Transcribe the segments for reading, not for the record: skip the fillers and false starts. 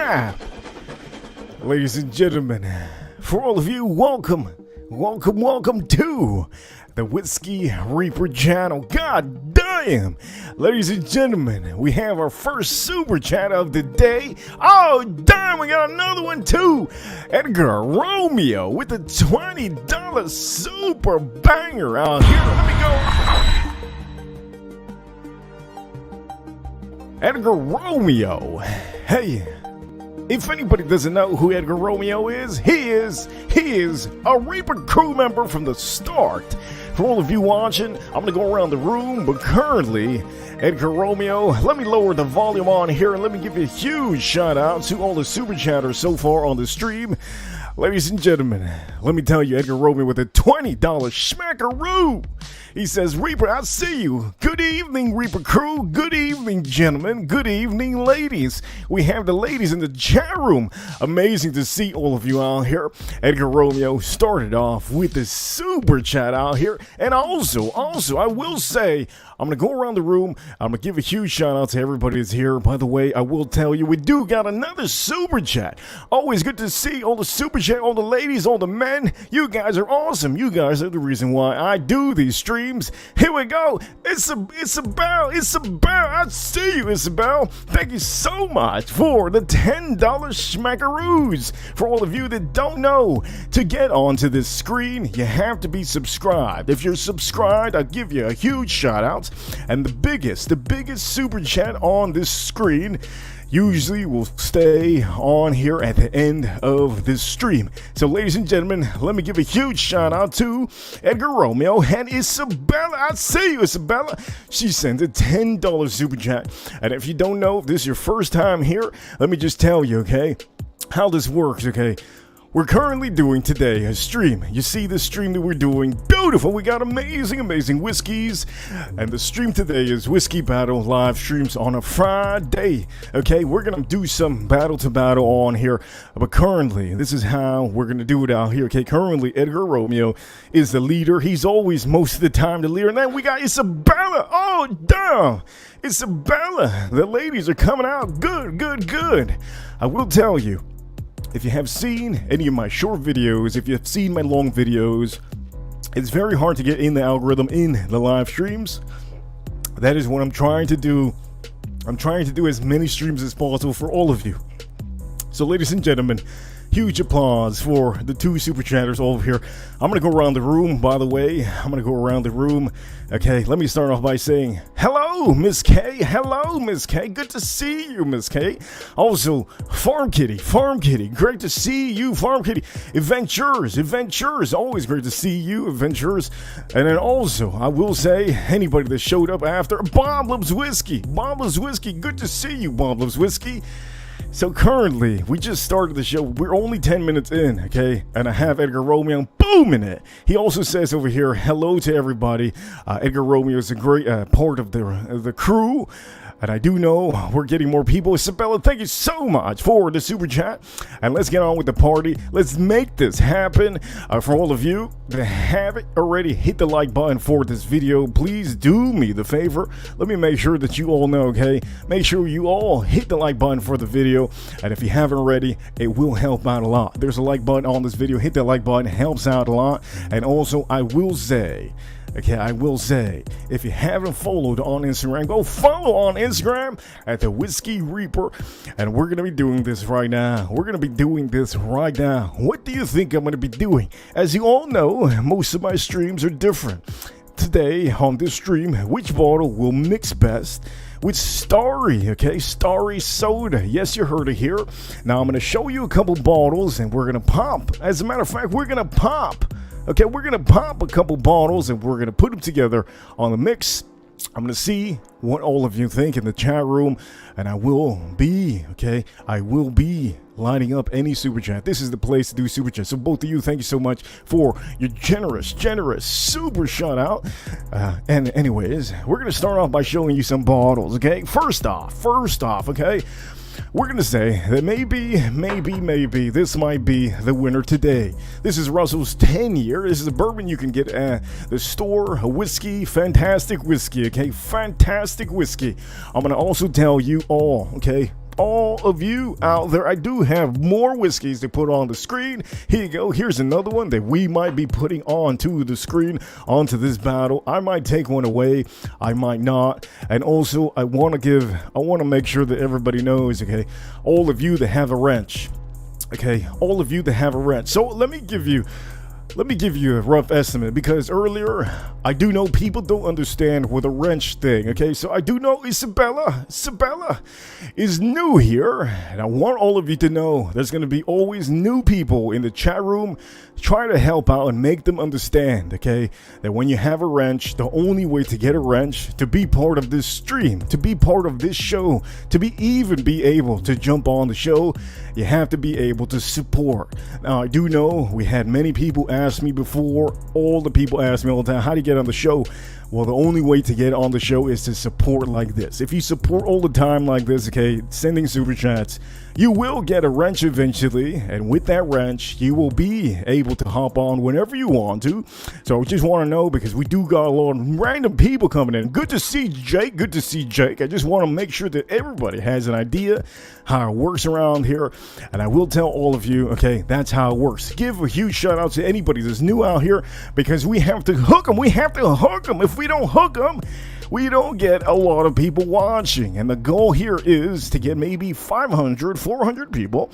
snap! Ladies and gentlemen, for all of you, welcome to the Whiskey Reaper channel. God damn! Ladies and gentlemen, we have our first super chat of the day. Oh damn, we got another one too! Edgar Romeo with a $20 super banger out here. Let me go. Edgar Romeo. Hey. If anybody doesn't know who Edgar Romeo is, he is a Reaper crew member from the start. For all of you watching, I'm gonna go around the room, but currently, Edgar Romeo, let me lower the volume on here and let me give you a huge shout out to all the super chatters so far on the stream. Ladies and gentlemen, let me tell you, Edgar Romeo with a $20 smackaroo. He says, Reaper, I see you. Good evening, Reaper crew. Good evening, gentlemen. Good evening, ladies. We have the ladies in the chat room. Amazing to see all of you out here. Edgar Romeo started off with the super chat out here. And also, I will say, I'm going to go around the room. I'm going to give a huge shout out to everybody that's here. By the way, I will tell you, we do got another super chat. Always good to see all the super chat, all the ladies, all the men. You guys are awesome. You guys are the reason why I do these streams. Here we go. Isabel. I see you, Isabel. Thank you so much for the $10 schmackaroos. For all of you that don't know, to get onto this screen, you have to be subscribed. If you're subscribed, I'll give you a huge shout out. And the biggest super chat on this screen usually will stay on here at the end of this stream. So ladies and gentlemen, let me give a huge shout out to Edgar Romeo and Isabella. I see you, Isabella. She sent a $10 super chat. And if you don't know, if this is your first time here, let me just tell you, okay, how this works, okay? We're currently doing today a stream. You see the stream that we're doing? Beautiful. We got amazing whiskeys. And the stream today is Whiskey Battle live streams on a Friday. Okay, we're going to do some battle to battle on here. But currently, this is how we're going to do it out here. Okay, currently, Edgar Romeo is the leader. He's always most of the time the leader. And then we got Isabella. Oh, damn. Isabella. The ladies are coming out. Good. I will tell you, if you have seen any of my short videos, if you've seen my long videos, it's very hard to get in the algorithm in the live streams. That is what I'm trying to do. I'm trying to do as many streams as possible for all of you. So ladies and gentlemen, huge applause for the two super chatters over here. I'm going to go around the room, by the way. I'm going to go around the room. Okay, let me start off by saying, hello, Miss K. Hello, Miss K. Good to see you, Miss K. Also, Farm Kitty. Great to see you, Farm Kitty. Adventures. Always great to see you, Adventures. And then also, I will say, anybody that showed up after, Bob Loves Whiskey. Good to see you, Bob Loves Whiskey. So currently, we just started the show. We're only 10 minutes in, okay? And I have Edgar Romeo booming it. He also says over here, hello to everybody. Edgar Romeo is a great part of the crew. And I do know we're getting more people. Isabella, thank you so much for the super chat. And let's get on with the party. Let's make this happen. For all of you that haven't already hit the like button for this video, please do me the favor. Let me make sure that you all know, okay? Make sure you all hit the like button for the video. And if you haven't already, it will help out a lot. There's a like button on this video. Hit that like button. It helps out a lot. And also, I will say, if you haven't followed on Instagram, go follow on Instagram at the Whiskey Reaper. And we're going to be doing this right now. What do you think I'm going to be doing? As you all know, most of my streams are different. Today, on this stream, which bottle will mix best with STARRY, okay? STARRY soda. Yes, you heard it here. Now, I'm going to show you a couple bottles, and we're going to pop. As a matter of fact, we're going to pop. Okay, we're going to pop a couple bottles and we're going to put them together on the mix. I'm going to see what all of you think in the chat room. And I will be lining up any super chat. This is the place to do super chat. So both of you, thank you so much for your generous super shout out. And anyways, we're going to start off by showing you some bottles, okay? First off, okay? We're going to say that maybe this might be the winner today. This is Russell's 10-year. This is a bourbon you can get at the store. A whiskey, fantastic whiskey, okay? Fantastic whiskey. I'm going to also tell you all, okay? all of you out there. I do have more whiskeys to put on the screen. Here you go. Here's another one that we might be putting onto the screen, onto this battle. I might take one away, I might not. And also, I want to make sure that everybody knows, okay, all of you that have a wrench, okay, all of you that have a wrench. So let me give you a rough estimate, because earlier I do know people don't understand with a wrench thing, okay? So I do know Isabella is new here, and I want all of you to know there's going to be always new people in the chat room. Try to help out and make them understand, okay, that when you have a wrench, the only way to get a wrench, to be part of this stream, to be part of this show, to be able to jump on the show, you have to be able to support. Now, I do know we had many people ask me before, all the people ask me all the time, how do you get on the show? Well, the only way to get on the show is to support like this. If you support all the time like this, okay, sending super chats, you will get a wrench eventually, and with that wrench, you will be able to hop on whenever you want to. So I just want to know, because we do got a lot of random people coming in. Good to see Jake. Good to see Jake. I just want to make sure that everybody has an idea how it works around here, and I will tell all of you, okay, that's how it works. Give a huge shout out to anybody that's new out here, because we have to hook them. We have to hook them. If we don't hook them, we don't get a lot of people watching, and the goal here is to get maybe 500, 400 people.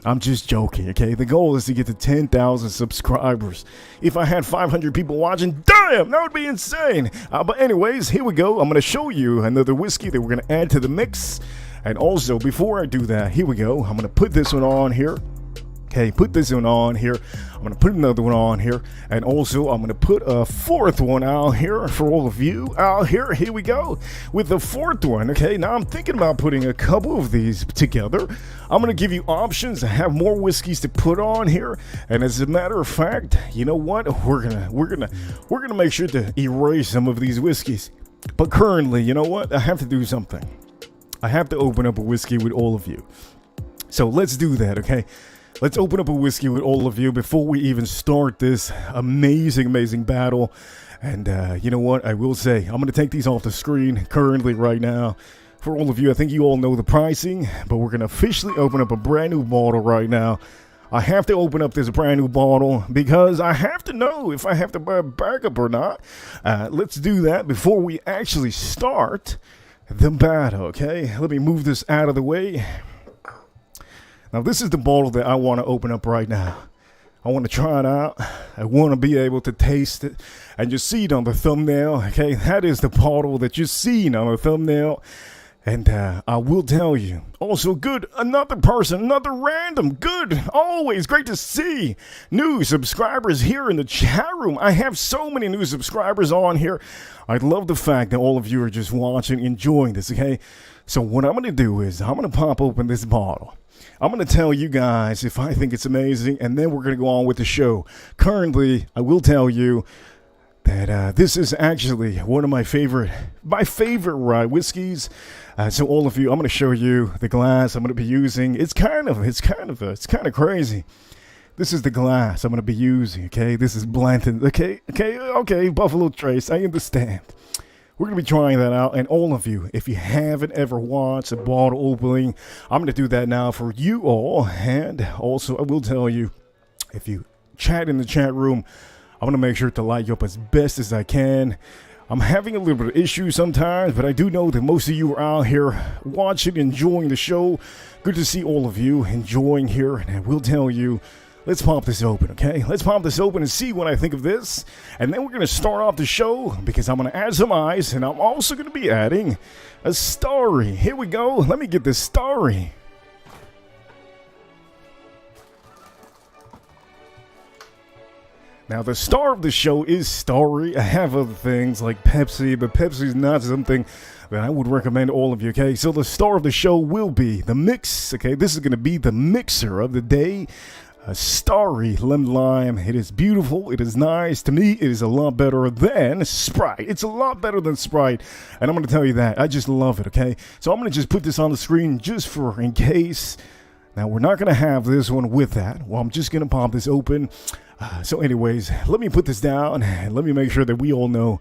I'm just joking, okay? The goal is to get to 10,000 subscribers. If I had 500 people watching, damn, that would be insane. But anyways, here we go. I'm going to show you another whiskey that we're going to add to the mix. And also, before I do that, here we go. I'm going to put this one on here. Okay, put this one on here. I'm going to put another one on here. And also, I'm going to put a fourth one out here for all of you out here. Here we go with the fourth one. Okay, now I'm thinking about putting a couple of these together. I'm going to give you options to have more whiskeys to put on here. And as a matter of fact, you know what? We're gonna make sure to erase some of these whiskeys. But currently, you know what? I have to do something. I have to open up a whiskey with all of you. So let's do that, okay? Let's open up a whiskey with all of you before we even start this amazing battle. And you know what? I will say, I'm going to take these off the screen currently right now. For all of you, I think you all know the pricing, but we're going to officially open up a brand new bottle right now. I have to open up this brand new bottle because I have to know if I have to buy a backup or not. Let's do that before we actually start the battle, okay? Let me move this out of the way. Now, this is the bottle that I want to open up right now. I want to try it out. I want to be able to taste it and just see it on the thumbnail, okay? That is the bottle that you're seeing on the thumbnail. And I will tell you, also good, another person, another random, good, always great to see new subscribers here in the chat room. I have so many new subscribers on here. I love the fact that all of you are just watching, enjoying this, okay? So what I'm going to do is I'm going to pop open this bottle. I'm going to tell you guys if I think it's amazing, and then we're going to go on with the show. Currently, I will tell you that this is actually one of my favorite rye whiskeys. So all of you, I'm going to show you the glass I'm going to be using. It's kind of crazy. This is the glass I'm going to be using. Okay, this is Blanton. Okay, Buffalo Trace. I understand. We're going to be trying that out, and all of you, if you haven't ever watched a bottle opening, I'm going to do that now for you all. And also, I will tell you, if you chat in the chat room, I'm going to make sure to light you up as best as I can. I'm having a little bit of issues sometimes, but I do know that most of you are out here watching, enjoying the show. Good to see all of you enjoying here, and I will tell you, let's pop this open, okay? Let's pop this open and see what I think of this. And then we're going to start off the show because I'm going to add some ice, and I'm also going to be adding a STARRY. Here we go. Let me get this STARRY. Now, the star of the show is STARRY. I have other things like Pepsi, but Pepsi is not something that I would recommend all of you, okay? So the star of the show will be the mix, okay? This is going to be the mixer of the day. STARRY Lemon Lime. It is beautiful. It is nice. To me, it is a lot better than Sprite. It's a lot better than Sprite, and I'm going to tell you that. I just love it, okay? So I'm going to just put this on the screen just for in case. Now, we're not going to have this one with that. Well, I'm just going to pop this open. So anyways, let me put this down, and let me make sure that we all know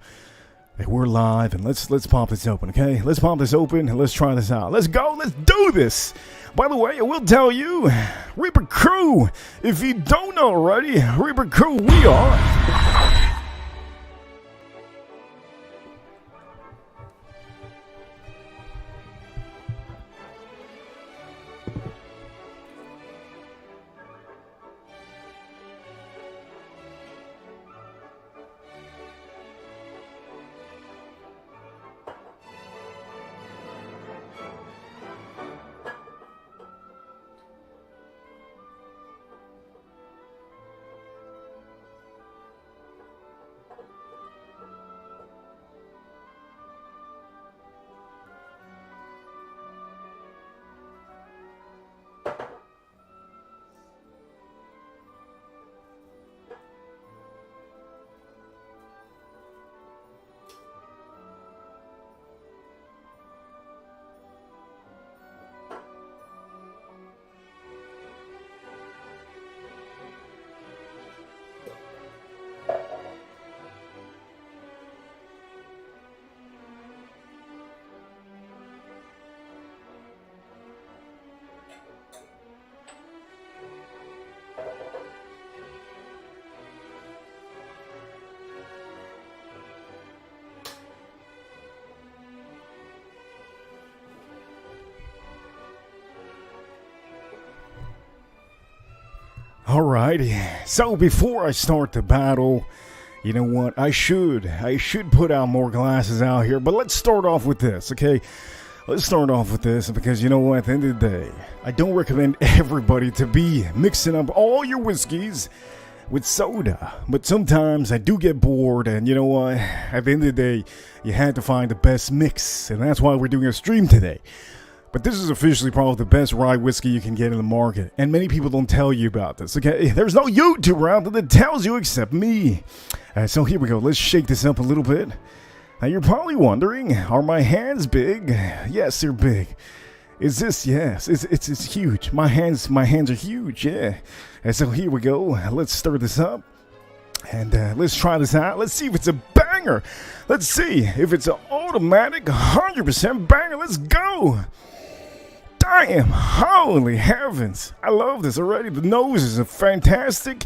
Hey, we're live, and let's pop this open, okay? Let's pop this open and let's try this out. Let's go. Let's do this. By the way, I will tell you, Reaper Crew, if you don't know already, Reaper Crew, we are. Alrighty, so before I start the battle, you know what, I should put out more glasses out here, but let's start off with this, okay? Let's start off with this, because you know what, at the end of the day, I don't recommend everybody to be mixing up all your whiskeys with soda, but sometimes I do get bored, and you know what, at the end of the day, you had to find the best mix, and that's why we're doing a stream today. But this is officially probably the best rye whiskey you can get in the market. And many people don't tell you about this, okay? There's no YouTuber out there that tells you except me. So here we go. Let's shake this up a little bit. Now you're probably wondering, are my hands big? Yes, they're big. Is this? Yes, it's huge. My hands are huge, yeah. And so here we go. Let's stir this up. And let's try this out. Let's see if it's a banger. Let's see if it's an automatic 100% banger. Let's go. Damn, holy heavens. I love this already. The nose is fantastic.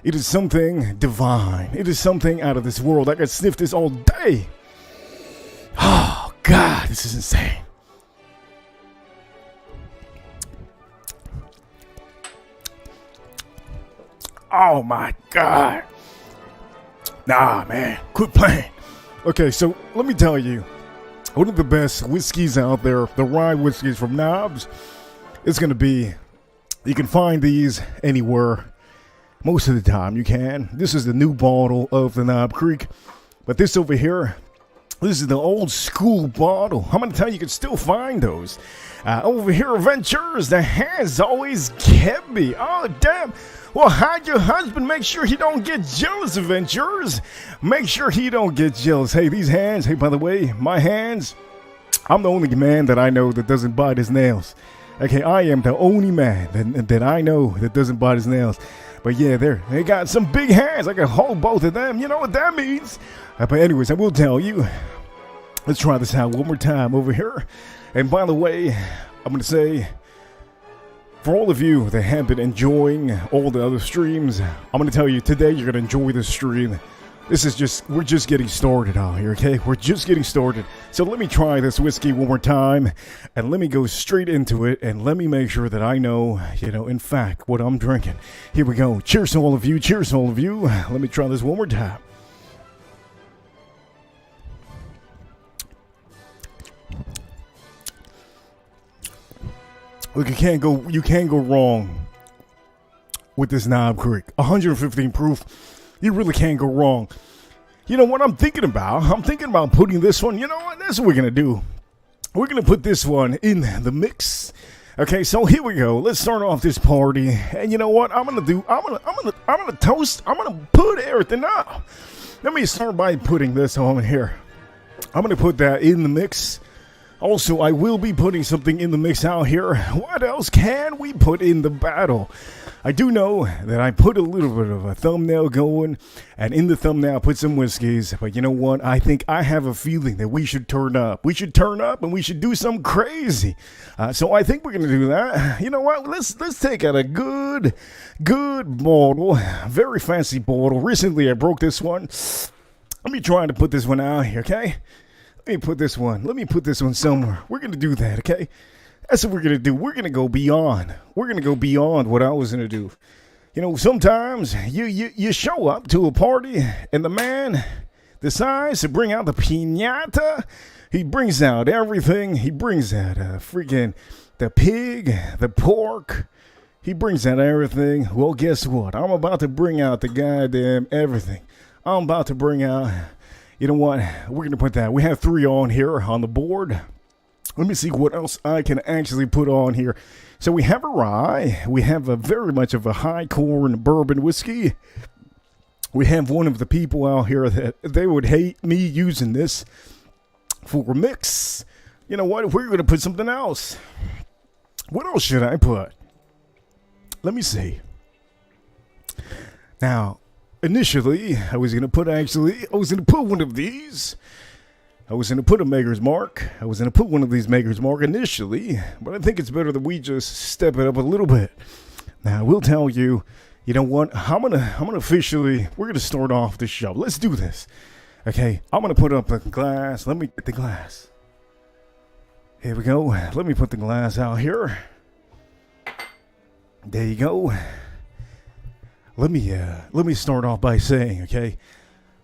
It is something divine. It is something out of this world. I could sniff this all day. Oh, God, this is insane. Oh, my God. Nah, man, quit playing. Okay, so let me tell you. One of the best whiskeys out there, the rye whiskeys from Knobs, it's going to be, you can find these anywhere. Most of the time you can. This is the new bottle of the Knob Creek. But this over here, this is the old school bottle. I'm going to tell you, you can still find those. Over here, Ventures, the hands always kept me. Oh, damn. Well, hide your husband. Make sure he don't get jealous, Ventures. Make sure he don't get jealous. Hey, these hands. Hey, by the way, my hands. I'm the only man that I know that doesn't bite his nails. Okay, I am the only man that I know that doesn't bite his nails. But yeah, they got some big hands. I can hold both of them. You know what that means. But anyways, I will tell you. Let's try this out one more time over here. And by the way, I'm going to say, for all of you that have been enjoying all the other streams, I'm going to tell you today you're going to enjoy this stream. We're just getting started out here, okay? We're just getting started. So let me try this whiskey one more time, and let me go straight into it, and let me make sure that I know, in fact, what I'm drinking. Here we go. Cheers to all of you. Cheers to all of you. Let me try this one more time. Look, you can't go wrong with this Knob Creek. 115 proof. You really can't go wrong. You know what I'm thinking about? I'm thinking about putting this one. You know what? That's what we're gonna do. We're gonna put this one in the mix. Okay, so here we go. Let's start off this party. And you know what? I'm gonna toast. I'm gonna put everything up. Let me start by putting this on here. I'm gonna put that in the mix. Also, I will be putting something in the mix out here. What else can we put in the battle? I do know that I put a little bit of a thumbnail going, and in the thumbnail I put some whiskeys, but you know what? I think I have a feeling that we should turn up. We should turn up and we should do something crazy. So I think we're going to do that. You know what? Let's take out a good bottle, very fancy bottle. Recently I broke this one. Let me try to put this one out here, okay? Let me put this one somewhere. We're going to do that, okay? That's what we're going to do. We're going to go beyond. We're going to go beyond what I was going to do. You know, sometimes you show up to a party and the man decides to bring out the piñata. He brings out everything. He brings out freaking the pig, the pork. He brings out everything. Well, guess what? I'm about to bring out the goddamn everything. I'm about to bring out, you know what? We're going to put that. We have 3 on here on the board. Let me see what else I can actually put on here. So we have a rye. We have a very much of a high corn bourbon whiskey. We have one of the people out here that they would hate me using this for a mix. You know what? We're going to put something else. What else should I put? Let me see. Now, initially, I was going to put one of these. I was going to put a Maker's Mark. I was going to put one of these Maker's Mark initially, but I think it's better that we just step it up a little bit. Now, I will tell you, you know what? I'm gonna officially, we're going to start off the show. Let's do this. Okay, I'm going to put up a glass. Let me get the glass. Here we go. Let me put the glass out here. There you go. Let me start off by saying, okay,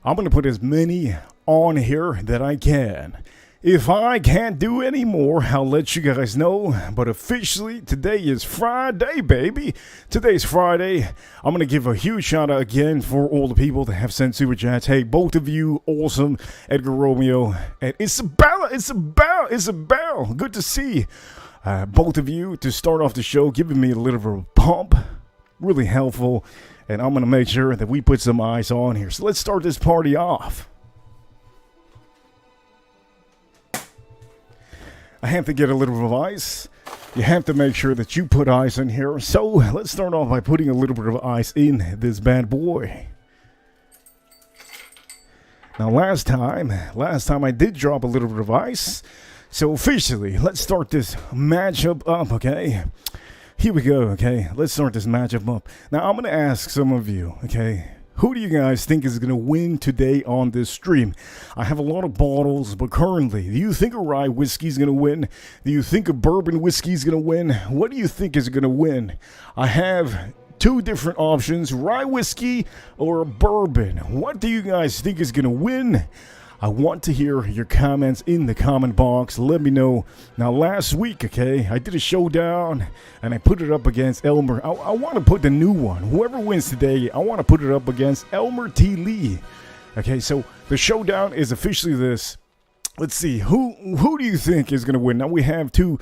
I'm going to put as many on here that I can. If I can't do any more, I'll let you guys know. But officially, today is Friday, baby. Today's Friday. I'm going to give a huge shout out again for all the people that have sent super chats. Hey, both of you, awesome. Edgar Romeo and Isabella. Good to see both of you to start off the show, giving me a little bit of a pump. Really helpful. And I'm going to make sure that we put some ice on here. So let's start this party off. I have to get a little bit of ice. You have to make sure that you put ice in here. So let's start off by putting a little bit of ice in this bad boy. Now last time I did drop a little bit of ice. So officially, let's start this matchup up, okay? Here we go, okay? Let's start this matchup up. Now I'm going to ask some of you, okay? Who do you guys think is going to win today on this stream? I have a lot of bottles, but currently, do you think a rye whiskey is going to win? Do you think a bourbon whiskey is going to win? What do you think is going to win? I have 2 different options, rye whiskey or bourbon. What do you guys think is going to win? I want to hear your comments in the comment box. Let me know. Now, last week, okay, I did a showdown, and I put it up against Elmer. I want to put the new one. Whoever wins today, I want to put it up against Elmer T. Lee. Okay, so the showdown is officially this. Let's see. Who do you think is going to win? Now, we have two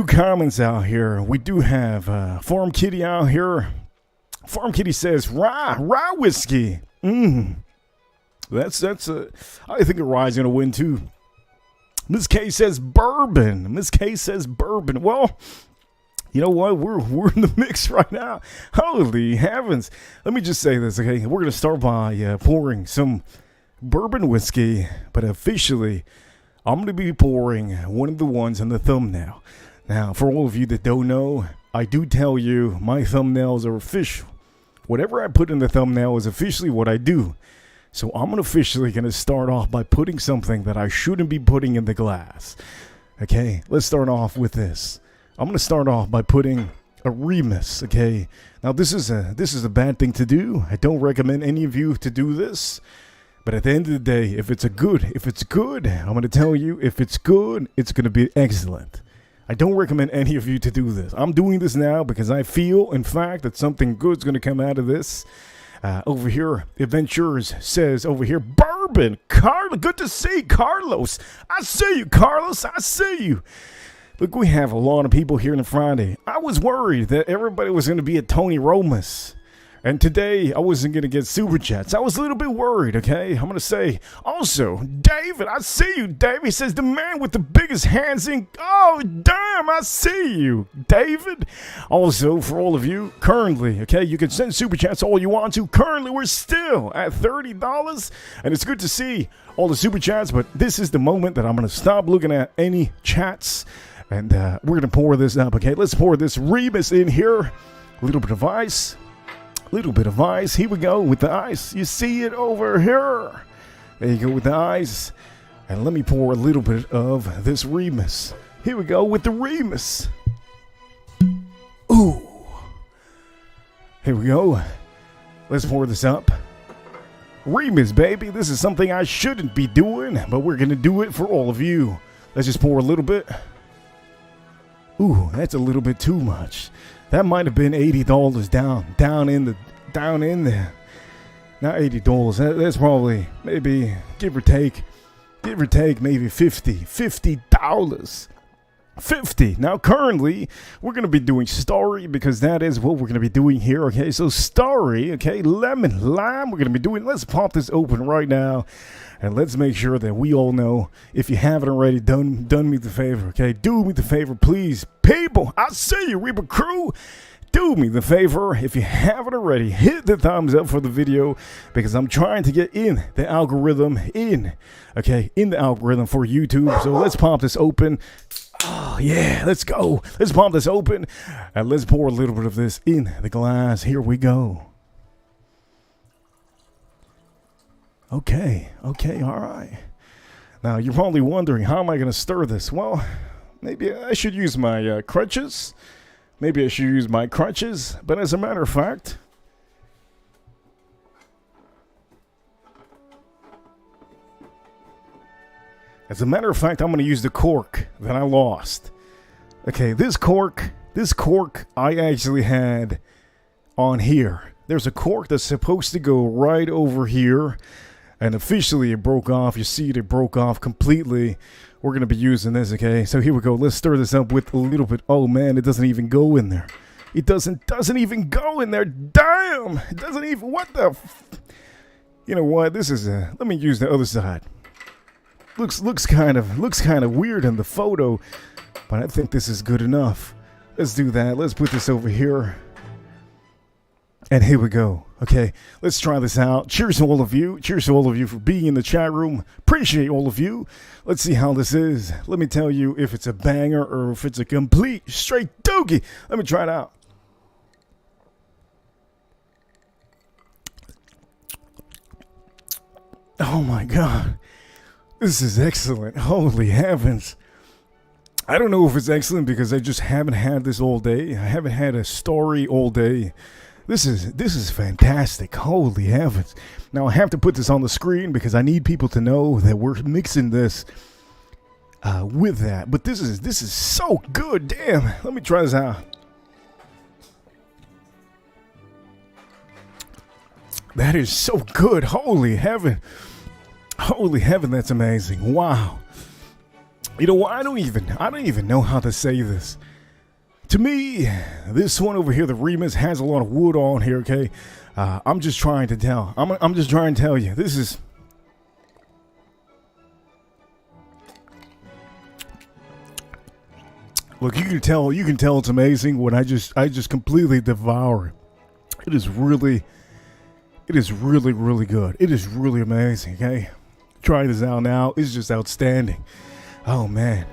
comments out here. We do have Farm Kitty out here. Farm Kitty says, rye whiskey. I think a rye's going to win too. Miss K says bourbon. Well, you know what? We're in the mix right now. Holy heavens. Let me just say this, okay? We're going to start by pouring some bourbon whiskey, but officially, I'm going to be pouring one of the ones on the thumbnail. Now, for all of you that don't know, I do tell you my thumbnails are official. Whatever I put in the thumbnail is officially what I do. So I'm officially going to start off by putting something that I shouldn't be putting in the glass. Okay, let's start off with this. I'm going to start off by putting a Remus, okay? Now this is a bad thing to do. I don't recommend any of you to do this. But at the end of the day, if it's good, I'm going to tell you, if it's good, it's going to be excellent. I don't recommend any of you to do this. I'm doing this now because I feel, in fact, that something good's going to come out of this. Over here, Adventures says over here, bourbon. Good to see Carlos. I see you, Carlos. I see you. Look, we have a lot of people here on Friday. I was worried that everybody was going to be at Tony Roma's. And today, I wasn't going to get Super Chats. I was a little bit worried, okay? I'm going to say, also, David, I see you, David. He says, the man with the biggest hands in... Oh, damn, I see you, David. Also, for all of you, currently, okay, you can send Super Chats all you want to. Currently, we're still at $30, and it's good to see all the Super Chats, but this is the moment that I'm going to stop looking at any chats, and we're going to pour this up, okay? Let's pour this Rebus in here. A little bit of ice. Little bit of ice. Here we go with the ice. You see it over here. There you go with the ice. And let me pour a little bit of this Remus. Here we go with the Remus. Ooh. Here we go. Let's pour this up. Remus, baby. This is something I shouldn't be doing, but we're going to do it for all of you. Let's just pour a little bit. Ooh, that's a little bit too much. That might have been $80 down in there. Not $80. That's probably maybe give or take maybe $50. 50. Now currently we're gonna be doing Starry because that is what we're gonna be doing here. Okay, so Starry, okay, lemon, lime. We're gonna be doing. Let's pop this open right now. And let's make sure that we all know, if you haven't already, done me the favor, okay? Do me the favor, please. People, I see you, Reaper Crew. Do me the favor, if you haven't already, hit the thumbs up for the video, because I'm trying to get in the algorithm, in the algorithm for YouTube. So let's pop this open. Oh, yeah, let's go. Let's pop this open, and let's pour a little bit of this in the glass. Here we go. Okay, all right. Now, you're probably wondering, how am I going to stir this? Well, maybe I should use my crutches. But as a matter of fact, I'm going to use the cork that I lost. Okay, this cork I actually had on here. There's a cork that's supposed to go right over here. And officially it broke off. You see it broke off completely. We're going to be using this, okay? So here we go. Let's stir this up with a little bit. Oh, man, it doesn't even go in there. It doesn't even go in there. Damn! It doesn't even... What the... You know what? This is... let me use the other side. Looks kind of weird in the photo. But I think this is good enough. Let's do that. Let's put this over here. And here we go. Okay, let's try this out. Cheers to all of you. Cheers to all of you for being in the chat room. Appreciate all of you. Let's see how this is. Let me tell you if it's a banger or if it's a complete straight dookie. Let me try it out. Oh my God. This is excellent. Holy heavens. I don't know if it's excellent because I just haven't had this all day. I haven't had a Starry all day. This is fantastic. Holy heavens. Now I have to put this on the screen because I need people to know that we're mixing this with that. But this is so good. Damn. Let me try this out. That is so good. Holy heaven. Holy heaven, that's amazing. Wow. You know what? I don't even know how to say this. To me, this one over here, the Remus, has a lot of wood on here, okay? I'm just trying to tell. I'm just trying to tell you. This is... Look, you can tell it's amazing when I just completely devour it. It is really, really good. It is really amazing, okay? Try this out now. It's just outstanding. Oh, man.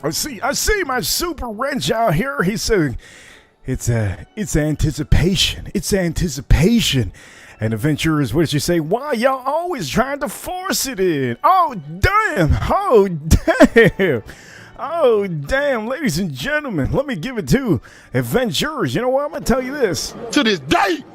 I see my super wrench out here. He's saying it's anticipation. It's anticipation. And adventurers, what did you say? Why y'all always trying to force it in? Oh damn! Oh damn! Oh damn, ladies and gentlemen, let me give it to adventurers. You know what? I'm gonna tell you this. To this day.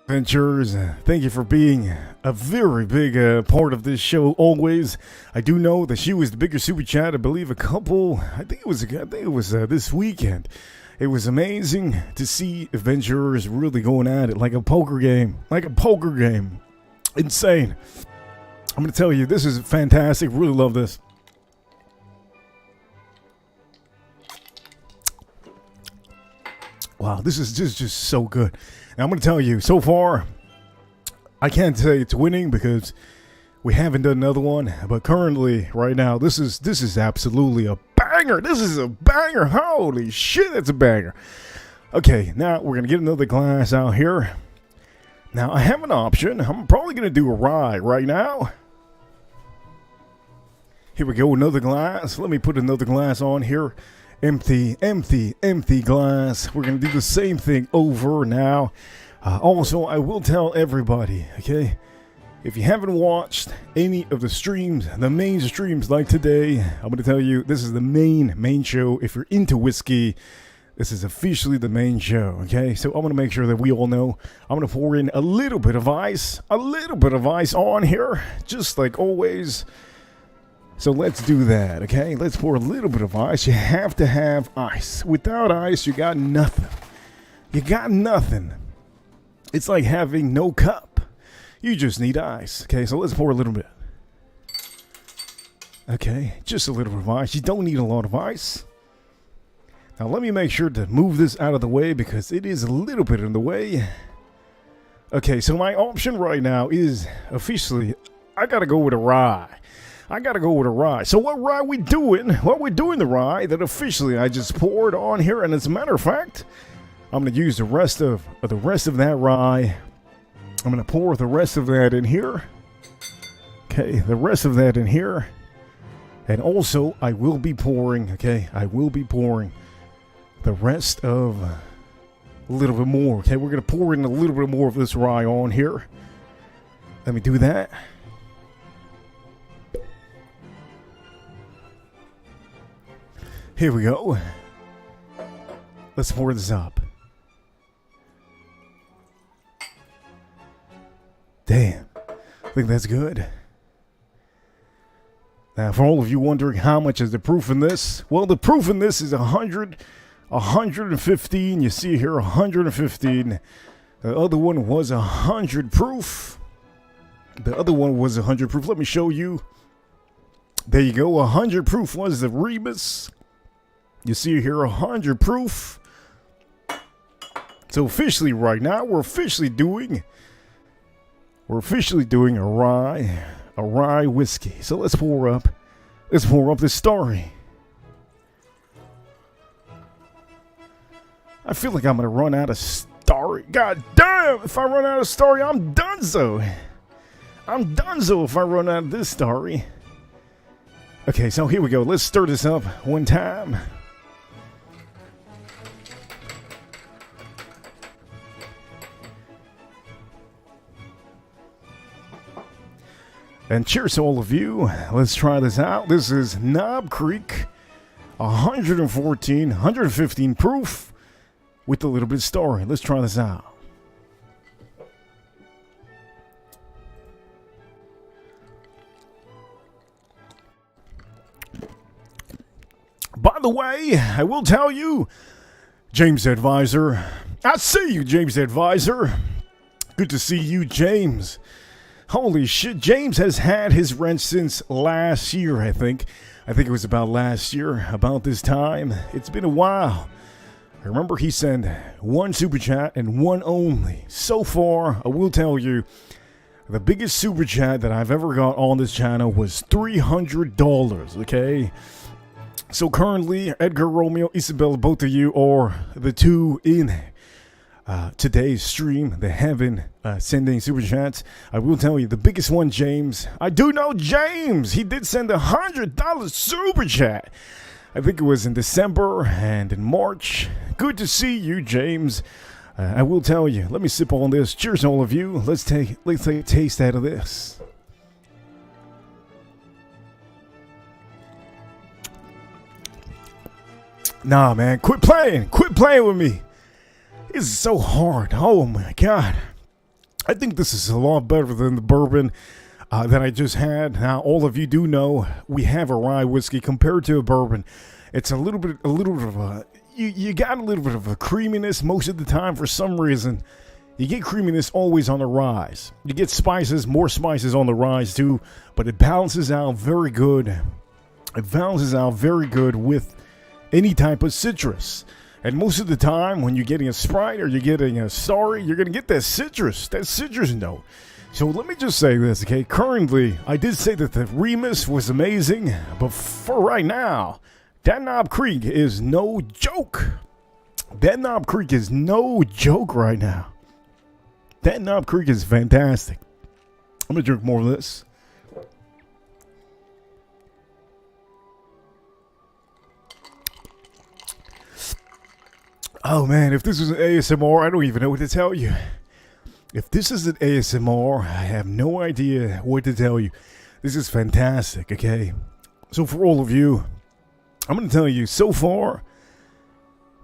Adventurers, thank you for being a very big part of this show always. I do know that she was the bigger super chat. I believe I think it was this weekend. It was amazing to see adventurers really going at it like a poker game. Insane. I'm gonna tell you, this is fantastic. Really love this. Wow, this is just so good. And I'm going to tell you, so far, I can't say it's winning because we haven't done another one. But currently, right now, this is absolutely a banger. This is a banger. Holy shit, that's a banger. Okay, now we're going to get another glass out here. Now, I have an option. I'm probably going to do a rye right now. Here we go, another glass. Let me put another glass on here. Empty, empty, empty glass. We're going to do the same thing over now. Also, I will tell everybody, okay, if you haven't watched any of the streams, the main streams like today, I'm going to tell you, this is the main show. If you're into whiskey, this is officially the main show, okay? So I'm going to make sure that we all know. I'm going to pour in a little bit of ice on here, just like always. So let's do that, okay? Let's pour a little bit of ice. You have to have ice. Without ice, you got nothing. You got nothing. It's like having no cup. You just need ice, okay? So let's pour a little bit. Okay, just a little bit of ice. You don't need a lot of ice. Now let me make sure to move this out of the way because it is a little bit in the way. Okay, so my option right now is officially, I got to go with a rye. So what rye we doing? Well, we're doing the rye that officially I just poured on here. And as a matter of fact, I'm going to use the rest of that rye. I'm going to pour the rest of that in here. Okay, the rest of that in here. And also, I will be pouring the rest of a little bit more. Okay, we're going to pour in a little bit more of this rye on here. Let me do that. Here we go. Let's pour this up. Damn. I think that's good. Now, for all of you wondering how much is the proof in this, well, the proof in this is 115. You see here, 115. The other one was 100 proof. Let me show you. There you go. 100 proof was the Rebus. You see here 100 proof. So officially right now we're officially doing a rye whiskey. So let's pour up this Starry. I feel like I'm gonna run out of Starry. God damn, if I run out of Starry, I'm donezo. If I run out of this Starry. Okay, so here we go. Let's stir this up one time. And cheers to all of you. Let's try this out. This is Knob Creek, 115 proof with a little bit of Starry. Let's try this out. By the way, I will tell you, James Advisor. I see you, James Advisor. Good to see you, James. Holy shit, James has had his rent since last year, I think. I think it was about last year, about this time. It's been a while. I remember he sent one super chat and one only. So far, I will tell you, the biggest super chat that I've ever got on this channel was $300, okay? So currently, Edgar, Romeo, Isabel, both of you are the two in today's stream that have been sending super chats. I will tell you, the biggest one, James. I do know James. He did send $100 super chat. I think it was in December and in March. Good to see you, James. I will tell you. Let me sip on this. Cheers, all of you. Let's take a taste out of this. Nah, man. Quit playing with me. This is so hard. Oh my god. I think this is a lot better than the bourbon that I just had. Now, all of you do know we have a rye whiskey compared to a bourbon. It's a little bit of a, you got a little bit of a creaminess most of the time for some reason. You get creaminess always on the rise. You get spices, more spices on the rise too, but it balances out very good. It balances out very good with any type of citrus. And most of the time, when you're getting a Sprite or you're getting a STARRY, you're going to get that citrus note. So let me just say this, okay? Currently, I did say that the remix was amazing, but for right now, that Knob Creek is no joke. That Knob Creek is no joke right now. That Knob Creek is fantastic. I'm going to drink more of this. Oh man, if this was an ASMR, I don't even know what to tell you. If this is an ASMR, I have no idea what to tell you. This is fantastic, okay? So for all of you, I'm going to tell you, so far,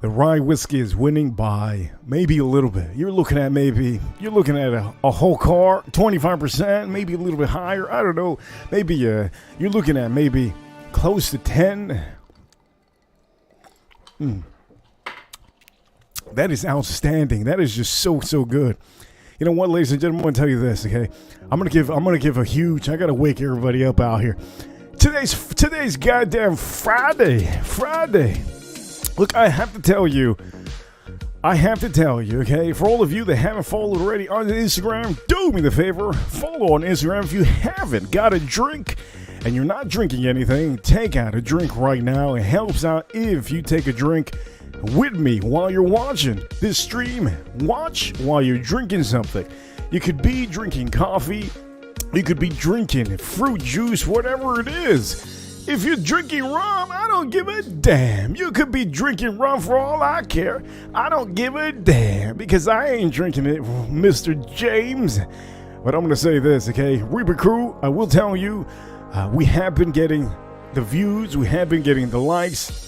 the rye whiskey is winning by maybe a little bit. You're looking at a whole car, 25%, maybe a little bit higher. I don't know. Maybe you're looking at maybe close to 10. That is outstanding. That is just so good. You know what, ladies and gentlemen, I'm gonna tell you this, okay? I'm gonna give a huge. I gotta wake everybody up out here. Today's goddamn Friday. Look, I have to tell you, okay? For all of you that haven't followed already on Instagram, do me the favor, follow on Instagram. If you haven't got a drink and you're not drinking anything, take out a drink right now. It helps out if you take a drink with me while you're watching this stream. Watch while you're drinking something. You could be drinking coffee, you could be drinking fruit juice, whatever it is. If you're drinking rum, I don't give a damn. You could be drinking rum for all I care. I don't give a damn because I ain't drinking it, Mr. James. But I'm gonna say this, okay? Reaper Crew, I will tell you, we have been getting the views, we have been getting the likes,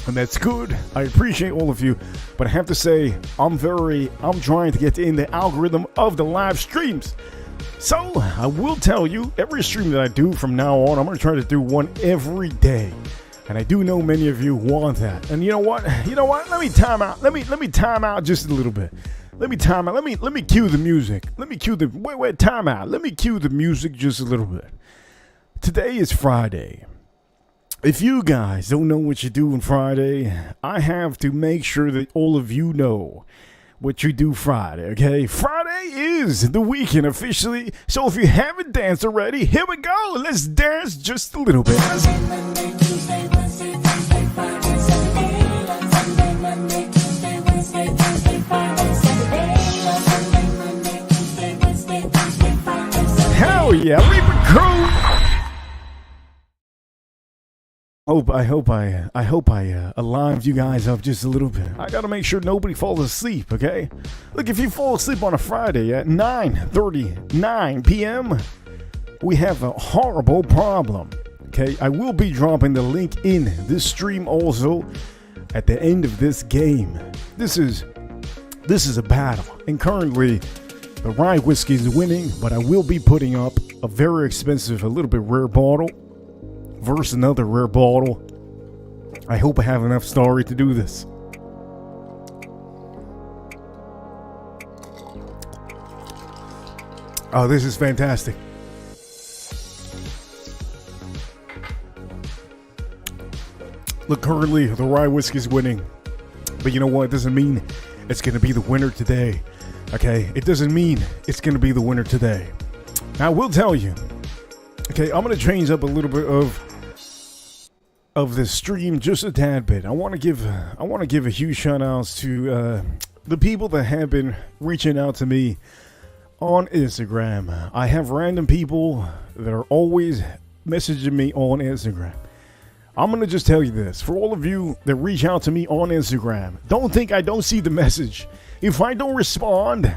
and that's good. I appreciate all of you, but I have to say, I'm trying to get in the algorithm of the live streams. So I will tell you, every stream that I do from now on, I'm going to try to do one every day. And I do know many of you want that. And you know what? Let me time out. Let me time out just a little bit. Let me time out. Let me cue the music. Time out. Let me cue the music just a little bit. Today is Friday. If you guys don't know what you do on Friday, I have to make sure that all of you know what you do Friday, okay? Friday is the weekend officially, so if you haven't danced already, here we go. Let's dance just a little bit. Hell yeah, Reaper Crew! I hope I alive you guys up just a little bit. I gotta make sure nobody falls asleep, okay? Look, if you fall asleep on a Friday at 9:39 p.m., we have a horrible problem, okay? I will be dropping the link in this stream also at the end of this game. This is a battle, and currently the rye whiskey is winning, but I will be putting up a very expensive, a little bit rare bottle versus another rare bottle. I hope I have enough STARRY to do this. Oh, this is fantastic. Look, currently the rye whiskey is winning, but you know what? It doesn't mean it's going to be the winner today. Okay, it doesn't mean it's going to be the winner today. Now, I will tell you. Okay, I'm going to change up a little bit of the stream just a tad bit. I want to give a huge shout outs to the people that have been reaching out to me on Instagram. I have random people that are always messaging me on Instagram. I'm going to just tell you this. For all of you that reach out to me on Instagram, don't think I don't see the message. If I don't respond,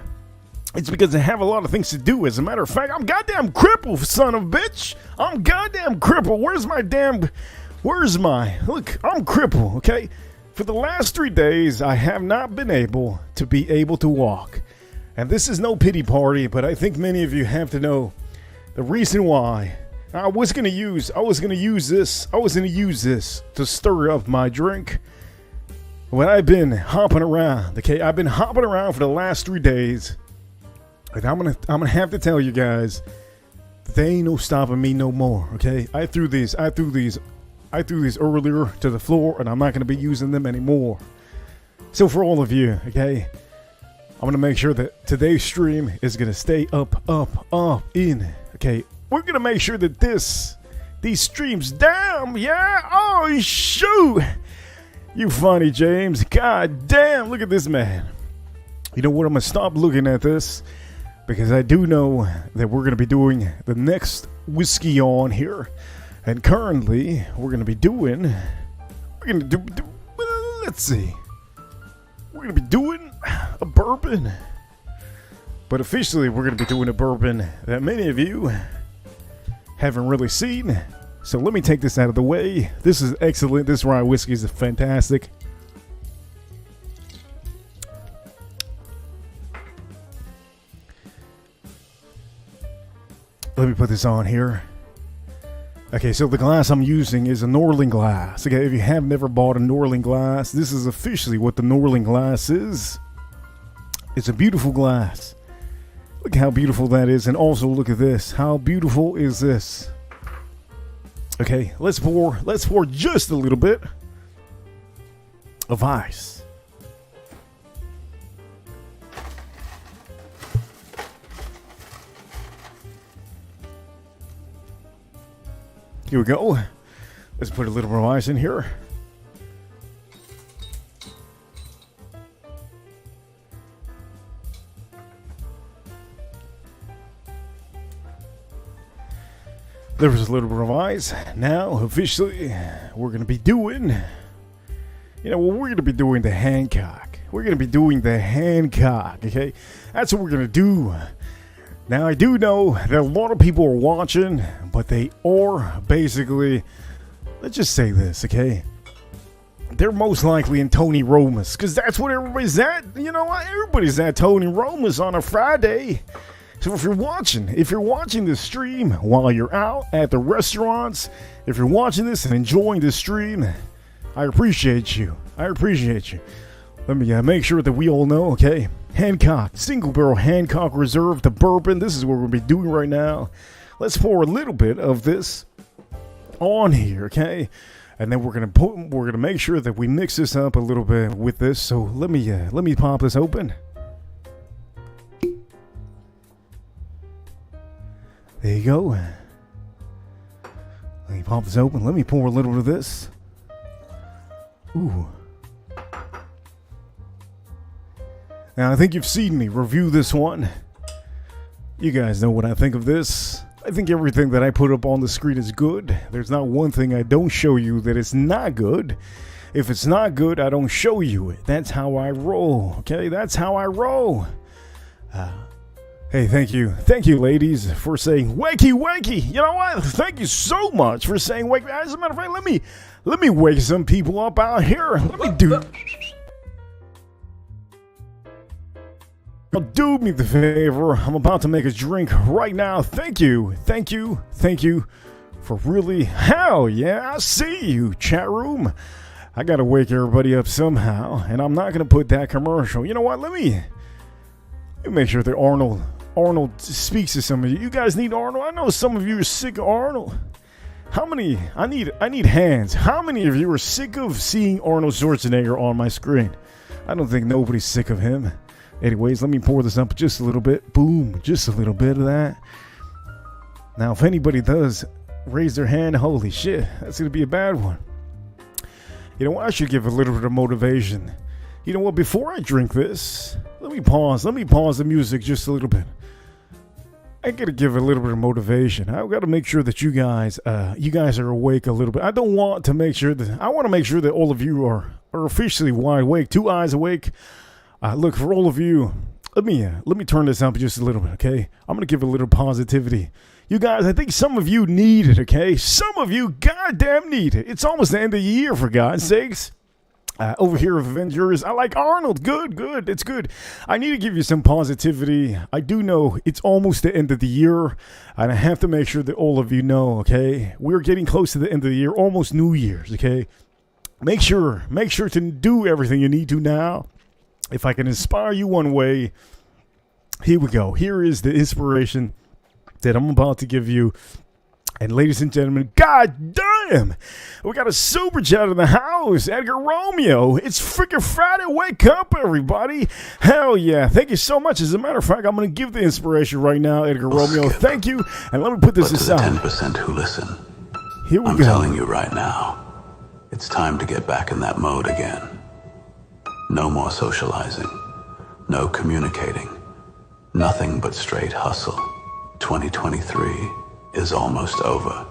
it's because I have a lot of things to do. As a matter of fact, I'm goddamn crippled, son of a bitch. I'm goddamn crippled. Look, I'm crippled, okay? For the last 3 days, I have not been able to walk. And this is no pity party, but I think many of you have to know the reason why. I was gonna use this to stir up my drink. When I've been hopping around, okay? I've been hopping around for the last 3 days. And I'm gonna have to tell you guys, they ain't no stopping me no more, okay? I threw these earlier to the floor, and I'm not gonna be using them anymore. So for all of you, okay, I'm going to make sure that today's stream is going to stay up, in. Okay, we're going to make sure that these streams down, yeah? Oh, shoot. You funny, James. God damn, look at this man. You know what? I'm going to stop looking at this because I do know that we're going to be doing the next whiskey on here. And currently, we're going to be doing, let's see. We're going to be doing a bourbon. But officially, we're going to be doing a bourbon that many of you haven't really seen. So let me take this out of the way. This is excellent. This rye whiskey is fantastic. Let me put this on here. Okay, so the glass I'm using is a Norling glass. Okay, if you have never bought a Norling glass, this is officially what the Norling glass is. It's a beautiful glass. Look how beautiful that is, and also look at this. How beautiful is this? Okay, let's pour just a little bit of ice. Here we go. Let's put a little more ice in here. There was a little bit of ice. Now, officially, we're going to be doing, we're going to be doing the Hancock. We're going to be doing the Hancock, okay? That's what we're going to do. Now, I do know that a lot of people are watching, but they are basically, let's just say this, okay? They're most likely in Tony Roma's, because that's what everybody's at. You know what? Everybody's at Tony Roma's on a Friday. So if you're watching this stream while you're out at the restaurants, if you're watching this and enjoying this stream, I appreciate you. I appreciate you. Let me make sure that we all know, okay? Hancock, single barrel Hancock Reserve, the bourbon. This is what we're going to be doing right now. Let's pour a little bit of this on here, okay? And then we're going to make sure that we mix this up a little bit with this. So let me pop this open. There you go. Let me pop this open. Let me pour a little bit of this. Ooh. Now, I think you've seen me review this one. You guys know what I think of this. I think everything that I put up on the screen is good. There's not one thing I don't show you that is not good. If it's not good, I don't show you it. That's how I roll, okay? That's how I roll. Hey, thank you. Thank you, ladies, for saying wakey, wakey. You know what? Thank you so much for saying wakey. As a matter of fact, let me wake some people up out here. Let me do me the favor. I'm about to make a drink right now. Thank you for really, hell yeah, I see you, chat room. I gotta wake everybody up somehow, and I'm not gonna put that commercial. You know what? Let me make sure that Arnold speaks to some of you. You guys need Arnold. I know some of you are sick of Arnold. How many? I need hands. How many of you are sick of seeing Arnold Schwarzenegger on my screen? I don't think nobody's sick of him. Anyways, let me pour this up just a little bit. Boom, just a little bit of that. Now, if anybody does raise their hand, holy shit, that's going to be a bad one. You know what? I should give a little bit of motivation. You know what? Before I drink this, let me pause the music just a little bit. I got to give a little bit of motivation. I've got to make sure that you guys are awake a little bit. I want to make sure that all of you are officially wide awake, 2 eyes awake. Look, for all of you, let me turn this up just a little bit, okay? I'm going to give a little positivity. You guys, I think some of you need it, okay? Some of you goddamn need it. It's almost the end of the year, for God's sakes. Over here with Avengers, I like Arnold. Good. It's good. I need to give you some positivity. I do know it's almost the end of the year, and I have to make sure that all of you know, okay? We're getting close to the end of the year, almost New Year's, okay? Make sure to do everything you need to now. If I can inspire you one way, here we go. Here is the inspiration that I'm about to give you. And ladies and gentlemen, god damn damn. We got a super chat in the house. Edgar Romeo. It's freaking Friday. Wake up, everybody. Hell yeah. Thank you so much. As a matter of fact, I'm going to give the inspiration right now, Edgar Romeo. Thank you. And let me put this aside. To the 10% who listen, here we go. I'm telling you right now, it's time to get back in that mode again. No more socializing. No communicating. Nothing but straight hustle. 2023 is almost over.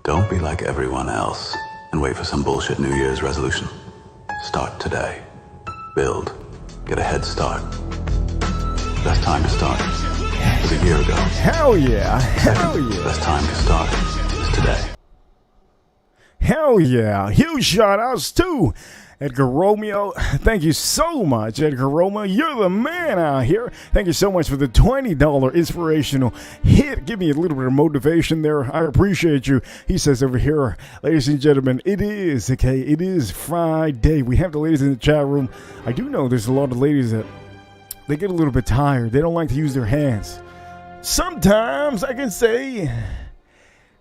Don't be like everyone else and wait for some bullshit New Year's resolution. Start today. Build. Get a head start. Best time to start was a year ago. Hell yeah. Hell yeah. Best time to start is today. Hell yeah. Huge shout outs too. Edgar Romeo, thank you so much, Edgar Romeo. You're the man out here. Thank you so much for the $20 inspirational hit. Give me a little bit of motivation there. I appreciate you. He says over here, ladies and gentlemen, it is Friday. We have the ladies in the chat room. I do know there's a lot of ladies that they get a little bit tired. They don't like to use their hands. Sometimes I can say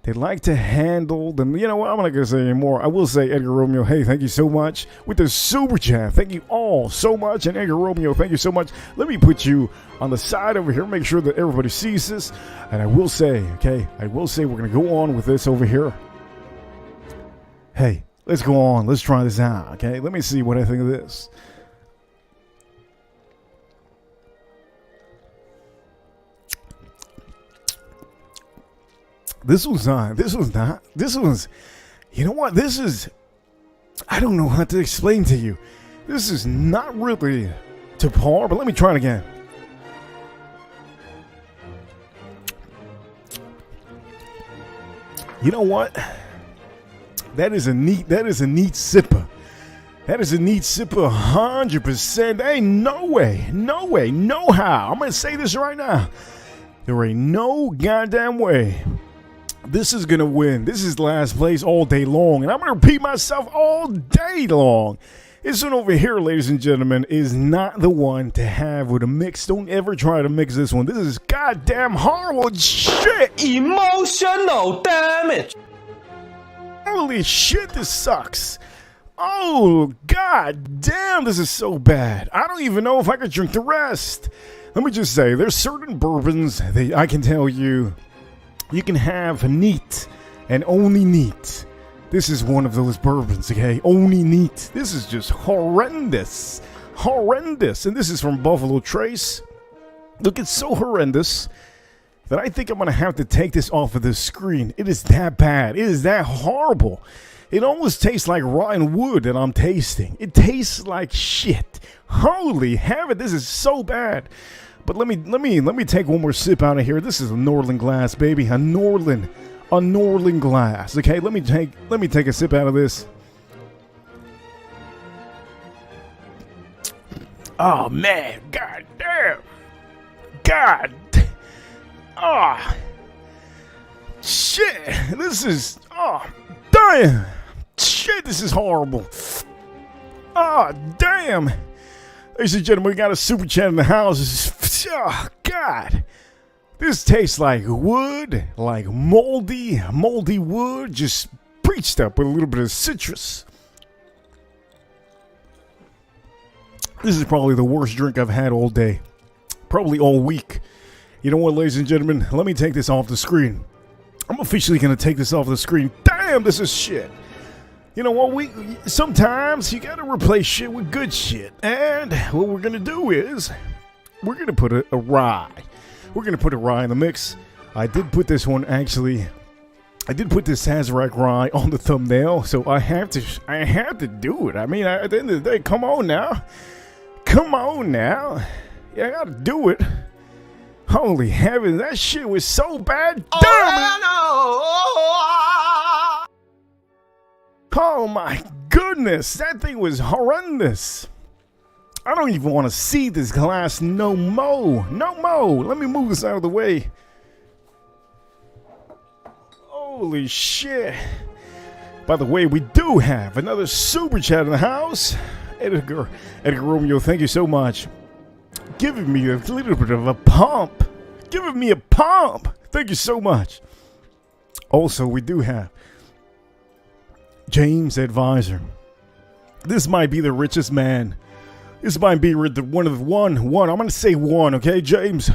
they like to handle them. You know what? I'm not going to say anymore. I will say, Edgar Romeo, hey, thank you so much with the super chat. Thank you all so much. And Edgar Romeo, thank you so much. Let me put you on the side over here. Make sure that everybody sees this. And I will say, okay, we're going to go on with this over here. Hey, let's go on. Let's try this out, okay? Let me see what I think of this. This was, you know what? This is, I don't know how to explain to you. This is not really to par, but let me try it again. You know what? That is a neat sipper. That is a neat sipper, 100%. There ain't no way, no how. I'm going to say this right now. There ain't no goddamn way this is going to win. This is last place all day long. And I'm going to repeat myself all day long. This one over here, ladies and gentlemen, is not the one to have with a mix. Don't ever try to mix this one. This is goddamn horrible shit. Emotional damage. Holy shit, this sucks. Oh, god damn, this is so bad. I don't even know if I could drink the rest. Let me just say, there's certain bourbons that I can tell you can have neat and only neat. This is one of those bourbons, okay? Only neat. This is just horrendous. Horrendous. And this is from Buffalo Trace. Look, it's so horrendous that I think I'm going to have to take this off of the screen. It is that bad. It is that horrible. It almost tastes like rotten wood that I'm tasting. It tastes like shit. Holy heaven, this is so bad. But let me take one more sip out of here. This is a Norland glass, baby. A Norland glass. Okay, let me take a sip out of this. Oh man, god damn. God. Ah. Oh, shit. This is damn. Shit, this is horrible. Ah, damn. Ladies and gentlemen, we got a super chat in the house. Oh, God. This tastes like wood, like moldy wood, just preached up with a little bit of citrus. This is probably the worst drink I've had all day. Probably all week. You know what, ladies and gentlemen? Let me take this off the screen. I'm officially going to take this off the screen. Damn, this is shit. You know what, sometimes you gotta replace shit with good shit. And what we're gonna do is, we're gonna put a rye. We're gonna put a rye in the mix. I did put this one, actually, I did put this Sazerac rye on the thumbnail, so I have to do it. I mean, at the end of the day, come on now. Come on now. Yeah, I gotta do it. Holy heaven, that shit was so bad. Damn it. Oh my goodness, that thing was horrendous. I don't even want to see this glass no more. No more. Let me move this out of the way. Holy shit. By the way, we do have another super chat in the house. Edgar Romeo, thank you so much. Giving me a little bit of a pump. Giving me a pump. Thank you so much. Also, we do have James Advisor. This might be the richest man. This might be one. I'm going to say one, okay, James?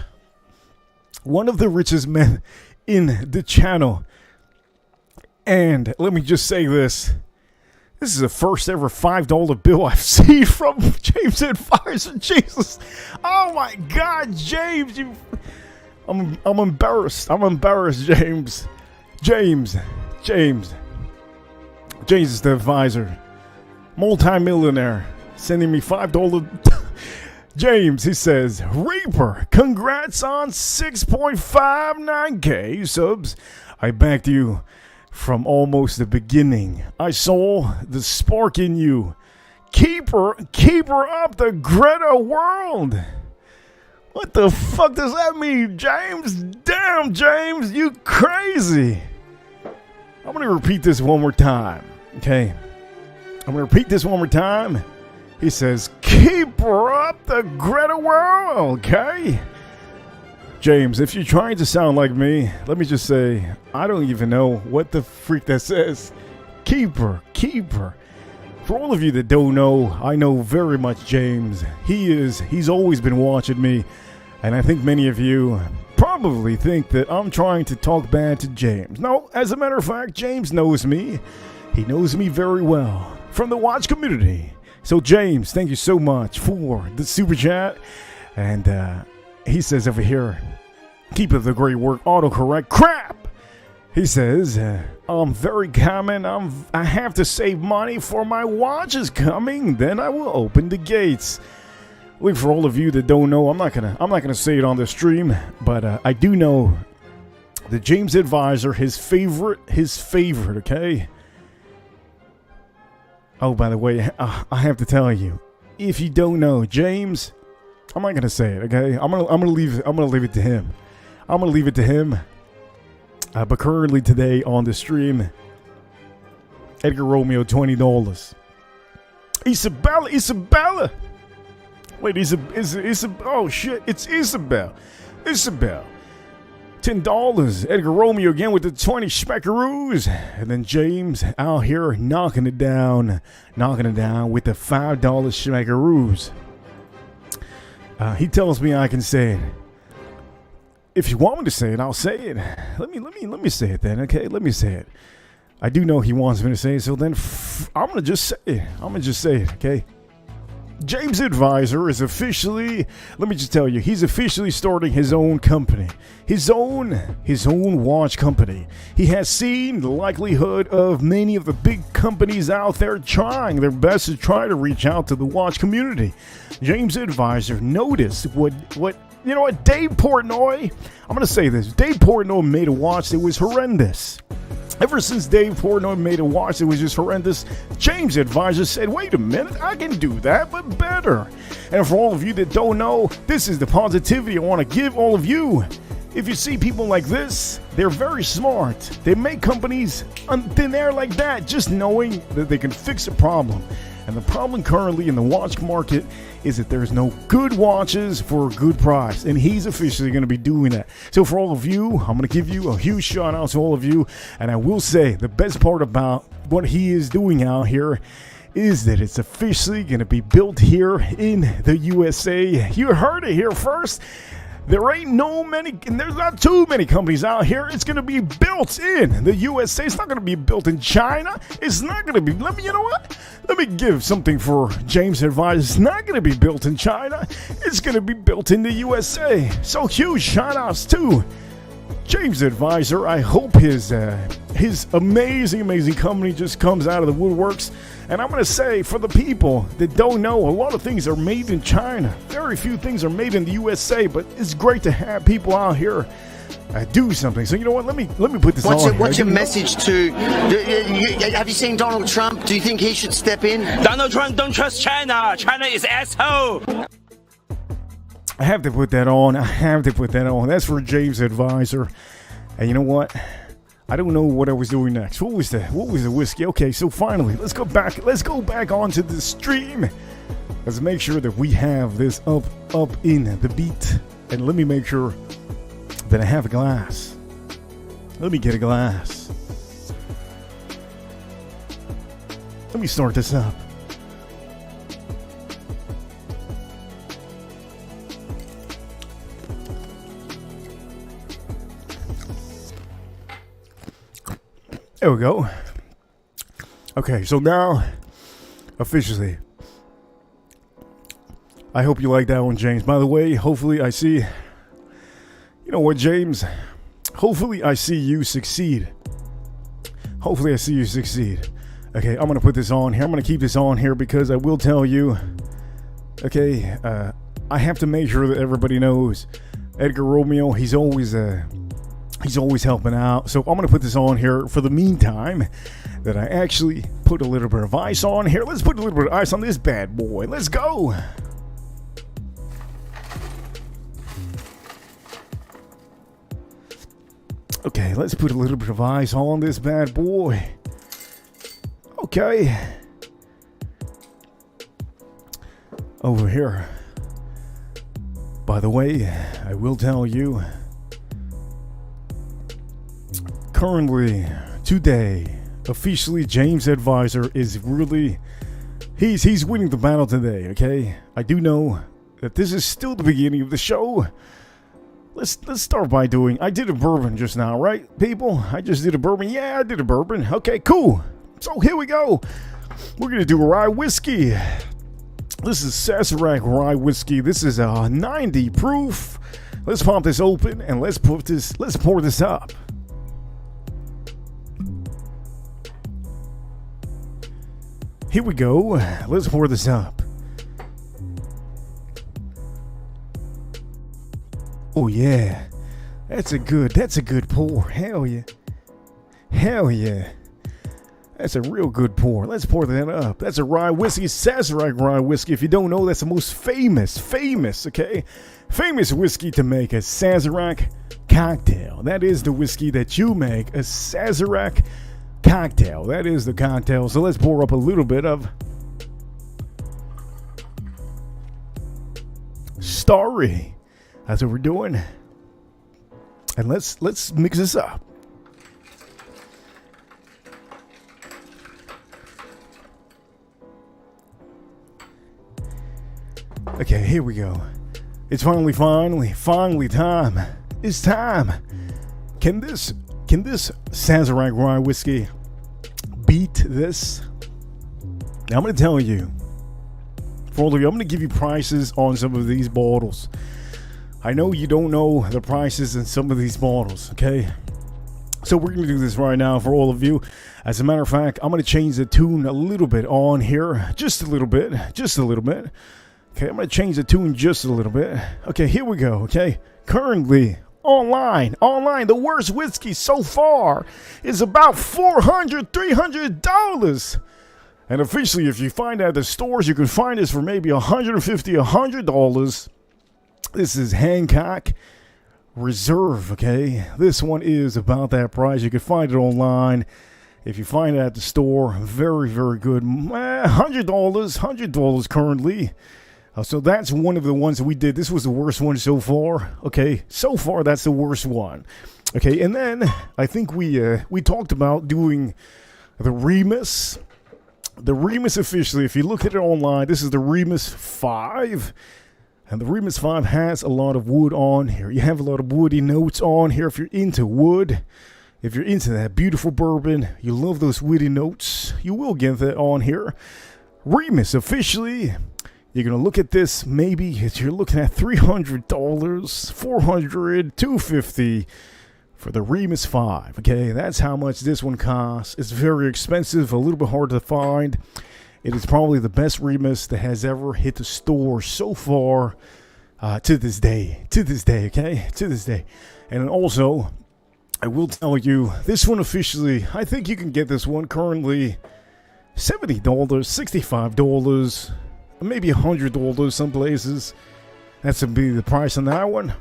One of the richest men in the channel. And let me just say this. This is the first ever $5 bill I've seen from James Advisor. Jesus. Oh my God, James. I'm embarrassed. I'm embarrassed, James. James is the advisor. Multi-millionaire. Sending me $5. James, he says, Reaper, congrats on 6.59K subs. I backed you from almost the beginning. I saw the spark in you. Keep her up the Greta world. What the fuck does that mean, James? Damn, James, you crazy. I'm going to repeat this one more time, okay? I'm going to repeat this one more time. He says, keep her up the Greta world, okay? James, if you're trying to sound like me, let me just say, I don't even know what the freak that says. Keep her. For all of you that don't know, I know very much James. He's always been watching me. And I think many of you probably think that I'm trying to talk bad to James. No, as a matter of fact, James knows me. He knows me very well from the watch community. So James, thank you so much for the super chat. And he says over here, keep up the great work, autocorrect. Crap! He says, I'm very common. I have to save money for my watch is coming. Then I will open the gates. Look, for all of you that don't know, I'm not gonna say it on the stream, but I do know that James Advisor, his favorite, okay? Oh, by the way, I have to tell you, if you don't know, James, I'm not gonna say it, okay? I'm gonna leave it to him. I'm gonna leave it to him. But currently today on the stream, Edgar Romeo, $20. Isabella. Wait, oh shit, it's Isabel. $10. Edgar Romeo again with the 20 smackaroos. And then James out here knocking it down with the $5 smackaroos. He tells me I can say it. If you want me to say it, I'll say it. Let me say it then, okay? Let me say it. I do know he wants me to say it, so then I'm gonna just say it. Okay? James Advisor is officially, let me just tell you, he's officially starting his own company. His own watch company. He has seen the likelihood of many of the big companies out there trying their best to try to reach out to the watch community. James Advisor noticed what you know what, Dave Portnoy, I'm going to say this, Dave Portnoy made a watch that was horrendous. Ever since Dave Portnoy made a watch that was just horrendous, James Advisor said, wait a minute, I can do that, but better. And for all of you that don't know, this is the positivity I want to give all of you. If you see people like this, they're very smart. They make companies on thin air like that, just knowing that they can fix a problem. And the problem currently in the watch market is that there's no good watches for a good price. And he's officially going to be doing that. So for all of you, I'm going to give you a huge shout out to all of you. And I will say the best part about what he is doing out here is that it's officially going to be built here in the USA. You heard it here first. There ain't and there's not too many companies out here. It's going to be built in the USA. It's not going to be built in China. It's not going to be, you know what? Let me give something for James Advisor. It's not going to be built in China. It's going to be built in the USA. So huge shout outs to James Advisor. I hope his amazing company just comes out of the woodworks. And I'm going to say, for the people that don't know, a lot of things are made in China. Very few things are made in the USA, but it's great to have people out here do something. So you know what? Let me put this on. What's your message to? Have you seen Donald Trump? Do you think he should step in? Donald Trump don't trust China. China is asshole. I have to put that on. That's for James Advisor. And you know what? I don't know what I was doing next. What was the whiskey? Okay, so finally, let's go back onto the stream. Let's make sure that we have this up in the beat. And let me make sure that I have a glass. Let me get a glass. Let me start this up. There we go. Okay, so now, officially, I hope you like that one, James. By the way, hopefully I see, you know what, James? Hopefully I see you succeed. Hopefully I see you succeed. Okay, I'm going to put this on here. I'm going to keep this on here because I will tell you, okay, I have to make sure that everybody knows Edgar Romeo, he's always helping out. So I'm going to put this on here for the meantime that I actually put a little bit of ice on here. Let's put a little bit of ice on this bad boy. Let's go. Okay, let's put a little bit of ice on this bad boy. Okay. Over here. By the way, I will tell you, currently, today, officially, James Advisor is really, he's winning the battle today, okay? I do know that this is still the beginning of the show. Let's start by doing, I did a bourbon just now, right, people? I just did a bourbon. Yeah, I did a bourbon. Okay, cool. So here we go. We're going to do a rye whiskey. This is Sazerac rye whiskey. This is a 90 proof. Let's pop this open and let's pour this up. Here we go. Let's pour this up. Oh yeah. That's a good pour. Hell yeah. Hell yeah. That's a real good pour. Let's pour that up. That's a rye whiskey, Sazerac rye whiskey. If you don't know, that's the most famous, okay? Famous whiskey to make a Sazerac cocktail. That is the whiskey that you make, a Sazerac cocktail. That is the cocktail. So let's pour up a little bit of Starry. That's what we're doing. And let's mix this up. Okay, here we go. It's finally time. It's time. Can this Sazerac rye whiskey beat this? Now I'm going to tell you, for all of you, I'm going to give you prices on some of these bottles. I know you don't know the prices in some of these bottles, okay? So we're going to do this right now for all of you. As a matter of fact, I'm going to change the tune a little bit on here. Just a little bit. Okay, I'm going to change the tune just a little bit. Okay, here we go, okay? Currently, online, the worst whiskey so far is about $300 And officially, if you find it at the stores, you can find this for maybe $150, $100. This is Hancock Reserve, okay? This one is about that price. You can find it online. If you find it at the store, very, very good. $100 currently. So that's one of the ones that we did. This was the worst one so far. Okay, so far that's the worst one. Okay, and then I think we talked about doing the Remus. The Remus officially, if you look at it online, this is the Remus 5. And the Remus 5 has a lot of wood on here. You have a lot of woody notes on here if you're into wood. If you're into that beautiful bourbon, you love those woody notes, you will get that on here. Remus officially, you're going to look at this, maybe you're looking at $300, $400, $250 for the Remus 5, okay? That's how much this one costs. It's very expensive, a little bit hard to find. It is probably the best Remus that has ever hit the store so far to this day, okay? To this day. And also, I will tell you, this one officially, I think you can get this one currently $70, $65, maybe $100 some places. That's going to be the price on that one.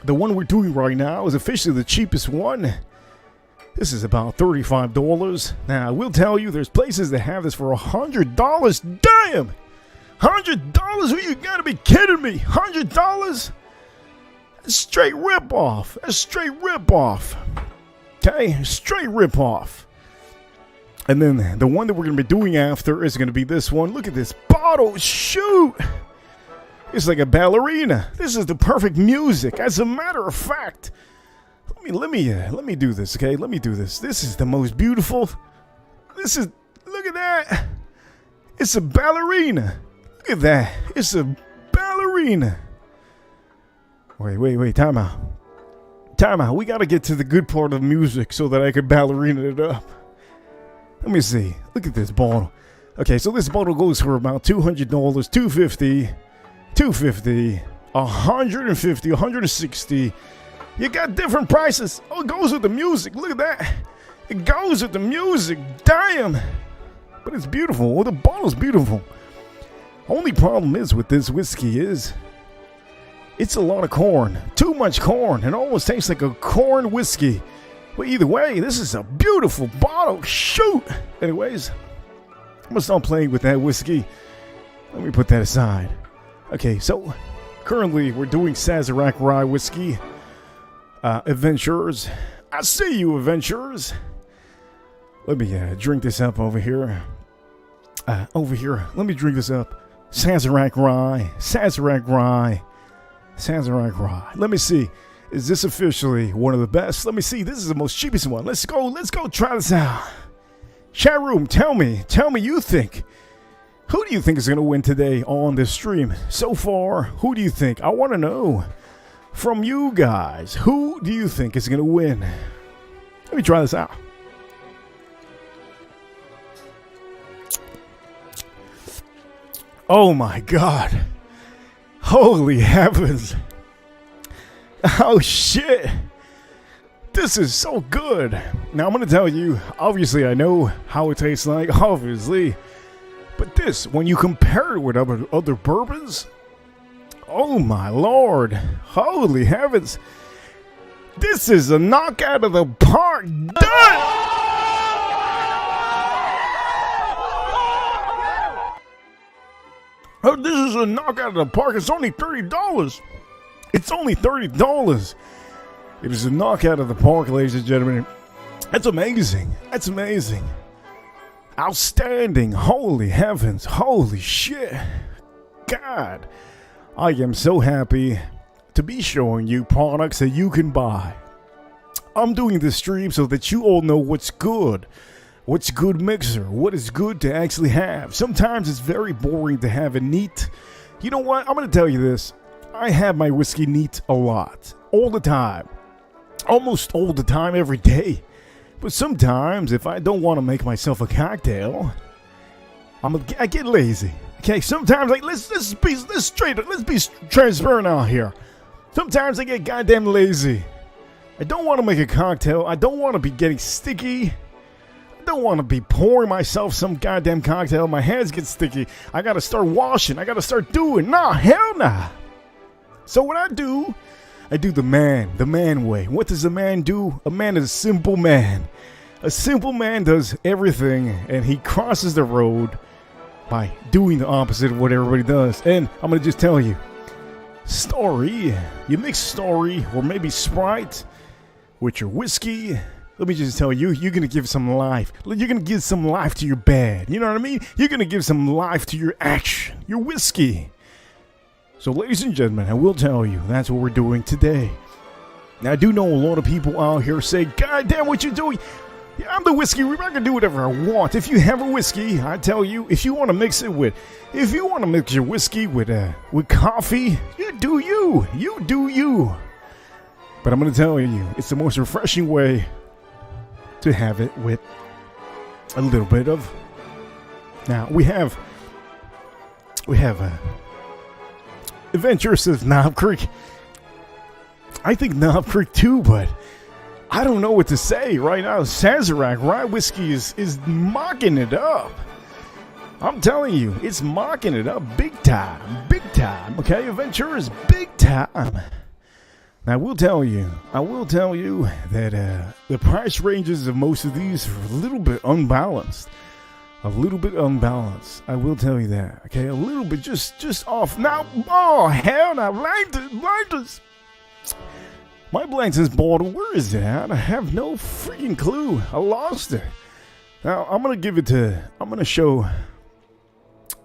The one we're doing right now is officially the cheapest one. This is about $35. Now, I will tell you, there's places that have this for $100. Damn! $100? You gotta be kidding me! $100? That's straight rip-off. That's straight rip-off. Okay? Straight rip-off. And then the one that we're going to be doing after is going to be this one. Look at this bottle. Shoot! It's like a ballerina. This is the perfect music. As a matter of fact, let me do this, okay? Let me do this. This is the most beautiful. Look at that. It's a ballerina. Look at that. It's a ballerina. Wait. Time out. We got to get to the good part of the music so that I could ballerina it up. Let me see. Look at this bottle. Okay, so this bottle goes for about $200, $250, $250, $150, $160. You got different prices. Oh, it goes with the music. Look at that. It goes with the music. Damn. But it's beautiful. Well, the bottle's beautiful. Only problem is with this whiskey is it's a lot of corn. Too much corn. It almost tastes like a corn whiskey. But either way, this is a beautiful bottle. Shoot. Anyways, I'm going to start playing with that whiskey. Let me put that aside. Okay, so currently we're doing Sazerac Rye whiskey. Adventurers. I see you, adventurers. Let me drink this up over here. Let me drink this up. Sazerac Rye. Sazerac Rye. Sazerac Rye. Let me see. Is this officially one of the best? Let me see. This is the most cheapest one. Let's go try this out. Chatroom, tell me you think. Who do you think is going to win today on this stream? So far, who do you think? I want to know from you guys. Who do you think is going to win? Let me try this out. Oh my God. Holy heavens. Oh shit. This is so good. Now I'm going to tell you, obviously I know how it tastes like, obviously. But this, when you compare it with other bourbons, oh my Lord. Holy heavens. This is a knockout of the park. Done! Oh, this is a knockout of the park. It's only $30. It's only $30. It is a knockout of the park, ladies and gentlemen. That's amazing. That's amazing. Outstanding. Holy heavens. Holy shit. God. I am so happy to be showing you products that you can buy. I'm doing this stream so that you all know what's good. What's a good mixer? What is good to actually have? Sometimes it's very boring to have it neat. You know what? I'm going to tell you this. I have my whiskey neat a lot. All the time. Almost all the time, every day. But sometimes, if I don't want to make myself a cocktail, I get lazy. Okay, sometimes, like, let's be transparent out here. Sometimes I get goddamn lazy. I don't want to make a cocktail. I don't want to be getting sticky. I don't want to be pouring myself some goddamn cocktail. My hands get sticky. I got to start washing. I got to start doing. Nah, hell nah. So what I do the man way. What does a man do? A man is a simple man. A simple man does everything, and he crosses the road by doing the opposite of what everybody does. And I'm going to just tell you, STARRY, you mix STARRY or maybe Sprite with your whiskey. Let me just tell you, you're going to give some life. You're going to give some life to your bad. You know what I mean? You're going to give some life to your action, your whiskey. So, ladies and gentlemen, I will tell you, that's what we're doing today. Now, I do know a lot of people out here say, God damn, what you doing? Yeah, I'm the whiskey. I can do whatever I want. If you have a whiskey, I tell you, if you want to mix your whiskey with coffee, you do you. You do you. But I'm going to tell you, it's the most refreshing way to have it with a little bit of. Now we have Adventure says Knob Creek. I think Knob Creek too, but I don't know what to say right now. Sazerac Rye whiskey is mocking it up. I'm telling you, it's mocking it up big time, okay? Adventure is big time. Now, I will tell you that the price ranges of most of these are a little bit unbalanced. I will tell you that, okay? A little bit just off. Now, oh, hell, now, blinders. My blinders bottle, where is it at? I have no freaking clue. I lost it. Now, I'm going to show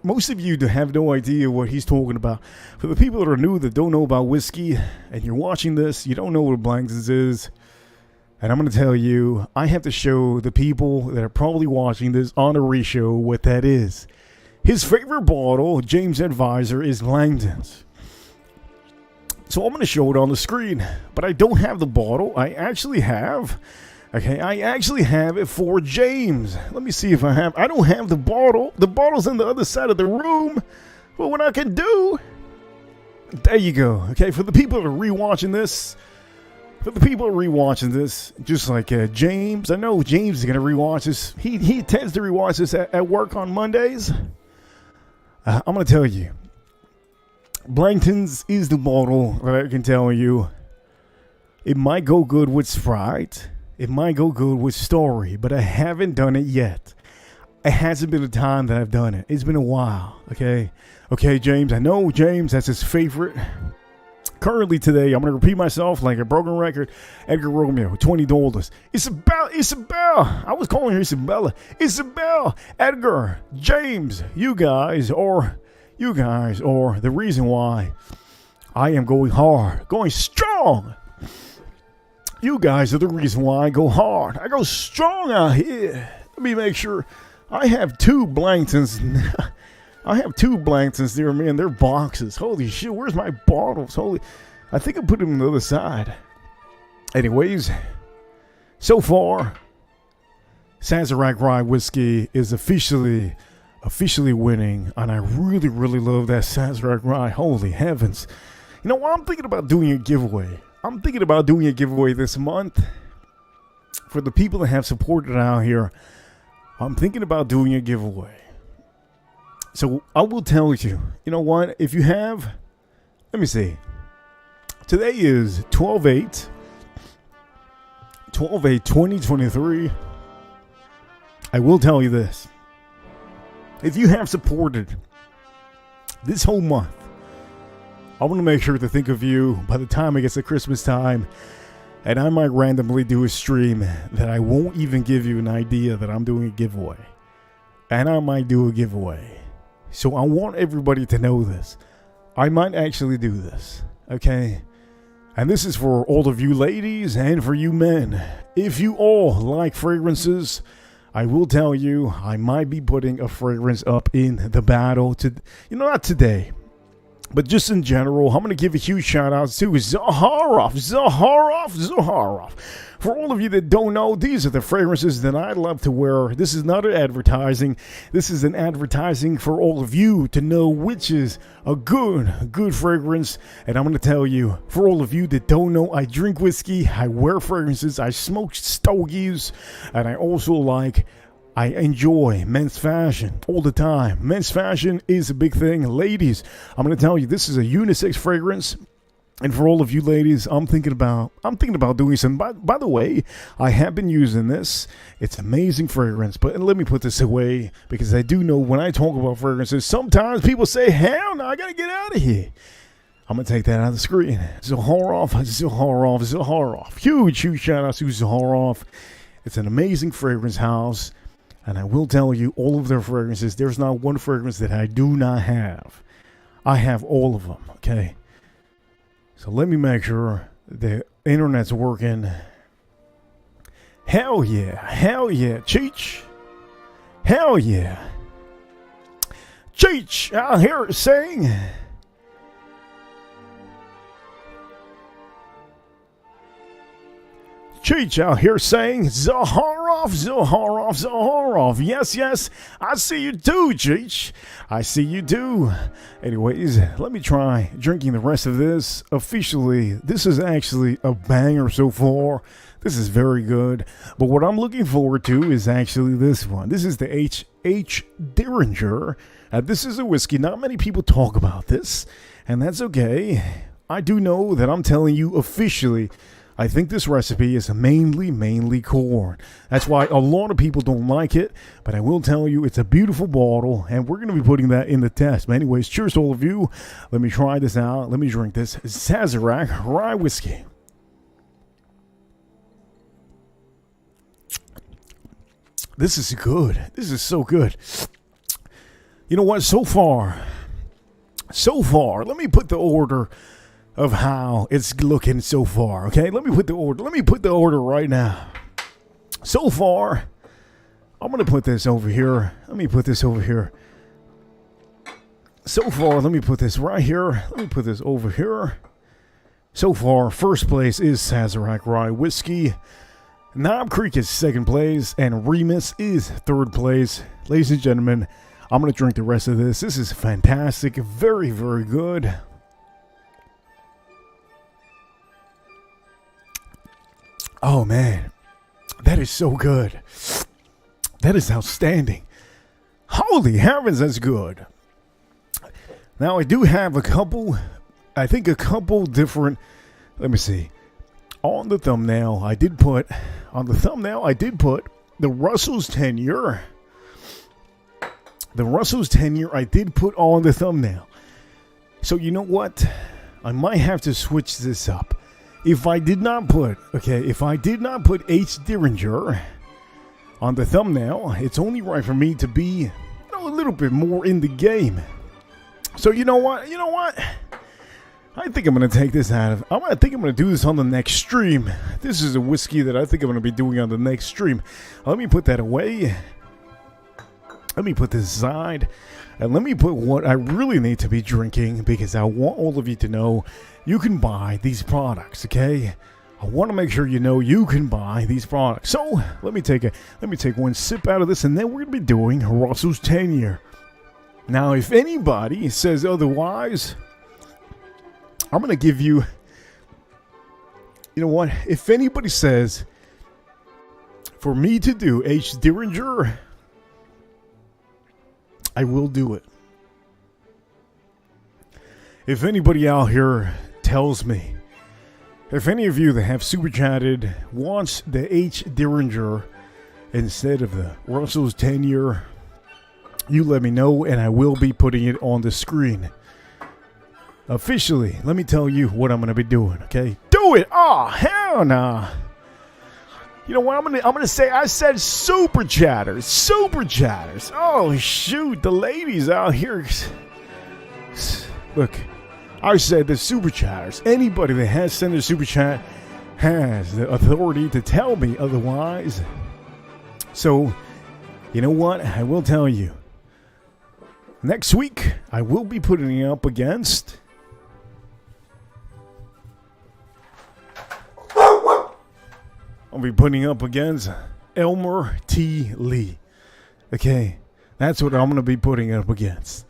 most of you to have no idea what he's talking about. For the people that are new, that don't know about whiskey, and you're watching this, you don't know what a Blankton's is. And I'm going to tell you, I have to show the people that are probably watching this on a re-show what that is. His favorite bottle, James' advisor, is Langton's. So I'm going to show it on the screen. But I don't have the bottle. I actually have it for James. Let me see if I have. I don't have the bottle. The bottle's on the other side of the room. But what I can do... There you go. Okay, for the people that are rewatching this... just like James, I know James is going to rewatch this. He tends to rewatch this at work on Mondays. I'm going to tell you, Blankton's is the bottle that I can tell you. It might go good with Sprite. It might go good with STARRY, but I haven't done it yet. It hasn't been a time that I've done it. It's been a while, okay? Okay, James, I know James, that's his favorite. Currently today, I'm going to repeat myself like a broken record. Edgar Romeo, $20. Isabel. I was calling her Isabella. Isabel, Edgar, James, you guys are the reason why I am going hard, going strong. You guys are the reason why I go hard. I go strong out here. Let me make sure. I have 2 Blanktons. I have 2 Blanktons there, man. They're boxes. Holy shit, where's my bottles? I think I put them on the other side. Anyways, so far, Sazerac Rye Whiskey is officially winning, and I really, really love that Sazerac Rye. Holy heavens. You know what? I'm thinking about doing a giveaway. This month for the people that have supported out here. I'm thinking about doing a giveaway. So I will tell you, you know what? If you have, let me see. Today is 12/8/2023. I will tell you this. If you have supported this whole month, I want to make sure to think of you by the time it gets to Christmas time. And I might randomly do a stream that I won't even give you an idea that I'm doing a giveaway. And I might do a giveaway. So I want everybody to know this. I might actually do this, okay? And this is for all of you ladies and for you men. If you all like fragrances, I will tell you, I might be putting a fragrance up in the battle. Not today, but just in general. I'm going to give a huge shout out to Zaharoff. For all of you that don't know, these are the fragrances that I love to wear. This is not an advertising. This is an advertising for all of you to know which is a good fragrance. And I'm going to tell you, for all of you that don't know, I drink whiskey, I wear fragrances, I smoke stogies, and I enjoy men's fashion all the time. Men's fashion is a big thing. Ladies, I'm going to tell you, this is a unisex fragrance. And for all of you ladies, I'm thinking about doing some. By the way, I have been using this. It's amazing fragrance. But let me put this away, because I do know when I talk about fragrances, sometimes people say, hell no, I got to get out of here. I'm going to take that out of the screen. Zaharoff. Huge shout out to Zaharoff. It's an amazing fragrance house. And I will tell you, all of their fragrances, there's not one fragrance that I do not have. I have all of them, okay? So let me make sure the internet's working. Hell yeah, Cheech. Hell yeah. Cheech, I hear it saying. Cheech out here saying, Zaharoff. Yes, I see you too, Cheech. I see you too. Anyways, let me try drinking the rest of this. Officially, this is actually a banger so far. This is very good. But what I'm looking forward to is actually this one. This is the H. Derringer. This is a whiskey. Not many people talk about this, and that's okay. I do know that I'm telling you officially, I think this recipe is mainly corn. That's why a lot of people don't like it, but I will tell you it's a beautiful bottle, and we're going to be putting that in the test. But anyways, cheers to all of you. Let me try this out. Let me drink this Sazerac Rye Whiskey. This is good. This is so good. You know what? So far, let me put the order of how it's looking so far, okay? Let me put the order right now. So far, I'm going to put this over here. Let me put this over here. So far, let me put this right here. Let me put this over here. So far, first place is Sazerac Rye Whiskey. Knob Creek is second place, and Remus is third place. Ladies and gentlemen, I'm going to drink the rest of this. This is fantastic. Very, very good. Oh, man. That is so good. That is outstanding. Holy heavens, that's good. Now, I do have a couple different, let me see. On the thumbnail, I did put the Russell's tenure. The Russell's tenure I did put on the thumbnail. So you know what? I might have to switch this up. If I did not put H. Derringer on the thumbnail, it's only right for me to be a little bit more in the game. So you know what? I think I'm going to take this out of... I think I'm going to do this on the next stream. This is a whiskey that I think I'm going to be doing on the next stream. Let me put that away. Let me put this aside. And let me put what I really need to be drinking, because I want all of you to know you can buy these products, okay? I want to make sure you know you can buy these products. So let me take one sip out of this, and then we're going to be doing Russell's tenure. Now, if anybody says otherwise, I'm going to give you... You know what? If anybody says for me to do H. Derringer, I will do it. If anybody out here tells me, if any of you that have super chatted wants the H. Derringer instead of the Russell's tenure, you let me know, and I will be putting it on the screen. Officially, let me tell you what I'm going to be doing, okay? Do it! Oh, hell nah. You know what I'm gonna say? I said super chatters. Super chatters. Oh, shoot. The ladies out here. Look, I said the super chatters. Anybody that has sent a super chat has the authority to tell me otherwise. So, you know what? I will tell you. Next week, I will be putting it up against... I'll be putting up against Elmer T. Lee. Okay, that's what I'm going to be putting up against.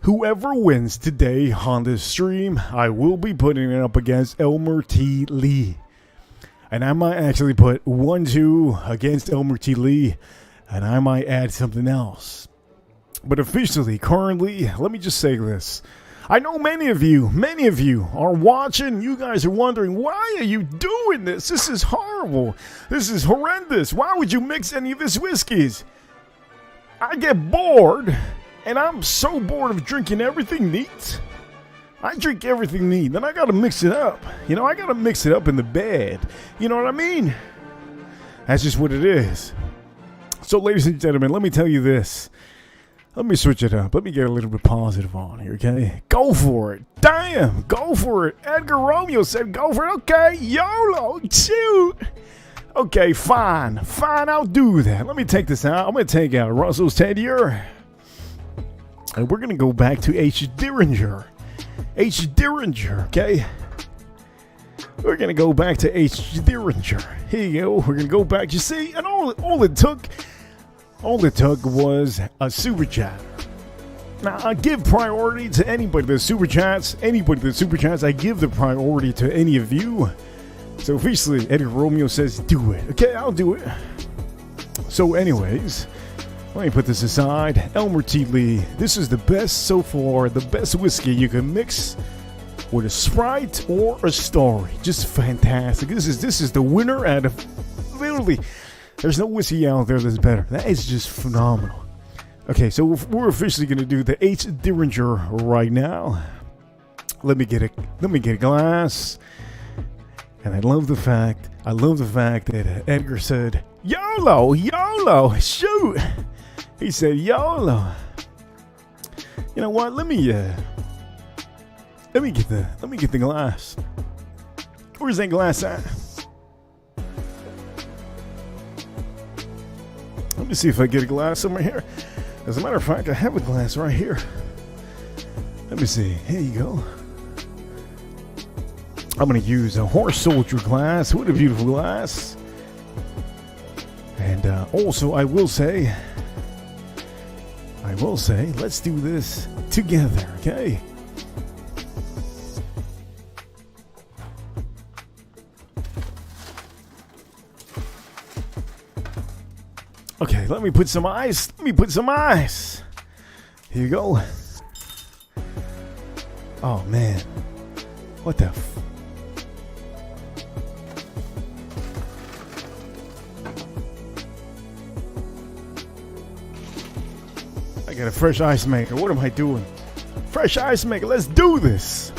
Whoever wins today on this stream, I will be putting it up against Elmer T. Lee. And I might actually put 1-2 against Elmer T. Lee, and I might add something else. But officially, currently, let me just say this. I know many of you are watching. You guys are wondering, why are you doing this? This is horrible. This is horrendous. Why would you mix any of this whiskeys? I get bored, and I'm so bored of drinking everything neat. I drink everything neat, then I gotta mix it up. You know, I gotta mix it up in the bed. You know what I mean? That's just what it is. So, ladies and gentlemen, let me tell you this. Let me switch it up. Let me get a little bit positive on here, okay? Go for it. Damn, go for it. Edgar Romeo said go for it. Okay, YOLO, shoot. Okay, fine, I'll do that. Let me take this out. I'm going to take out Russell's tenure. And we're going to go back to H. Derringer. H. Derringer, okay? We're going to go back to H. Derringer. Here you go. We're going to go back. You see, and all it took was a super chat. Now, I give priority to anybody that super chats. I give the priority to any of you. So officially, Edgar Romeo says, do it. Okay, I'll do it. So anyways, let me put this aside. Elmer T. Lee. This is the best so far, the best whiskey you can mix with a Sprite or a Starry. Just fantastic. This is the winner out of literally... There's no whiskey out there that's better. That is just phenomenal. Okay, so we're officially going to do the H. Derringer right now. Let me get a glass. And I love the fact that Edgar said YOLO, YOLO, shoot. He said YOLO. You know what? Let me get the glass. Where's that glass at? Let me see if I get a glass somewhere here. As a matter of fact, I have a glass right here. Let me see. Here you go. I'm going to use a horse soldier glass. What a beautiful glass. And also, I will say, let's do this together, okay? Okay, let me put some ice. Here you go. Oh, man. What the f... I got a fresh ice maker. What am I doing? Fresh ice maker. Let's do this.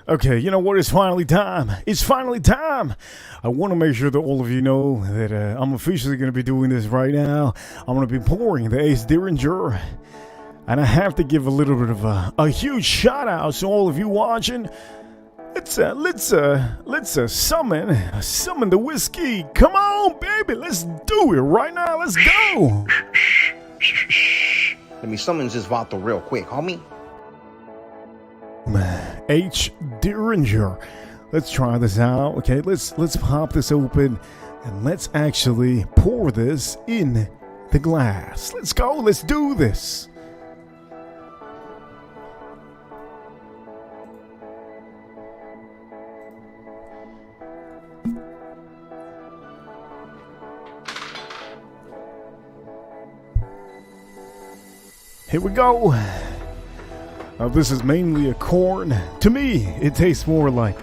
Okay, you know what? It's finally time. It's finally time. I want to make sure that all of you know that I'm officially going to be doing this right now. I'm going to be pouring the Ace Derringer. And I have to give a little bit of a huge shout out to all of you watching. Let's summon the whiskey. Come on, baby. Let's do it right now. Let's go. Let me summons this vodka real quick, homie. H. Derringer. Let's try this out. Okay, let's pop this open and let's actually pour this in the glass. Let's go. Let's do this. Here we go. Now this is mainly a corn. To me, it tastes more like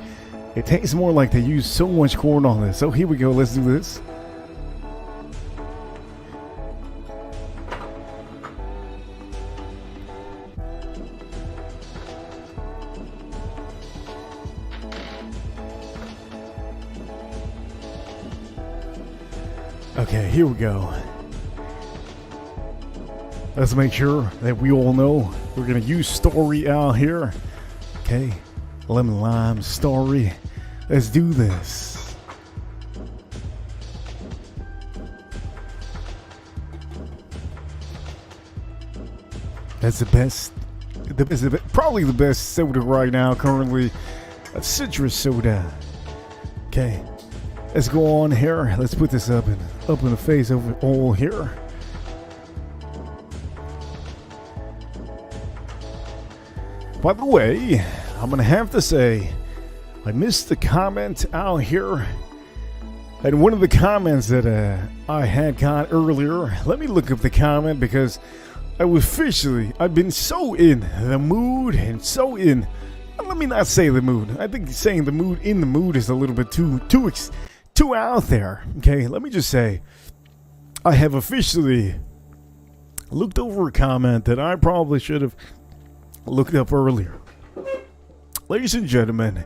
they use so much corn on this. So here we go. Let's do this. Okay, here we go. Let's make sure that we all know we're going to use STARRY out here. Okay, lemon lime STARRY. Let's do this. That's probably the best soda right now currently. A citrus soda. Okay, let's go on here. Let's put this up in the face of all here. By the way, I'm going to have to say, I missed the comment out here. And one of the comments that I had got earlier, let me look up the comment because I've been so in the mood and so in, let me not say the mood. I think saying the mood in the mood is a little bit too out there. Okay, let me just say, I have officially looked over a comment that I probably should have looked up earlier. Ladies and gentlemen,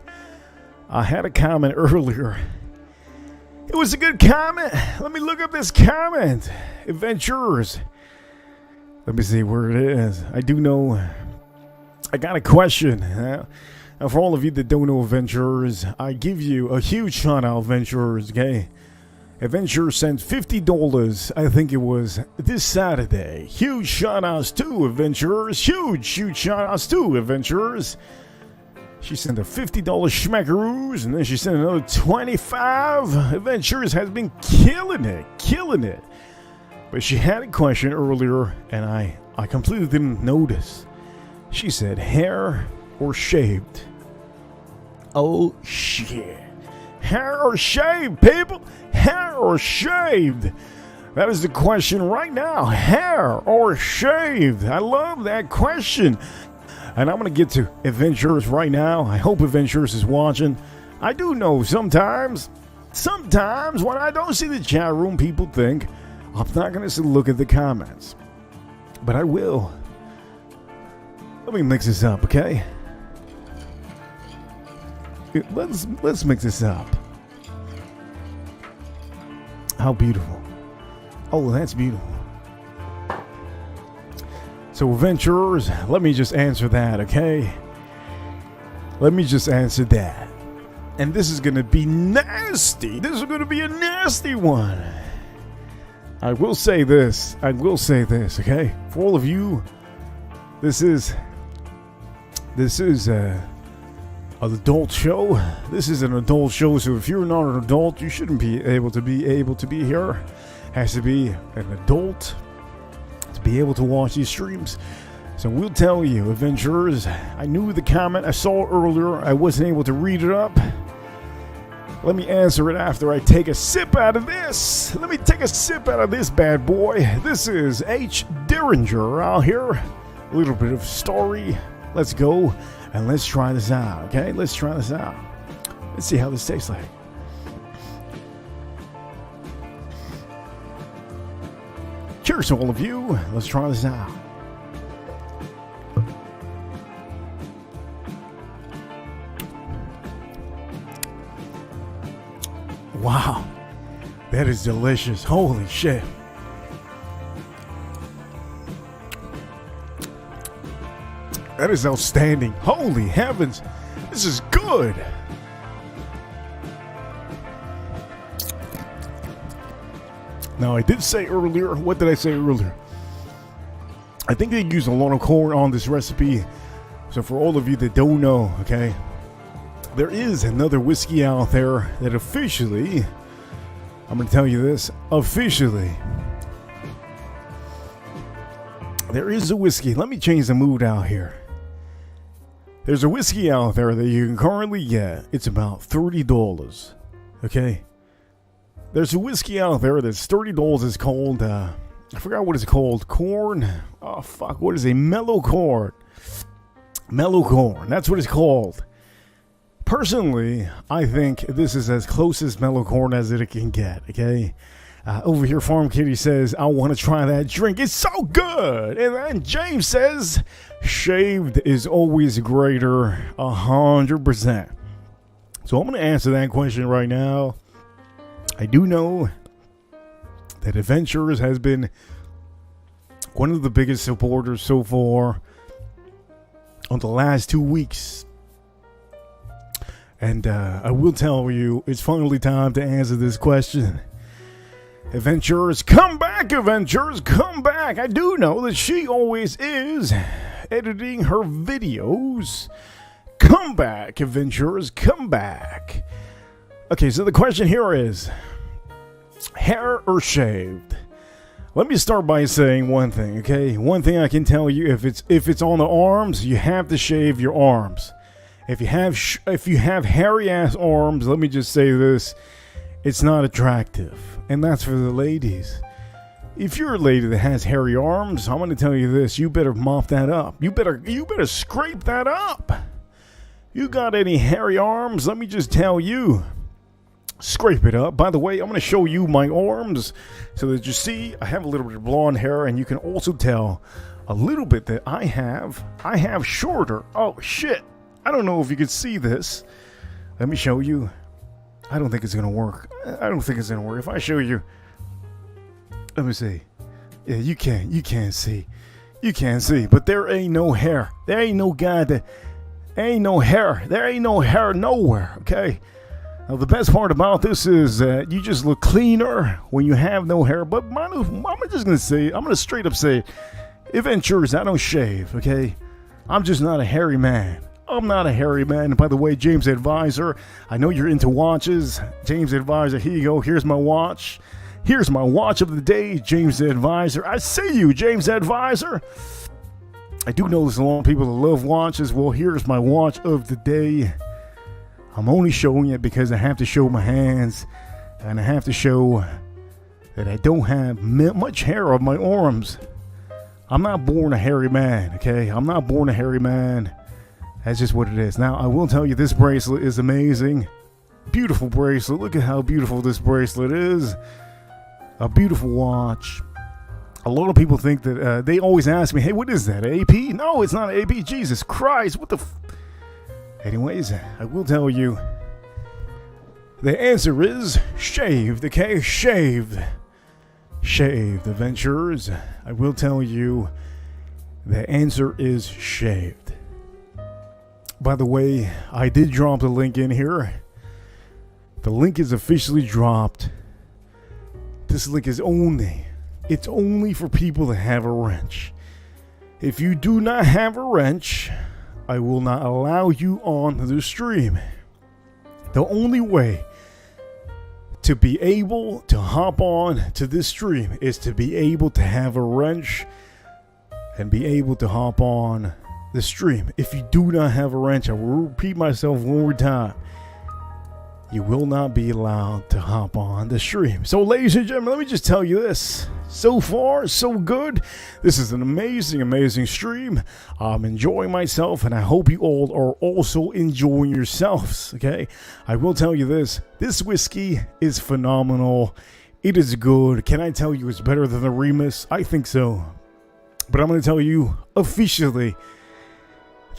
I had a comment earlier. It was a good comment. Let me look up this comment. Adventurers. Let me see where it is. I do know. I got a question. Now, for all of you that don't know Adventurers, I give you a huge shout out, Adventurers, okay? Adventurers sent $50, I think it was this Saturday. Huge shout outs to Adventurers. Huge shout outs to Adventurers. She sent a $50 schmackaroos, and then she sent another 25. Adventurers has been killing it. But she had a question earlier, and I completely didn't notice. She said, hair or shaved? Oh, shit. Hair or shaved, people? Hair or shaved? That is the question right now. Hair or shaved? I love that question. And I'm going to get to Adventurers right now. I hope Adventurers is watching. I do know sometimes when I don't see the chat room, people think I'm not going to look at the comments. But I will. Let me mix this up, okay? Let's mix this up. How beautiful. Oh, that's beautiful. So, adventurers, let me just answer that, okay? Let me just answer that. And this is going to be nasty. This is going to be a nasty one. I will say this. Okay? For all of you, this is an adult show. This is an adult show, so if you're not an adult, you shouldn't be able to be here. Has to be an adult to be able to watch these streams. So we'll tell you, adventurers, I knew the comment I saw earlier. I wasn't able to read it up. Let me answer it after I take a sip out of this. Let me take a sip out of this bad boy. This is H. Derringer out here. A little bit of STARRY. Let's go and let's try this out, okay? Let's try this out. Let's see how this tastes like. Cheers to all of you. Let's try this out. Wow, that is delicious. Holy shit. That is outstanding. Holy heavens. This is good. Now, I did say earlier, what did I say earlier? I think they use a lot of corn on this recipe. So for all of you that don't know, okay, there is another whiskey out there that officially, I'm going to tell you this, officially, there is a whiskey. Let me change the mood out here. There's a whiskey out there that you can currently get. It's about $30, okay? There's a whiskey out there that's $30. It's called, I forgot what it's called. Corn. Oh, fuck. What is it? Mellow corn. Mellow corn. That's what it's called. Personally, I think this is as close as mellow corn as it can get, okay? Over here, Farm Kitty says, I want to try that drink. It's so good. And then James says, shaved is always greater, 100%. So I'm going to answer that question right now. I do know that Adventures has been one of the biggest supporters so far on the last 2 weeks. And I will tell you, it's finally time to answer this question. Adventures, come back, Adventures, come back. I do know that she always is editing her videos. Come back, Adventures, come back. Okay, so the question here is, hair or shaved? Let me start by saying one thing, okay? One thing I can tell you, if it's on the arms, you have to shave your arms. If you have hairy ass arms, let me just say this, it's not attractive. And that's for the ladies. If you're a lady that has hairy arms, I'm going to tell you this, you better mop that up. You better scrape that up. You got any hairy arms? Let me just tell you, scrape it up. By the way, I'm going to show you my arms so that you see I have a little bit of blonde hair, and you can also tell a little bit that I have shorter. Oh shit. I don't know if you can see this. Let me show you. I don't think it's going to work. If I show you, let me see. Yeah, you can't see. You can't see, but there ain't no hair. There ain't no guy that ain't no hair. There ain't no hair nowhere, okay? Now, the best part about this is that you just look cleaner when you have no hair. But I'm just going to say, I'm going to straight up say, Adventures, I don't shave, okay? I'm just not a hairy man. I'm not a hairy man. And by the way, James Advisor, I know you're into watches. James Advisor, here you go. Here's my watch. Here's my watch of the day, James Advisor. I see you, James Advisor. I do know there's a lot of people that love watches. Well, here's my watch of the day. I'm only showing it because I have to show my hands, and I have to show that I don't have much hair on my arms. I'm not born a hairy man, okay? I'm not born a hairy man. That's just what it is. Now, I will tell you, this bracelet is amazing. Beautiful bracelet. Look at how beautiful this bracelet is. A beautiful watch. A lot of people think that they always ask me, hey, what is that, AP? No, it's not AP. Jesus Christ, what the Anyways, I will tell you, the answer is shaved, okay? Shaved. Shaved, adventurers. I will tell you, the answer is shaved. By the way, I did drop the link in here. The link is officially dropped. This link is it's only for people that have a wrench. If you do not have a wrench, I will not allow you on the stream. The only way to be able to hop on to this stream is to be able to have a wrench and be able to hop on the stream. If you do not have a wrench, I will repeat myself one more time. You will not be allowed to hop on the stream. So, ladies and gentlemen, let me just tell you this. So far, so good. This is an amazing, amazing stream. I'm enjoying myself, and I hope you all are also enjoying yourselves, okay? I will tell you this. This whiskey is phenomenal. It is good. Can I tell you it's better than the Remus? I think so. But I'm going to tell you officially,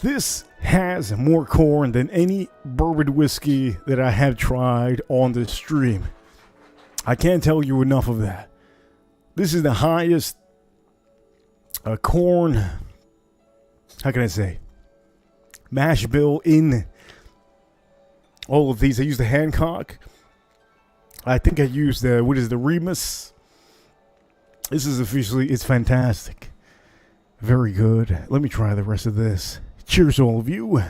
this has more corn than any bourbon whiskey that I have tried on the stream. I can't tell you enough of that. This is the highest corn, how can I say, mash bill in all of these. I used the Hancock. I think I used the Remus. This is officially, it's fantastic. Very good. Let me try the rest of this. Cheers, all of you.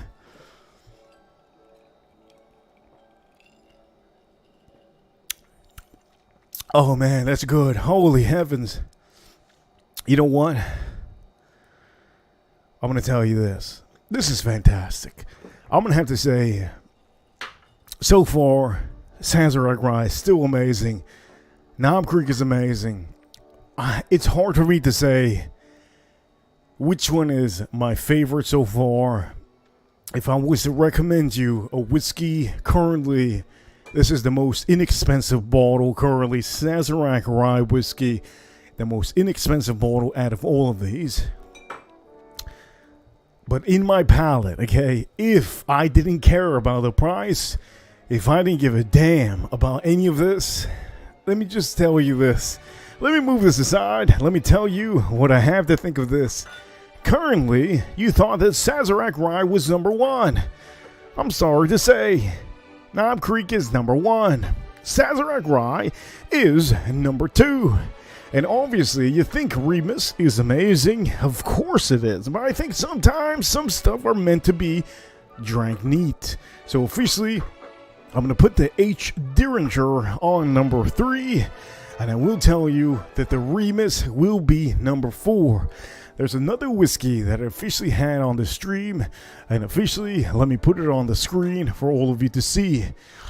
Oh, man, that's good. Holy heavens. You know what? I'm going to tell you this. This is fantastic. I'm going to have to say, so far, Sazerac Rye is still amazing. Knob Creek is amazing. It's hard for me to say which one is my favorite so far. If I was to recommend you a whiskey currently, this is the most inexpensive bottle currently. Sazerac Rye whiskey, the most inexpensive bottle out of all of these. But in my palate, okay, if I didn't care about the price, if I didn't give a damn about any of this, let me just tell you this. Let me move this aside. Let me tell you what I have to think of this. Currently, you thought that Sazerac Rye was number one. I'm sorry to say, Knob Creek is number one. Sazerac Rye is number two. And obviously, you think Remus is amazing. Of course it is. But I think sometimes some stuff are meant to be drank neat. So officially, I'm going to put the H. Derringer on number 3. And I will tell you that the Remus will be number 4. There's another whiskey that I officially had on the stream, and officially, let me put it on the screen for all of you to see.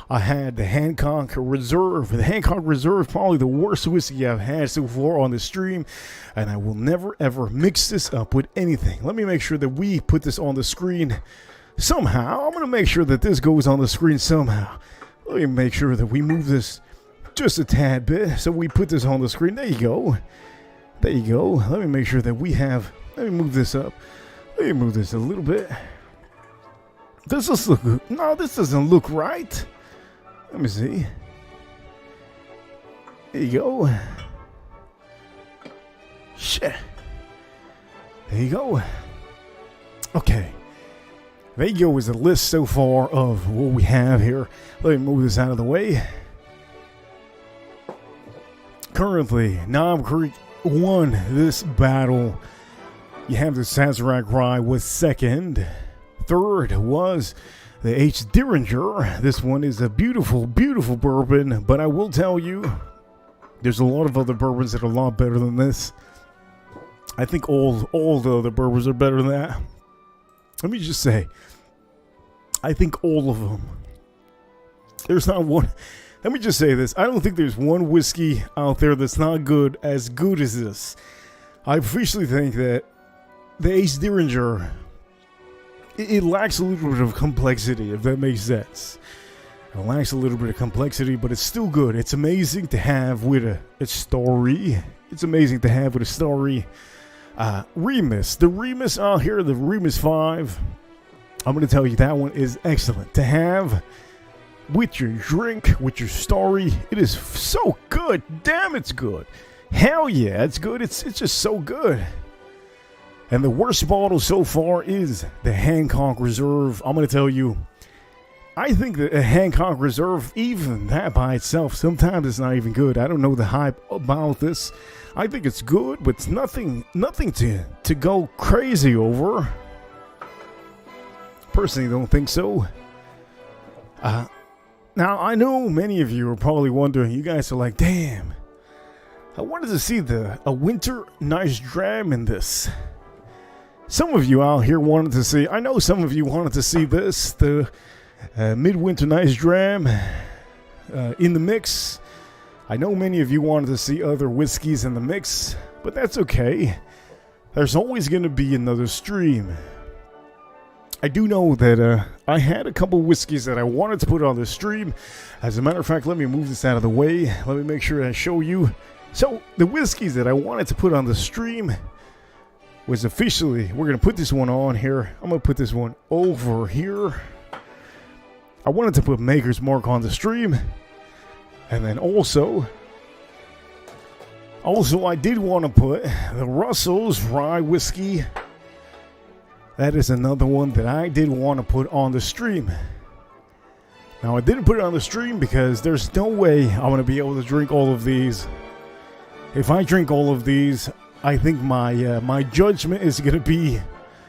I had the Hancock Reserve. The Hancock Reserve is probably the worst whiskey I've had so far on the stream, and I will never ever mix this up with anything. Let me make sure that we put this on the screen somehow. I'm going to make sure that this goes on the screen somehow. Let me make sure that we move this just a tad bit, so we put this on the screen. There you go. There you go. Let me make sure that we have... Let me move this up. Let me move this a little bit. Does this look good? No, this doesn't look right. Let me see. There you go. Shit. There you go. Okay. There you go is a list so far of what we have here. Let me move this out of the way. Currently, Knob Creek won this battle. You have the Sazerac Rye was second. Third was the H. Derringer. This one is a beautiful, beautiful bourbon, but I will tell you, there's a lot of other bourbons that are a lot better than this. I think all the other bourbons are better than that. Let me just say, I think all of them. There's not one. Let me just say this. I don't think there's one whiskey out there that's not good as this. I officially think that the H. Derringer, it lacks a little bit of complexity, if that makes sense. It lacks a little bit of complexity, but it's still good. It's amazing to have with a STARRY. It's amazing to have with a STARRY Remus. The Remus out here, the Remus 5. I'm going to tell you that one is excellent to have with your drink, with your STARRY. It is so good. Damn, it's good. Hell yeah, it's good. It's just so good. And the worst bottle so far is the Hancock Reserve. I'm going to tell you, I think that a Hancock Reserve, even that by itself, sometimes it's not even good. I don't know the hype about this. I think it's good, but it's nothing to go crazy over. Personally, don't think so. Now, I know many of you are probably wondering, you guys are like, damn, I wanted to see a winter nice dram in this. Some of you out here wanted to see, I know some of you wanted to see this, the midwinter nice dram in the mix. I know many of you wanted to see other whiskeys in the mix, but that's okay. There's always going to be another stream. I do know that I had a couple whiskeys that I wanted to put on the stream. As a matter of fact, let me move this out of the way. Let me make sure I show you. So, the whiskeys that I wanted to put on the stream was officially, we're going to put this one on here. I'm going to put this one over here. I wanted to put Maker's Mark on the stream. And then also I did want to put the Russell's Rye Whiskey. That is another one that I did want to put on the stream. Now, I didn't put it on the stream because there's no way I'm going to be able to drink all of these. If I drink all of these, I think my judgment is going to be,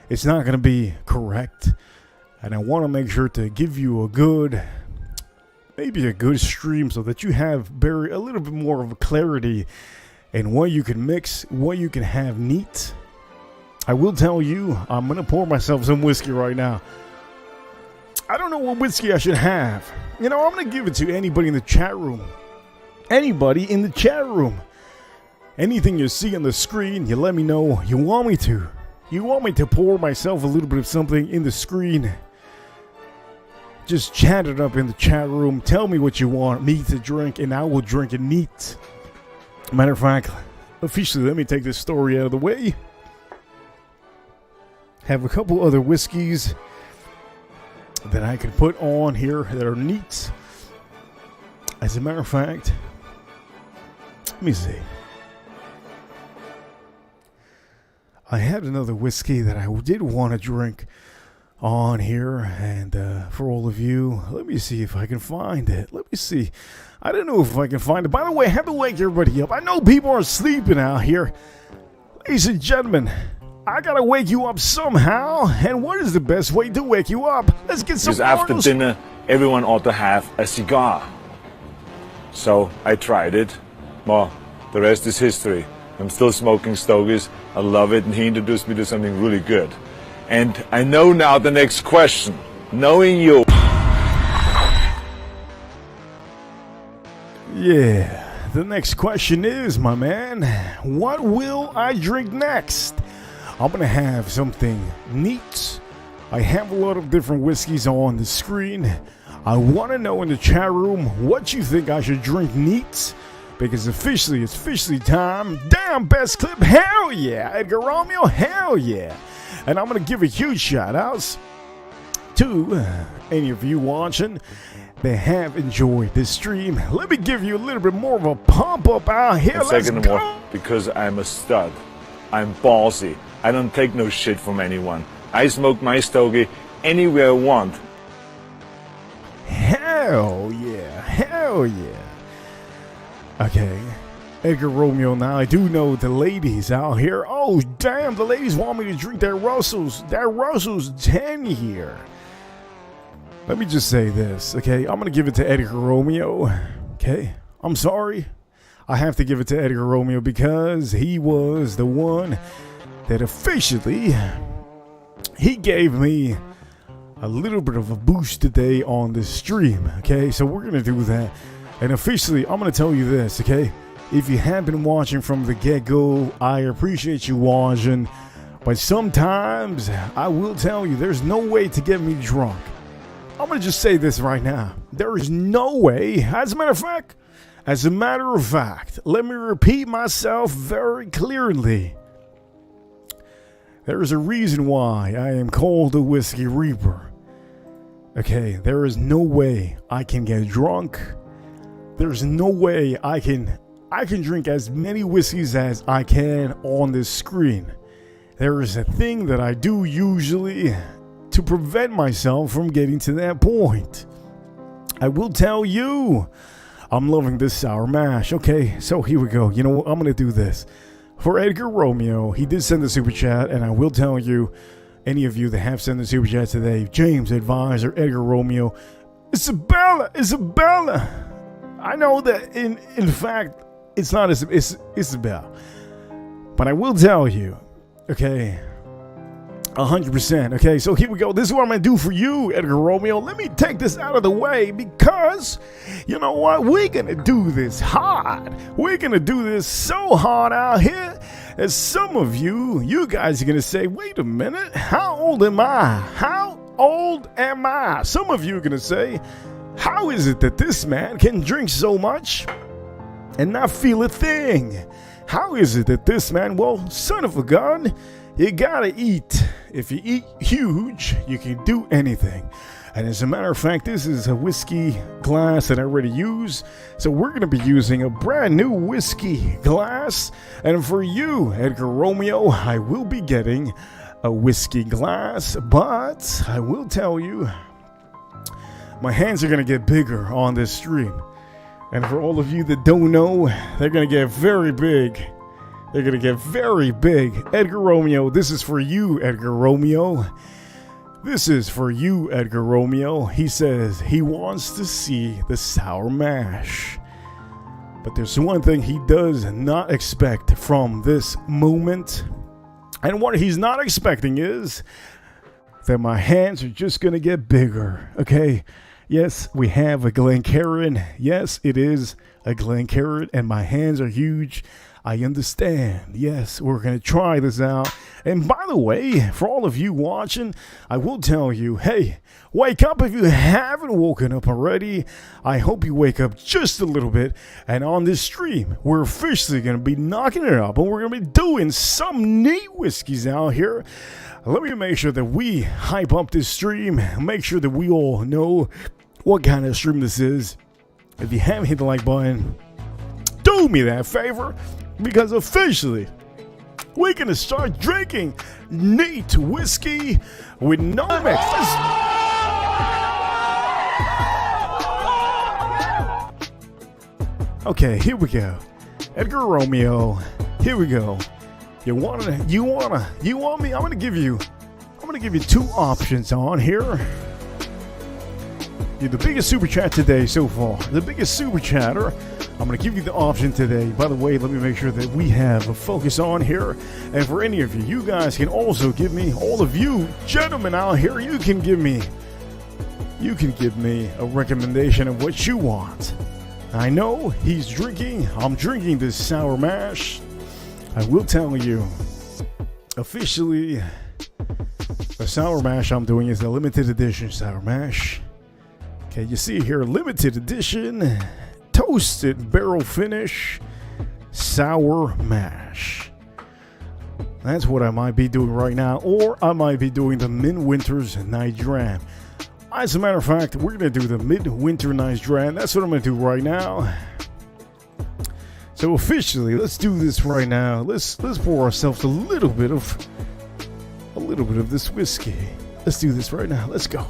it's not going to be correct. And I want to make sure to give you maybe a good stream so that you have a little bit more of a clarity in what you can mix, what you can have neat. I will tell you, I'm going to pour myself some whiskey right now. I don't know what whiskey I should have. You know, I'm going to give it to anybody in the chat room. Anybody in the chat room. Anything you see on the screen, you let me know. You want me to pour myself a little bit of something in the screen. Just chat it up in the chat room. Tell me what you want me to drink, and I will drink it neat. Matter of fact, officially, let me take this story out of the way. Have a couple other whiskeys that I can put on here that are neat. As a matter of fact, let me see. I had another whiskey that I did want to drink on here, and for all of you, let me see if I can find it. Let me see. I don't know if I can find it. By the way, I have to wake everybody up. I know people are sleeping out here. Ladies and gentlemen, I gotta wake you up somehow. And what is the best way to wake you up? Let's get some Because after dinner, everyone ought to have a cigar. So I tried it. Well, the rest is history. I'm still smoking stogies. I love it, and he introduced me to something really good. And I know now the next question. Knowing you. Yeah, the next question is, my man, what will I drink next? I'm going to have something neat. I have a lot of different whiskeys on the screen. I want to know in the chat room what you think I should drink neat. Because it's officially time. Damn, best clip, hell yeah. Edgar Romeo, hell yeah. And I'm going to give a huge shout outs to any of you watching that have enjoyed this stream. Let me give you a little bit more of a pump up out here. Let's go. More, because I'm a stud. I'm ballsy. I don't take no shit from anyone. I smoke my stogie anywhere I want. Hell yeah. Hell yeah. Okay, Edgar Romeo. Now I do know the ladies out here. Oh damn, the ladies want me to drink that Russell's 10 here. Let me just say this, okay? I'm gonna give it to Edgar Romeo. Okay, I'm sorry, I have to give it to Edgar Romeo because he was the one that officially he gave me a little bit of a boost today on the stream. Okay, so we're gonna do that. And officially, I'm going to tell you this, okay? If you have been watching from the get-go, I appreciate you watching. But sometimes, I will tell you, there's no way to get me drunk. I'm going to just say this right now. There is no way. As a matter of fact, As a matter of fact, let me repeat myself very clearly. There is a reason why I am called the Whiskey Reaper. Okay, there is no way I can get drunk. There's no way I can drink as many whiskeys as I can on this screen. There is a thing that I do usually to prevent myself from getting to that point. I will tell you, I'm loving this sour mash. Okay, so here we go. You know what? I'm going to do this. For Edgar Romeo, he did send the super chat, and I will tell you, any of you that have sent the super chat today, James, Advisor, Edgar Romeo, Isabella. I know that in fact, it's not Isabella. But I will tell you, okay, 100%. Okay, so here we go. This is what I'm going to do for you, Edgar Romeo. Let me take this out of the way because, you know what? We're going to do this hard. We're going to do this so hard out here that some of you guys are going to say, wait a minute, how old am I? How old am I? Some of you are going to say, how is it that this man can drink so much and not feel a thing? How is it that this man, well, son of a gun, you gotta eat. If you eat huge, you can do anything. And as a matter of fact, this is a whiskey glass that I already use. So we're going to be using a brand new whiskey glass. And for you, Edgar Romeo, I will be getting a whiskey glass. But I will tell you, my hands are going to get bigger on this stream. And for all of you that don't know, they're going to get very big. They're going to get very big. Edgar Romeo, this is for you, Edgar Romeo. This is for you, Edgar Romeo. He says he wants to see the sour mash. But there's one thing he does not expect from this moment. And what he's not expecting is that my hands are just going to get bigger. Okay? Yes, we have a Glencairn. Yes, it is a Glencairn. And my hands are huge. I understand. Yes, we're going to try this out. And by the way, for all of you watching, I will tell you, hey, wake up if you haven't woken up already. I hope you wake up just a little bit. And on this stream, we're officially going to be knocking it up. And we're going to be doing some neat whiskeys out here. Let me make sure that we hype up this stream. Make sure that we all know what kind of stream this is. If you haven't hit the like button, do me that favor. Because officially, we're going to start drinking neat whiskey with no mix. Okay, here we go. Edgar Romeo, here we go. You want me? I'm going to give you two options on here. You're the biggest super chat today so far. The biggest super chatter. I'm going to give you the option today. By the way, let me make sure that we have a focus on here. And for any of you, you guys can also give me, all of you gentlemen out here, you can give me a recommendation of what you want. I know he's drinking. I'm drinking this sour mash. I will tell you, officially, the sour mash I'm doing is a limited edition sour mash. Okay, you see here, limited edition, toasted barrel finish, sour mash. That's what I might be doing right now, or I might be doing the Midwinter's Night Dram. As a matter of fact, we're going to do the Midwinter Night Dram. That's what I'm going to do right now. So officially, let's do this right now. Let's pour ourselves a little bit of this whiskey. Let's do this right now. Let's go.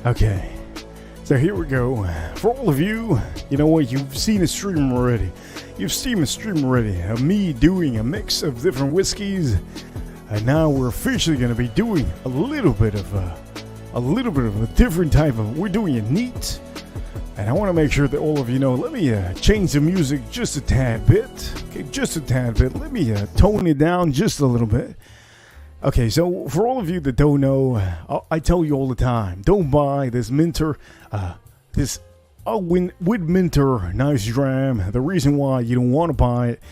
Okay, so here we go. For all of you, you know what, you've seen a stream already. You've seen a stream already of me doing a mix of different whiskeys. And now we're officially going to be doing a little bit of a little bit of a different type of, we're doing it neat. And I want to make sure that all of you know, let me change the music just a tad bit. Okay, just a tad bit. Let me tone it down just a little bit. Okay, so for all of you that don't know, I tell you all the time, don't buy this Minter, this Minter nice dram. The reason why you don't want to buy it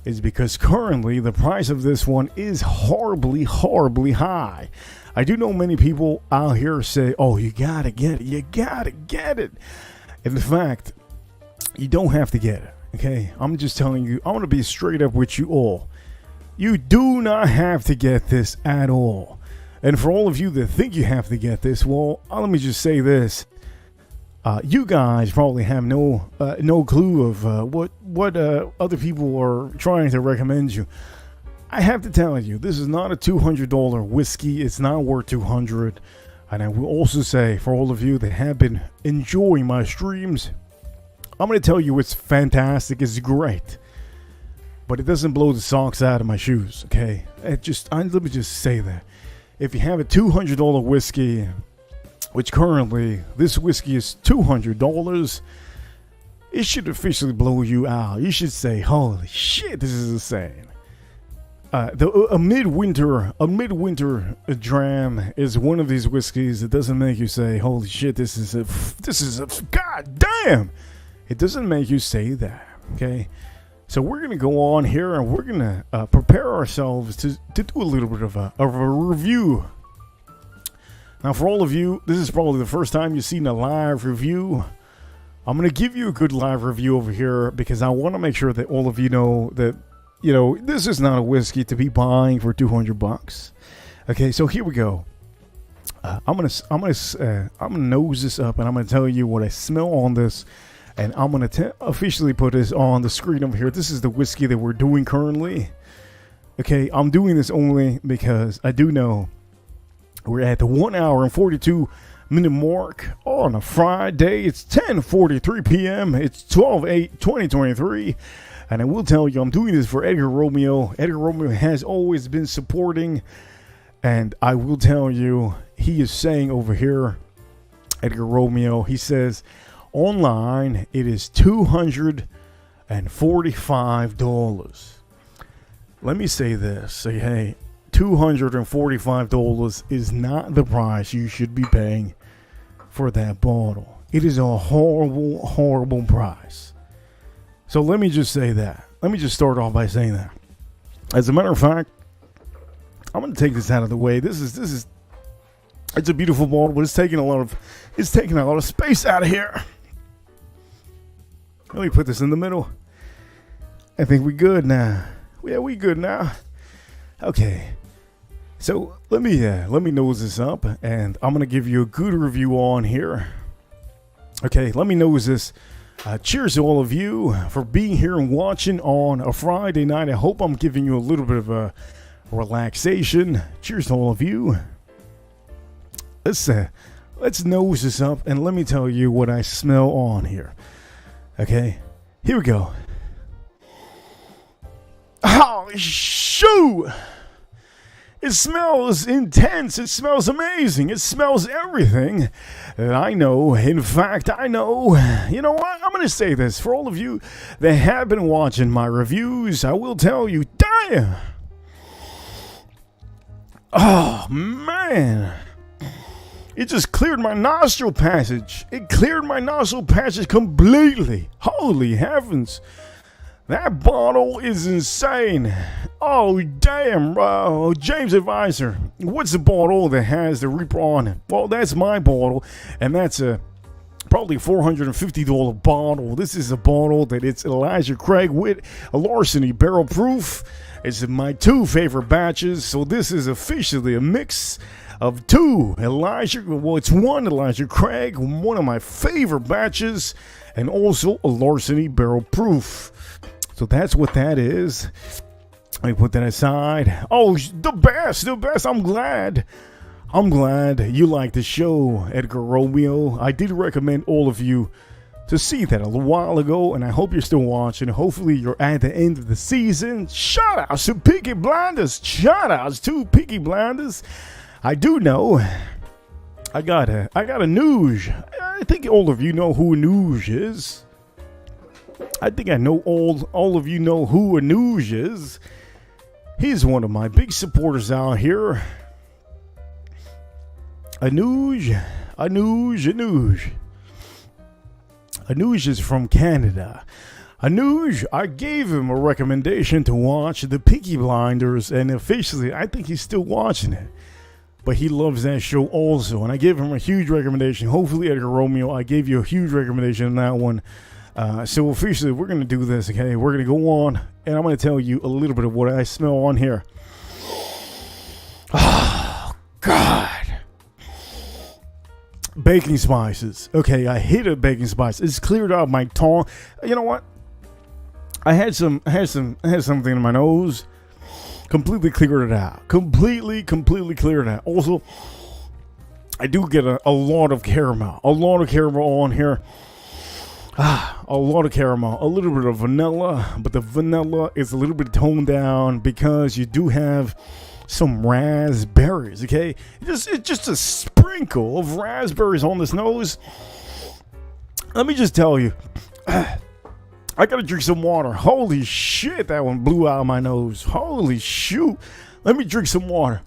is because currently the price of this one is horribly, horribly high. I do know many people out here say, oh, you gotta get it, you gotta get it. In fact, you don't have to get it, okay? I'm just telling you, I want to be straight up with you all. You do not have to get this at all. And for all of you that think you have to get this, well, let me just say this. You guys probably have no clue of what other people are trying to recommend you. I have to tell you, this is not a $200 whiskey. It's not worth $200. And I will also say, for all of you that have been enjoying my streams, I'm going to tell you it's fantastic. It's great. But it doesn't blow the socks out of my shoes, okay? Let me just say that. If you have a $200 whiskey, which currently this whiskey is $200, it should officially blow you out. You should say, holy shit, this is insane. A midwinter dram is one of these whiskeys that doesn't make you say, holy shit, this is a god damn. It doesn't make you say that, okay? So we're going to go on here and we're going to prepare ourselves to do a little bit of a review. Now, for all of you, this is probably the first time you've seen a live review. I'm going to give you a good live review over here because I want to make sure that all of you know that, you know, this is not a whiskey to be buying for $200. Okay, so here we go. I'm gonna nose this up and I'm gonna tell you what I smell on this, and I'm gonna officially put this on the screen over here. This is the whiskey that we're doing currently. Okay, I'm doing this only because I do know we're at the 1 hour and 42 minute mark on a Friday. It's 10:43 p.m. It's 12/8/2023. And I will tell you, I'm doing this for Edgar Romeo. Edgar Romeo has always been supporting. And I will tell you, he is saying over here, Edgar Romeo, he says, online, it is $245. Let me say this. Say, hey, $245 is not the price you should be paying for that bottle. It is a horrible, horrible price. So let me just say that. Let me just start off by saying that. As a matter of fact, I'm going to take this out of the way. It's a beautiful bottle, but it's taking a lot of space out of here. Let me put this in the middle. I think we're good now. Yeah, we good now. Okay. So let me nose this up, and I'm going to give you a good review on here. Okay, let me nose this. Cheers to all of you for being here and watching on a Friday night. I hope I'm giving you a little bit of a relaxation. Cheers to all of you. Let's nose this up and let me tell you what I smell on here. Okay, here we go. Oh, shoot! It smells intense. It smells amazing. It smells everything that I know. In fact, I know. You know what? I'm going to say this. For all of you that have been watching my reviews, I will tell you, damn. Oh, man. It just cleared my nostril passage. It cleared my nostril passage completely. Holy heavens. That bottle is insane. Oh, damn, bro. James Advisor, what's the bottle that has the Reaper on it? Well, that's my bottle, and that's a probably $450 bottle. This is a bottle that it's Elijah Craig with a Larceny barrel proof. It's my two favorite batches, so this is officially a mix of two Elijah. Well, it's one Elijah Craig, one of my favorite batches, and also a Larceny barrel proof. So that's what that is. Let me put that aside. Oh, the best. I'm glad you like the show, Edgar Romeo. I did recommend all of you to see that a little while ago, and I hope you're still watching. Hopefully you're at the end of the season. Shout outs to Peaky Blinders. I do know I got a news. I think all of you know who a news is. I think I know all of you know who a news is. He's one of my big supporters out here. Anuj is from Canada. Anuj, I gave him a recommendation to watch The Peaky Blinders, and officially, I think he's still watching it. But he loves that show also, and I gave him a huge recommendation. Hopefully, Edgar Romeo, I gave you a huge recommendation on that one. So officially, we're going to do this, okay? We're going to go on, and I'm going to tell you a little bit of what I smell on here. Oh, God. Baking spices. Okay, I hate a baking spice. It's cleared out my tongue. You know what? I had something in my nose. Completely cleared it out. Completely cleared it out. Also, I do get a lot of caramel. A lot of caramel on here. A lot of caramel. A little bit of vanilla. But the vanilla is a little bit toned down because you do have some raspberries, okay? It's just a sprinkle of raspberries on this nose. Let me just tell you. I gotta drink some water. Holy shit, that one blew out of my nose. Holy shoot. Let me drink some water.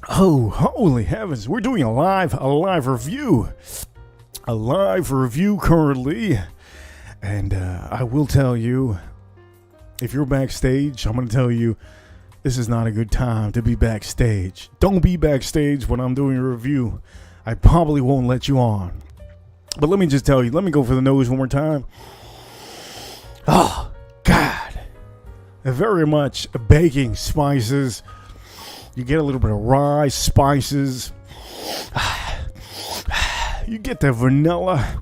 Oh, holy heavens. We're doing a live review. A live review currently. And I will tell you, if you're backstage, I'm gonna tell you, this is not a good time to be backstage. Don't be backstage when I'm doing a review. I probably won't let you on. But let me just tell you, let me go for the nose one more time. Oh, God. Very much baking spices. You get a little bit of rye spices. You get the vanilla.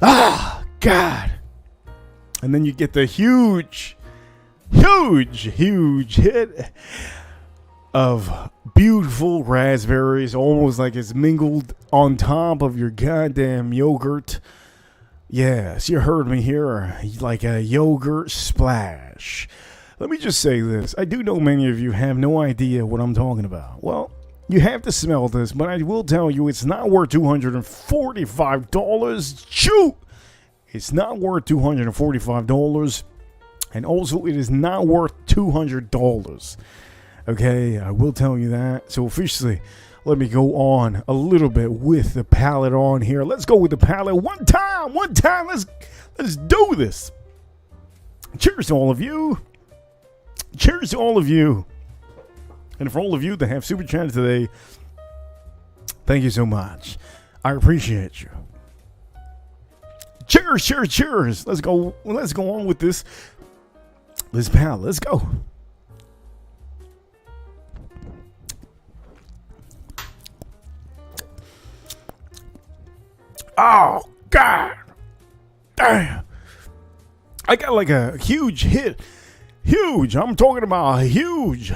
Ah, God. And then you get the huge hit of beautiful raspberries, almost like it's mingled on top of your goddamn yogurt. Yes, you heard me here, like a yogurt splash. Let me just say this. I do know many of you have no idea what I'm talking about. Well, you have to smell this, but I will tell you it's not worth $245. Shoot! It's not worth $245. And also, it is not worth $200. Okay, I will tell you that. So officially, let me go on a little bit with the palette on here. Let's go with the palette one time. Let's do this. Cheers to all of you. Cheers to all of you. And for all of you that have super chat today, thank you so much. I appreciate you. Cheers. Let's go on with this palette. Let's go. Oh, God. Damn. I got like a huge hit. Huge. I'm talking about a huge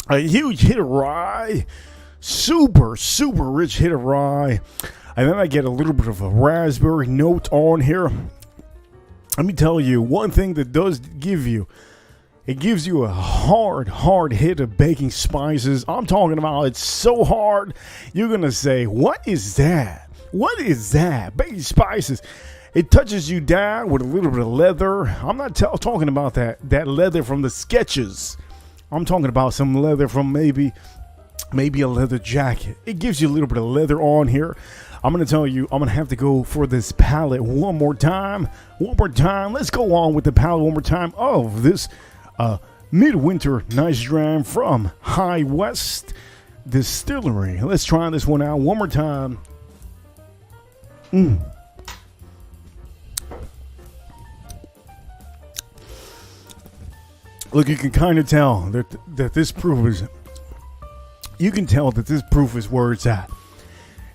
hit of rye. Super rich hit of rye. And then I get a little bit of a raspberry note on here. Let me tell you, one thing that does give you, it gives you a hard hit of baking spices. I'm talking about it's so hard, you're going to say, what is that? What is that? Baking spices. It touches you down with a little bit of leather. I'm not talking about that leather from the sketches. I'm talking about some leather from maybe a leather jacket. It gives you a little bit of leather on here. I'm going to tell you, I'm going to have to go for this palette one more time. Let's go on with the palette one more time of this midwinter nice dram from High West Distillery. Let's try this one out one more time. Look, you can kind of tell that this proof is. You can tell that this proof is where it's at.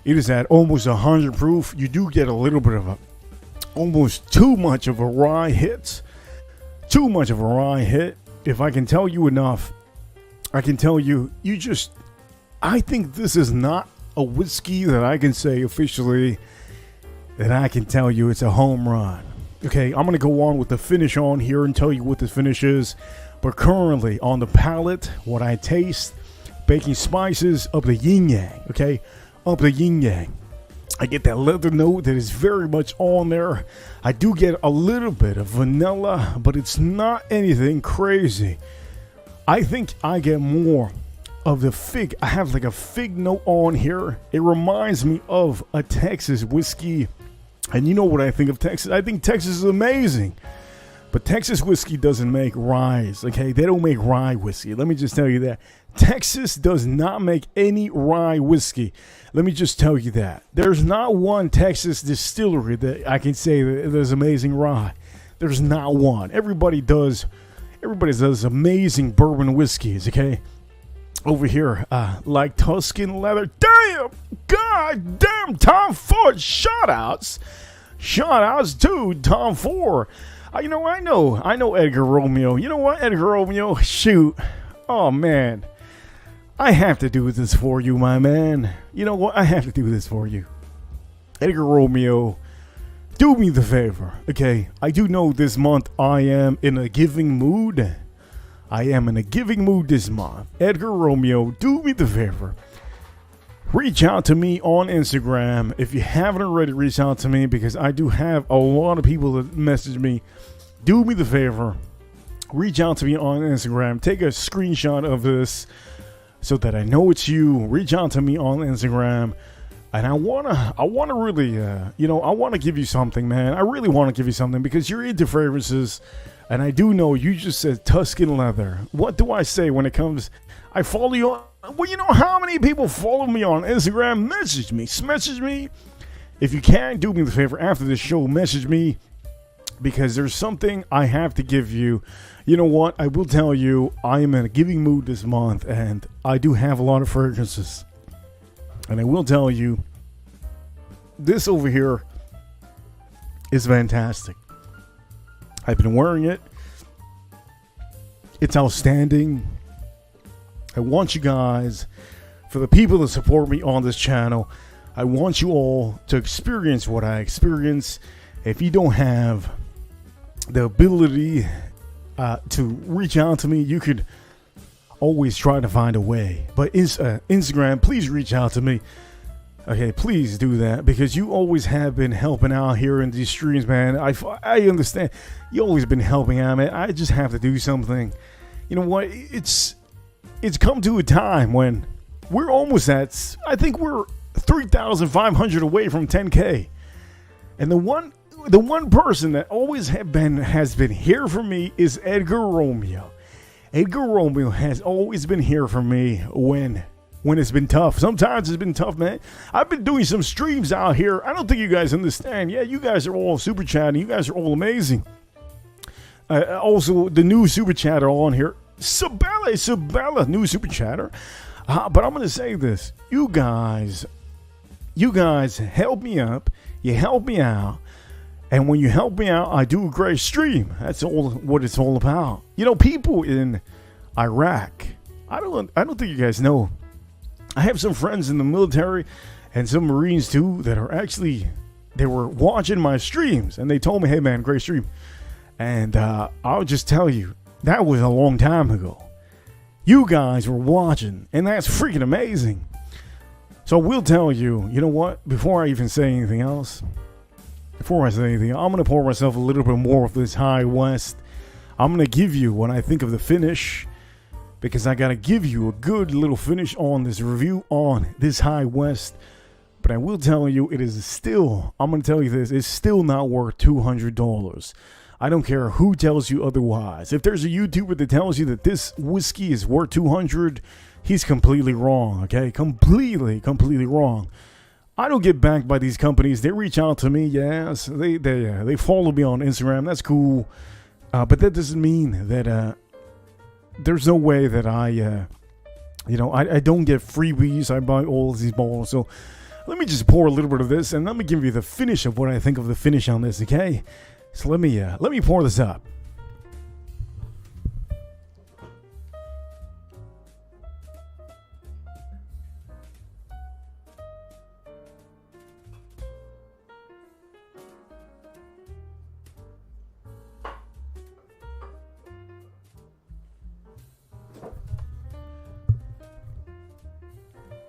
It is at almost 100 proof. You do get a little bit of almost too much of a rye hit. Too much of a rye hit. If I can tell you enough, I can tell you. I think this is not a whiskey that I can say officially that I can tell you it's a home run. Okay, I'm going to go on with the finish on here and tell you what the finish is. But currently on the palate, what I taste, baking spices of the yin yang, okay? Of the yin yang. I get that leather note that is very much on there. I do get a little bit of vanilla, but it's not anything crazy. I think I get more of the fig. I have like a fig note on here. It reminds me of a Texas whiskey. And you know what I think of Texas? I think Texas is amazing. But Texas whiskey doesn't make rye, okay? They don't make rye whiskey. Let me just tell you that. Texas does not make any rye whiskey. Let me just tell you that. There's not one Texas distillery that I can say that there's amazing rye. There's not one. Everybody does amazing bourbon whiskeys, okay? Over here, like Tuscan Leather. Damn! God damn, Tom Ford. Shoutouts. Shoutouts to Tom Ford. I know Edgar Romeo. You know what, Edgar Romeo? Shoot. Oh, man. I have to do this for you, my man. You know what? I have to do this for you. Edgar Romeo, do me the favor, okay? I do know this month I am in a giving mood. I am in a giving mood this month. Edgar Romeo, do me the favor. Reach out to me on Instagram. If you haven't already, reach out to me because I do have a lot of people that message me. Do me the favor. Reach out to me on Instagram. Take a screenshot of this so that I know it's you. Reach out to me on Instagram. And I wanna really, I wanna give you something, man. I really wanna give you something because you're into fragrances. And I do know you just said Tuscan Leather. What do I say when it comes? I follow you on. Well, you know how many people follow me on Instagram? Message me. If you can, do me the favor after the show, message me because there's something I have to give you. You know what? I will tell you, I am in a giving mood this month and I do have a lot of fragrances. And I will tell you, this over here is fantastic. I've been wearing it. It's outstanding. I want you guys, for the people that support me on this channel, I want you all to experience what I experience. If you don't have the ability to reach out to me, you could always try to find a way. But Instagram, please reach out to me. Okay, please do that because you always have been helping out here in these streams, man. I understand. You always been helping out, man. I just have to do something. You know what? It's come to a time when we're almost at, I think we're 3,500 away from 10K. And the one person that always has been here for me is Edgar Romeo. Edgar Romeo has always been here for me when it's been tough. Sometimes it's been tough, man. I've been doing some streams out here. I don't think you guys understand. Yeah, you guys are all super chatting. You guys are all amazing. Also, the new super chatter on here. Sabella, new super chatter. But I'm going to say this. You guys help me up. You help me out. And when you help me out, I do a great stream. That's all what it's all about. You know, people in Iraq, I don't think you guys know. I have some friends in the military and some Marines too that are actually, they were watching my streams and they told me, hey man, great stream. And I'll just tell you, that was a long time ago. You guys were watching and that's freaking amazing. So I will tell you, you know what, before I even say anything else, I'm going to pour myself a little bit more of this High West. I'm going to give you what I think of the finish, because I got to give you a good little finish on this review on this High West. But I will tell you, it is still, I'm going to tell you this, it's still not worth $200. I don't care who tells you otherwise. If there's a YouTuber that tells you that this whiskey is worth $200, he's completely wrong, okay? Completely wrong. I don't get backed by these companies. They reach out to me, yes. They follow me on Instagram. That's cool. But that doesn't mean that there's no way that I don't get freebies. I buy all of these bottles. So let me just pour a little bit of this and let me give you the finish of what I think of the finish on this, okay? So let me pour this up.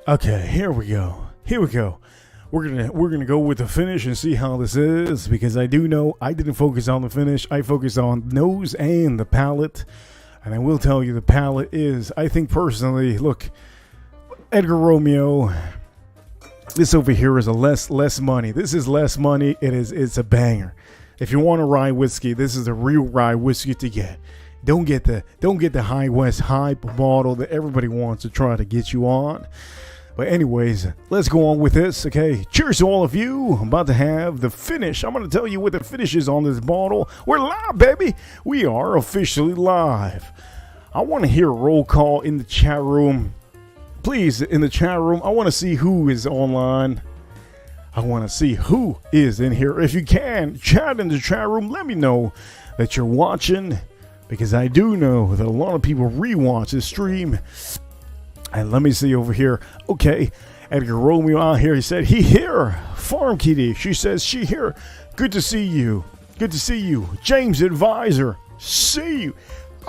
Okay, here we go. Here we go. We're gonna go with the finish and see how this is, because I do know I didn't focus on the finish. I focused on nose and the palate, and I will tell you the palate is, I think personally, look, Edgar Romeo. This over here is a less money. This is less money. It's a banger. If you want a rye whiskey, this is a real rye whiskey to get. Don't get the High West hype bottle that everybody wants to try to get you on. But anyways, let's go on with this, okay? Cheers to all of you. I'm about to have the finish. I'm going to tell you what the finish is on this bottle. We're live, baby. We are officially live. I want to hear a roll call in the chat room. Please, in the chat room, I want to see who is online. I want to see who is in here. If you can, chat in the chat room. Let me know that you're watching, because I do know that a lot of people rewatch this stream. And let me see over here. Okay, Edgar Romeo out here. He said he here. Farm Kitty. She says she here. Good to see you. Good to see you. James Advisor. See you.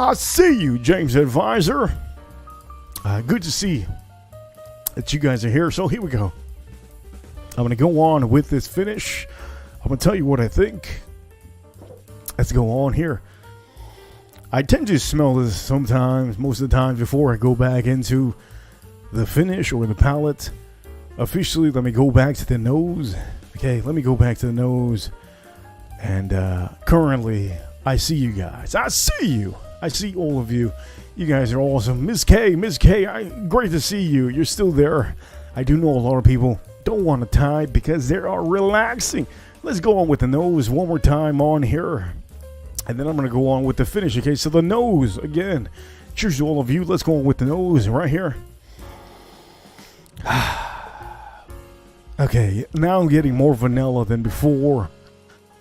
I see you, James Advisor. Good to see that you guys are here. So here we go. I'm going to go on with this finish. I'm going to tell you what I think. Let's go on here. I tend to smell this sometimes, most of the time, before I go back into the finish or the palate. Officially, let me go back to the nose. Okay, let me go back to the nose. And currently, I see you guys. I see you. I see all of you. You guys are awesome. Miss K, great to see you. You're still there. I do know a lot of people don't want to type because they are relaxing. Let's go on with the nose one more time on here. And then I'm going to go on with the finish. Okay, so the nose, again. Cheers to all of you. Let's go on with the nose right here. Okay, now I'm getting more vanilla than before.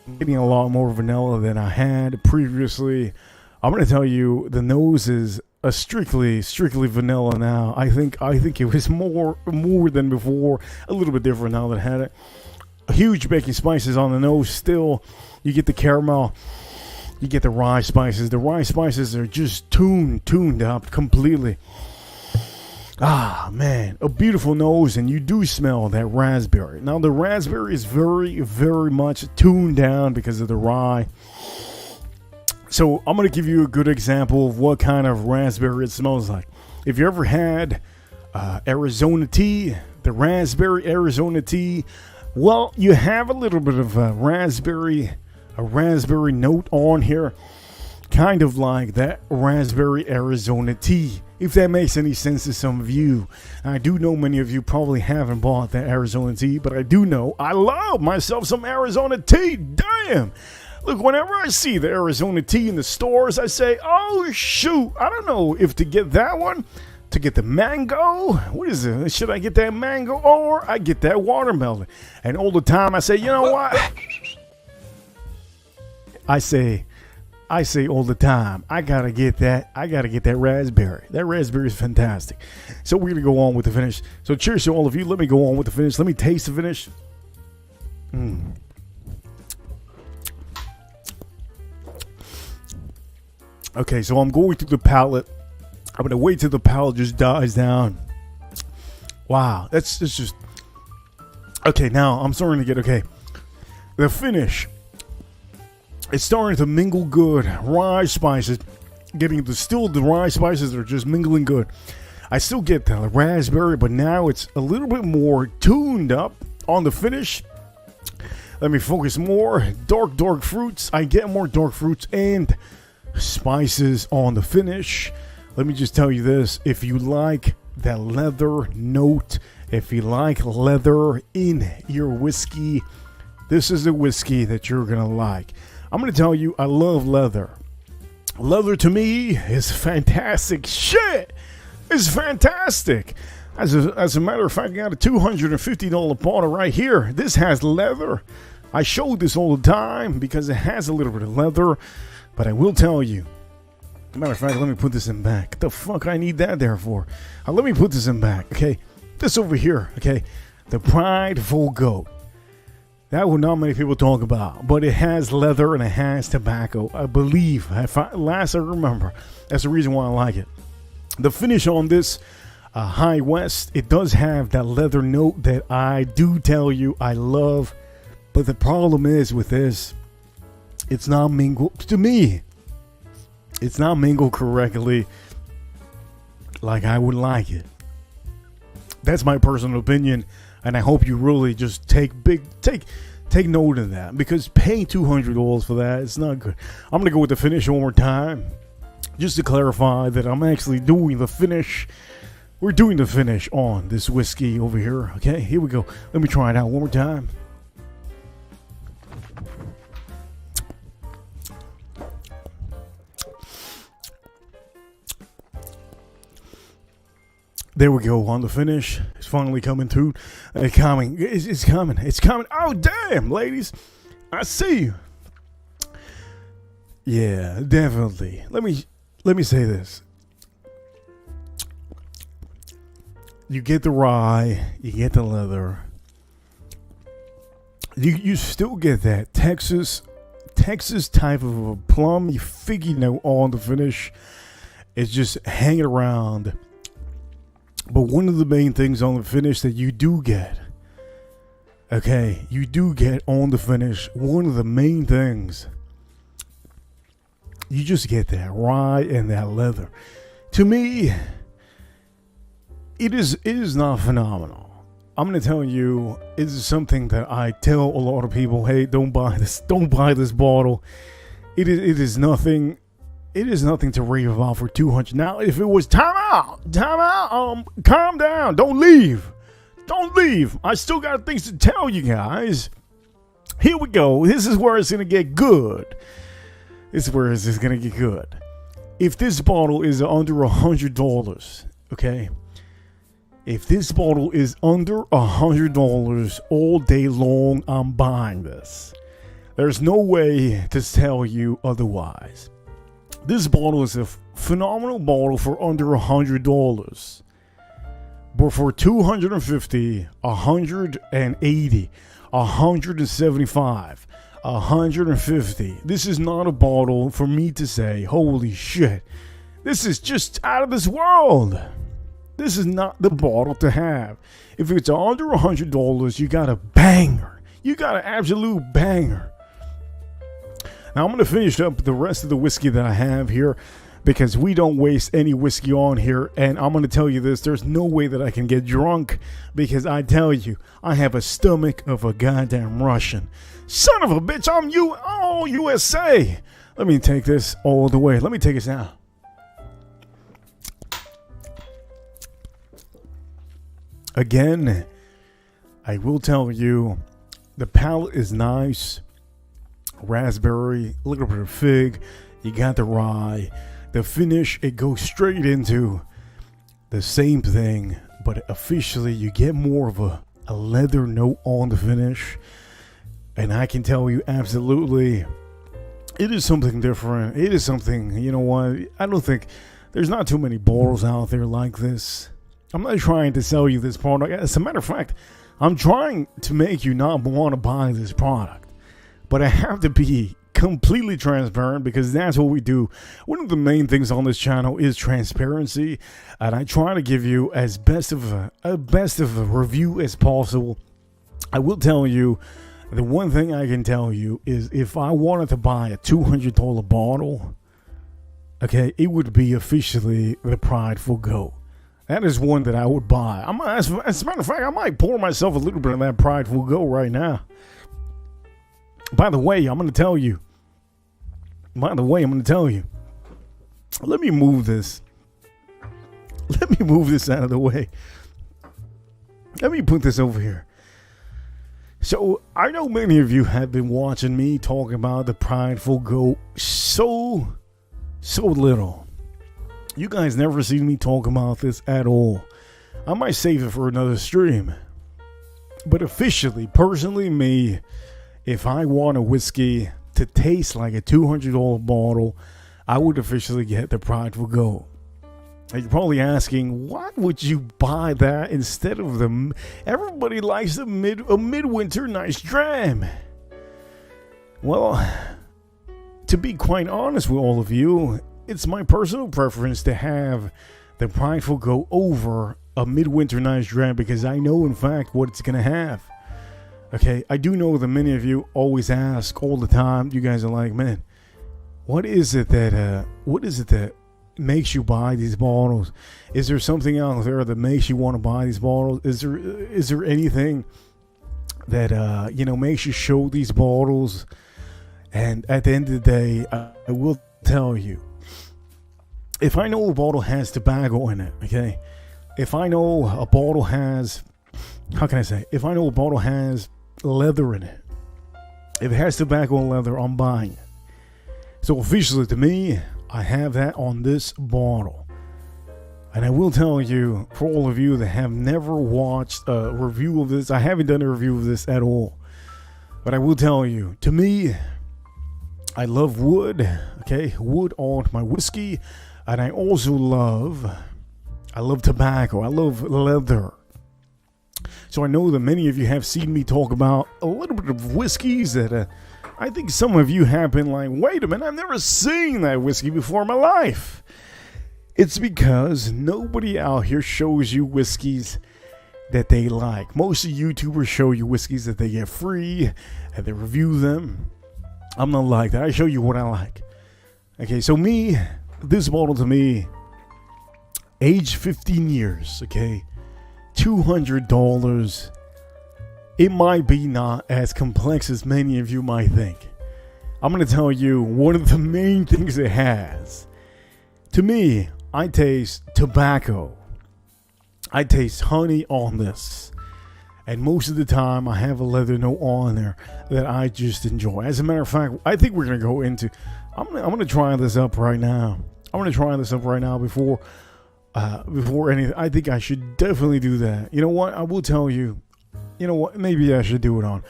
I'm getting a lot more vanilla than I had previously. I'm going to tell you, the nose is a strictly vanilla now. I think it was more than before. A little bit different now that I had it. Huge baking spices on the nose still. You get the caramel. You get the rye spices. The rye spices are just tuned up completely. Ah, man. A beautiful nose, and you do smell that raspberry. Now, the raspberry is very, very much tuned down because of the rye. So, I'm going to give you a good example of what kind of raspberry it smells like. If you ever had Arizona tea, the raspberry Arizona tea, well, you have a little bit of a raspberry note on here, kind of like that raspberry Arizona tea, if that makes any sense to some of you. I do know many of you probably haven't bought that Arizona tea, but I do know I love myself some Arizona tea. Damn. Look, whenever I see the Arizona tea in the stores, I say, oh shoot, I don't know if to get that one, to get the mango. What is it? Should I get that mango or I get that watermelon? And all the time I say, you know what? I say all the time, I gotta get that raspberry. That raspberry is fantastic. So we're gonna go on with the finish. So cheers to all of you. Let me go on with the finish. Let me taste the finish. Okay, so I'm going through the palate. I'm gonna wait till the palate just dies down. Wow, that's just okay. Now I'm starting to get the finish. It's starting to mingle good. Rye spices, the rye spices are just mingling good. I still get the raspberry, but now it's a little bit more tuned up on the finish. Let me focus more. Dark fruits. I get more dark fruits and spices on the finish. Let me just tell you this. If you like that leather note, if you like leather in your whiskey, this is a whiskey that you're going to like. I'm going to tell you, I love leather. Leather to me is fantastic shit. It's fantastic. As a matter of fact, I got a $250 bottle right here. This has leather. I show this all the time because it has a little bit of leather. But I will tell you, as a matter of fact, let me put this in back. What the fuck I need that there for? Let me put this in back, okay? This over here, okay? The Prideful Goat. That would not many people talk about, but it has leather and it has tobacco. I believe, last I remember, that's the reason why I like it. The finish on this, High West. It does have that leather note that I do tell you I love. But the problem is with this, it's not mingled, to me, it's not mingled correctly like I would like it. That's my personal opinion, and I hope you really just take note of that, because paying $200 for that, it's not good. I'm going to go with the finish one more time, just to clarify that I'm actually doing the finish. We're doing the finish on this whiskey over here. Okay, here we go. Let me try it out one more time. There we go on the finish. It's finally coming through. It's coming. It's coming. It's coming. Oh, damn, ladies. I see you. Yeah, definitely. Let me say this. You get the rye. You get the leather. You still get that Texas type of a plum figgy note on the finish. It's just hanging around. But one of the main things on the finish that you do get, okay, you do get on the finish, one of the main things, you just get that rye and that leather. To me, it is not phenomenal. I'm going to tell you, it is something that I tell a lot of people, hey, don't buy this bottle. It is nothing. It is nothing to rave about for $200. Now, if it was time out, calm down, don't leave. I still got things to tell you guys. Here we go. This is where it's gonna get good. This is where it's gonna get good. If this bottle is under $100, okay. If this bottle is under $100 all day long, I'm buying this. There's no way to tell you otherwise. This bottle is a phenomenal bottle for under $100. But for $250, $180, $175, $150, this is not a bottle for me to say, holy shit, this is just out of this world. This is not the bottle to have. If it's under $100, you got a banger. You got an absolute banger. Now, I'm going to finish up the rest of the whiskey that I have here, because we don't waste any whiskey on here. And I'm going to tell you this, there's no way that I can get drunk, because I tell you, I have a stomach of a goddamn Russian. Son of a bitch, I'm USA. Let me take this all the way. Let me take this out. Again, I will tell you, the palate is nice. Raspberry, a little bit of fig, you got the rye. The finish, it goes straight into the same thing, but officially you get more of a leather note on the finish. And I can tell you absolutely, it is something different. It is something, you know what, I don't think, there's not too many bottles out there like this. I'm not trying to sell you this product. As a matter of fact, I'm trying to make you not want to buy this product. But I have to be completely transparent, because that's what we do. One of the main things on this channel is transparency, and I try to give you as best of a review as possible. I will tell you, the one thing I can tell you is, if I wanted to buy a $200 bottle, okay, it would be officially the Prideful Goat. That is one that I would buy. As a matter of fact, I might pour myself a little bit of that Prideful Goat right now. By the way, I'm going to tell you. Let me move this. Let me move this out of the way. Let me put this over here. So, I know many of you have been watching me talk about the Prideful Goat so little. You guys never seen me talk about this at all. I might save it for another stream. But officially, personally, me, if I want a whiskey to taste like a $200 bottle, I would officially get the Prideful Goat. And you're probably asking, why would you buy that instead of everybody likes a midwinter nice dram? Well, to be quite honest with all of you, it's my personal preference to have the Prideful Goat over a Midwinter Night's Dream because I know, in fact, what it's going to have. Okay, I do know that many of you always ask all the time. You guys are like, man, what is it that makes you buy these bottles? Is there something out there that makes you want to buy these bottles? Is there anything that makes you show these bottles? And at the end of the day, I will tell you, if I know a bottle has tobacco in it, okay, if I know a bottle has, how can I say, if I know a bottle has leather in it, if it has tobacco and leather, I'm buying it. So officially to me, I have that on this bottle. And I will tell you, for all of you that have never watched a review of this, I haven't done a review of this at all. But I will tell you, to me, I love wood, okay, wood on my whiskey. And I also love tobacco. I love leather. So I know that many of you have seen me talk about a little bit of whiskeys that I think some of you have been like, wait a minute, I've never seen that whiskey before in my life. It's because nobody out here shows you whiskeys that they like. Most of YouTubers show you whiskeys that they get free and they review them. I'm not like that. I show you what I like. Okay, so me, this bottle to me, age 15 years, okay, $200. It might be not as complex as many of you might think. I'm going to tell you one of the main things it has. To me, I taste tobacco. I taste honey on this. And most of the time, I have a leather note on there that I just enjoy. As a matter of fact, I think we're going to go into, I'm going to try this up right now. I'm going to try this up right now before anything. I think I should definitely do that. You know what? I will tell you. You know what? Maybe I should do it on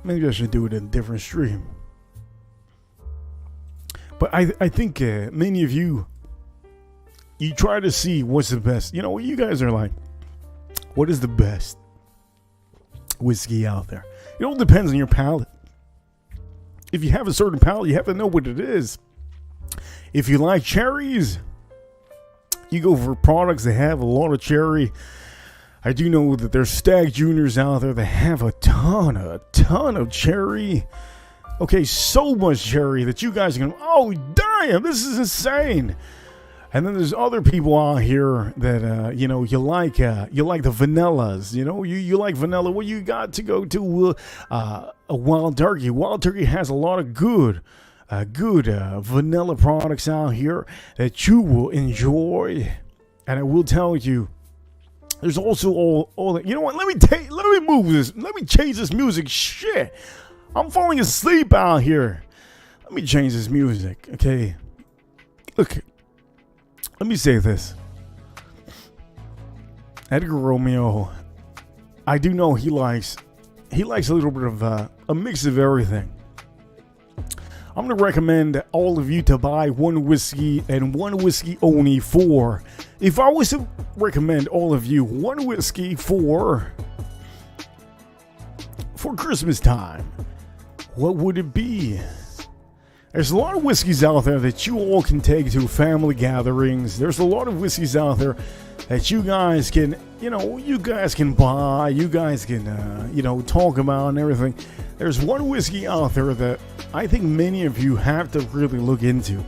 maybe I should do it in a different stream. But I think many of you try to see what's the best. You know, you guys are like, what is the best whiskey out there? It all depends on your palate. If you have a certain palate, you have to know what it is. If you like cherries, you go for products that have a lot of cherry. I do know that there's Stag Juniors out there that have a ton of cherry. Okay, so much cherry that you guys are going, oh, damn, this is insane. And then there's other people out here that, you like the vanillas. You like vanilla. Well, you got to go to a Wild Turkey. Wild Turkey has a lot of good vanilla products out here that you will enjoy. And I will tell you, there's also all that. You know what? Let me move this. Let me change this music. Shit, I'm falling asleep out here. Let me change this music. Okay, look. Let me say this. Edgar Romeo, I do know he likes a little bit of a mix of everything. I'm going to recommend all of you to buy one whiskey and one whiskey only for, if I was to recommend all of you one whiskey for Christmas time, what would it be? There's a lot of whiskeys out there that you all can take to family gatherings. There's a lot of whiskeys out there that you guys can, buy, you guys can, talk about and everything. There's one whiskey out there that I think many of you have to really look into.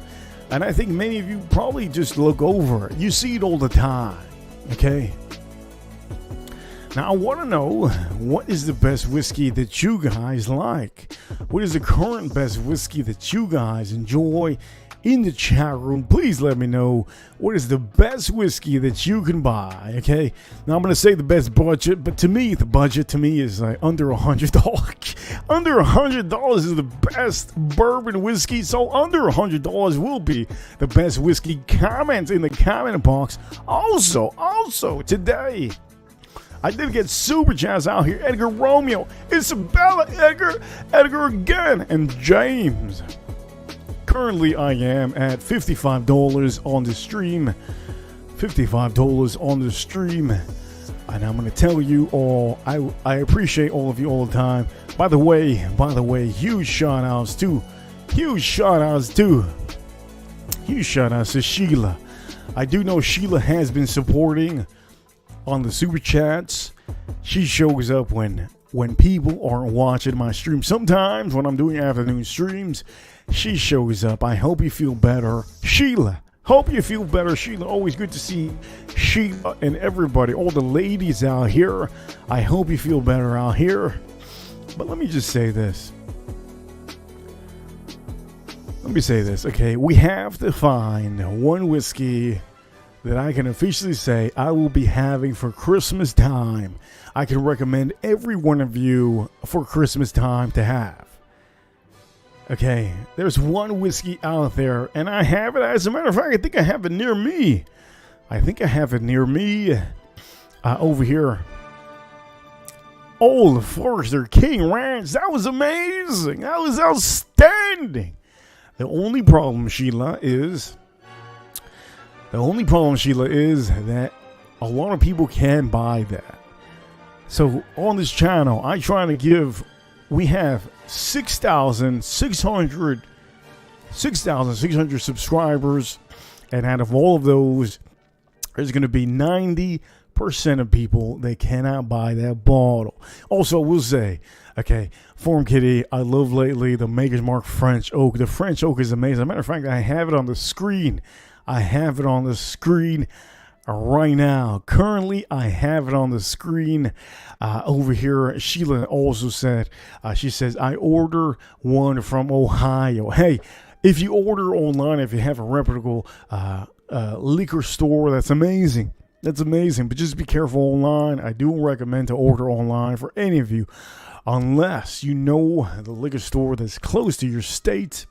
And I think many of you probably just look over it. You see it all the time, okay? Now, I want to know, what is the best whiskey that you guys like? What is the current best whiskey that you guys enjoy? In the chat room, please let me know what is the best whiskey that you can buy, okay? Now, I'm going to say the best budget, but to me, the budget to me is like under $100. Under $100 is the best bourbon whiskey, so under $100 will be the best whiskey. Comment in the comment box. Also, today, I did get super chats out here. Edgar Romeo, Isabella, Edgar again, and James. Currently, I am at $55 on the stream. $55 on the stream. And I'm going to tell you all, I appreciate all of you all the time. By the way, huge shout outs to Sheila. I do know Sheila has been supporting on the super chats. She shows up when people aren't watching my stream. Sometimes when I'm doing afternoon streams, she shows up. I hope you feel better, Sheila. Hope you feel better, Sheila. Always good to see Sheila and everybody, all the ladies out here. I hope you feel better out here. But let me just say this. Okay, we have to find one whiskey that I can officially say I will be having for Christmas time. I can recommend every one of you for Christmas time to have. Okay, there's one whiskey out there, and I have it. As a matter of fact, I think I have it near me. Over here. Old Forester King Ranch. That was amazing. That was outstanding. The only problem, Sheila, is that a lot of people can buy that. So on this channel, we have 6,600 subscribers, and out of all of those, there's going to be 90% of people that cannot buy that bottle. Also, I will say, okay, Form Kitty, I love lately the Maker's Mark French Oak. The French Oak is amazing. As a matter of fact, I have it on the screen. Right now. Currently, I have it on the screen over here. Sheila also said, she says, I order one from Ohio. Hey, if you order online, if you have a reputable liquor store, that's amazing. But just be careful online. I do recommend to order online for any of you, unless you know the liquor store that's close to your state.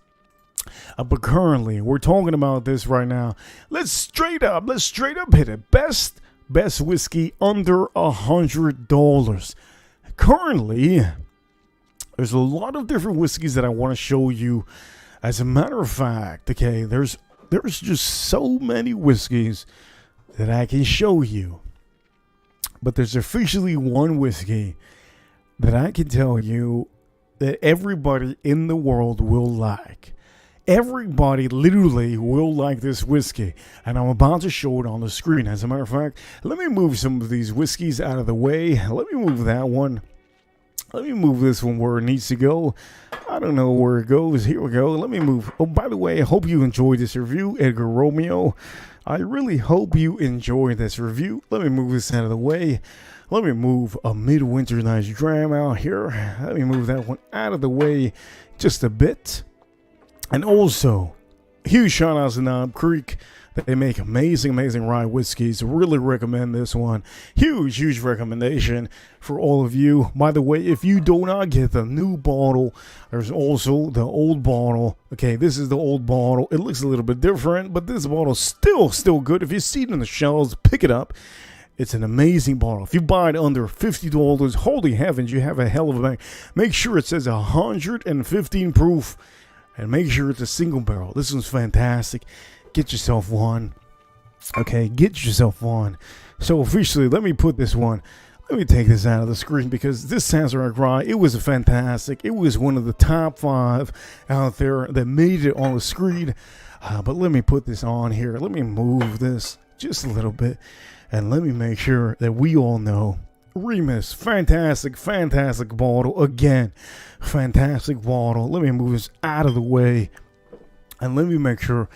But currently, we're talking about this right now. Let's straight up hit it. Best whiskey under $100. Currently, there's a lot of different whiskeys that I want to show you. As a matter of fact, okay, there's just so many whiskeys that I can show you. But there's officially one whiskey that I can tell you that everybody in the world will like. Everybody literally will like this whiskey, and I'm about to show it on the screen. As a matter of fact, let me move some of these whiskeys out of the way. Let me move that one. Let me move this one where it needs to go. I don't know where it goes. Here we go. Let me move. Oh, by the way, I hope you enjoyed this review, Edgar Romeo. I really hope you enjoyed this review. Let me move this out of the way. Let me move a Midwinter Night's Dram out here. Let me move that one out of the way just a bit. And also, huge shout outs to Knob Creek. They make amazing rye whiskeys. Really recommend this one. Huge recommendation for all of you. By the way, if you do not get the new bottle, there's also the old bottle. Okay, this is the old bottle. It looks a little bit different, but this bottle's still good. If you see it in the shelves, pick it up. It's an amazing bottle. If you buy it under $50, holy heavens, you have a hell of a bag. Make sure it says 115 proof. And make sure it's a single barrel. This one's fantastic. Get yourself one. Okay, get yourself one. So officially, let me put this one. Let me take this out of the screen because this Sazerac Rye, it was fantastic. It was one of the top 5 out there that made it on the screen. But let me put this on here. Let me move this just a little bit. And let me make sure that we all know. Remus, fantastic bottle. Again, fantastic bottle. Let me move this out of the way. And let me make sure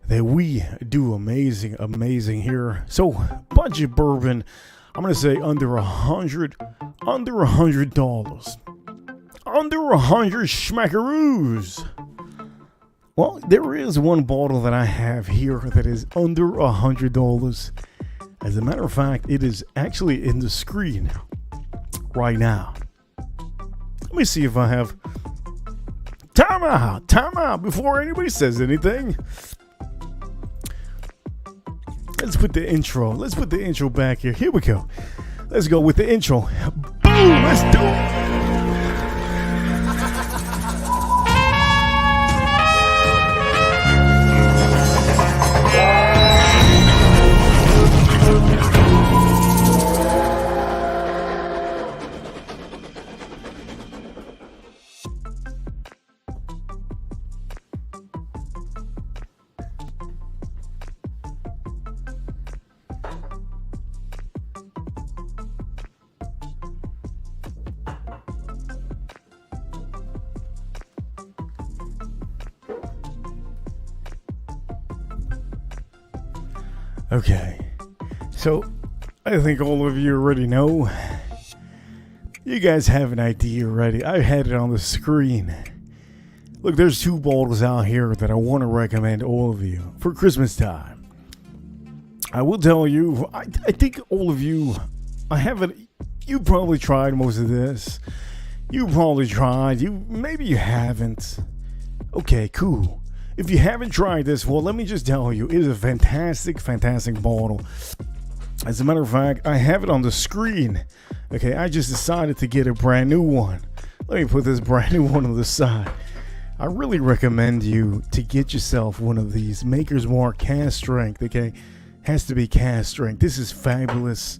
that we do amazing here. So, budget bourbon, I'm going to say under $100. Under $100 schmackaroos. Well, there is one bottle that I have here that is under $100. As a matter of fact, it is actually in the screen right now. Let me see if I have time out before anybody says anything. Let's put the intro back here. Here we go. Let's go with the intro. Boom, let's do it. Okay, so I think all of you already know. You guys have an idea already. I had it on the screen. Look, there's 2 bottles out here that I want to recommend all of you for Christmas time. I will tell you, I think all of you, you probably tried most of this. You probably tried. Maybe you haven't. Okay, cool. If you haven't tried this, well, let me just tell you, it is a fantastic, fantastic bottle. As a matter of fact, I have it on the screen. Okay, I just decided to get a brand new one. Let me put this brand new one on the side. I really recommend you to get yourself one of these Maker's Mark cast strength. Okay, has to be cast strength. This is fabulous.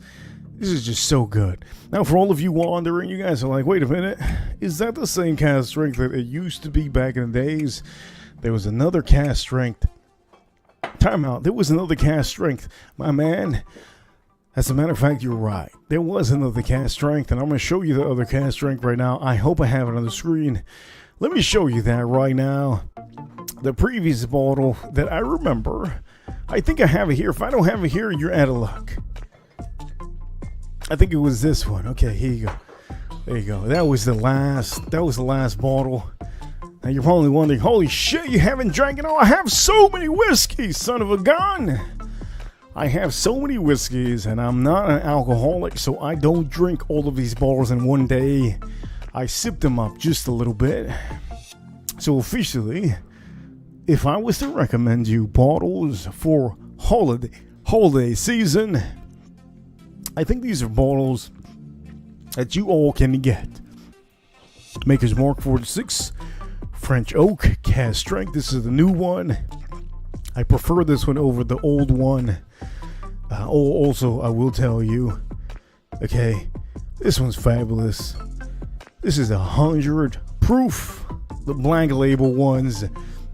This is just so good. Now, for all of you wondering, you guys are like, wait a minute, is that the same cast strength that it used to be back in the days? There was another cast strength. Time out. There was another cast strength. My man, as a matter of fact, you're right. There was another cast strength, and I'm going to show you the other cast strength right now. I hope I have it on the screen. Let me show you that right now. The previous bottle that I remember, I think I have it here. If I don't have it here, you're out of luck. I think it was this one. Okay, here you go. There you go. That was the last bottle. Now you're probably wondering, holy shit, you haven't drank it all. I have so many whiskeys, son of a gun. I have so many whiskeys, and I'm not an alcoholic, so I don't drink all of these bottles in one day. I sip them up just a little bit. So officially, if I was to recommend you bottles for holiday season, I think these are bottles that you all can get. Maker's Mark 46 French Oak cast strength. This is the new one. I prefer this one over the old one. Also, I will tell you, okay, this one's fabulous. This is 100 proof, the blank label ones.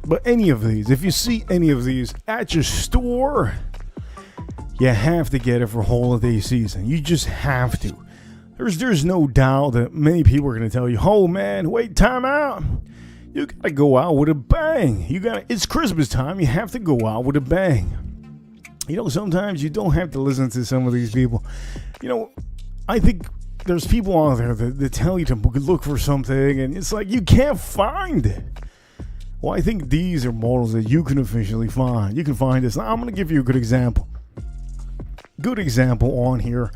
But any of these, if you see any of these at your store, you have to get it for holiday season. You just have to. There's no doubt that many people are going to tell you, oh man, wait, time out. You got to go out with a bang. It's Christmas time. You have to go out with a bang. You know, sometimes you don't have to listen to some of these people. You know, I think there's people out there that tell you to look for something, and it's like you can't find it. Well, I think these are bottles that you can officially find. You can find this. Now, I'm going to give you a good example. Good example on here.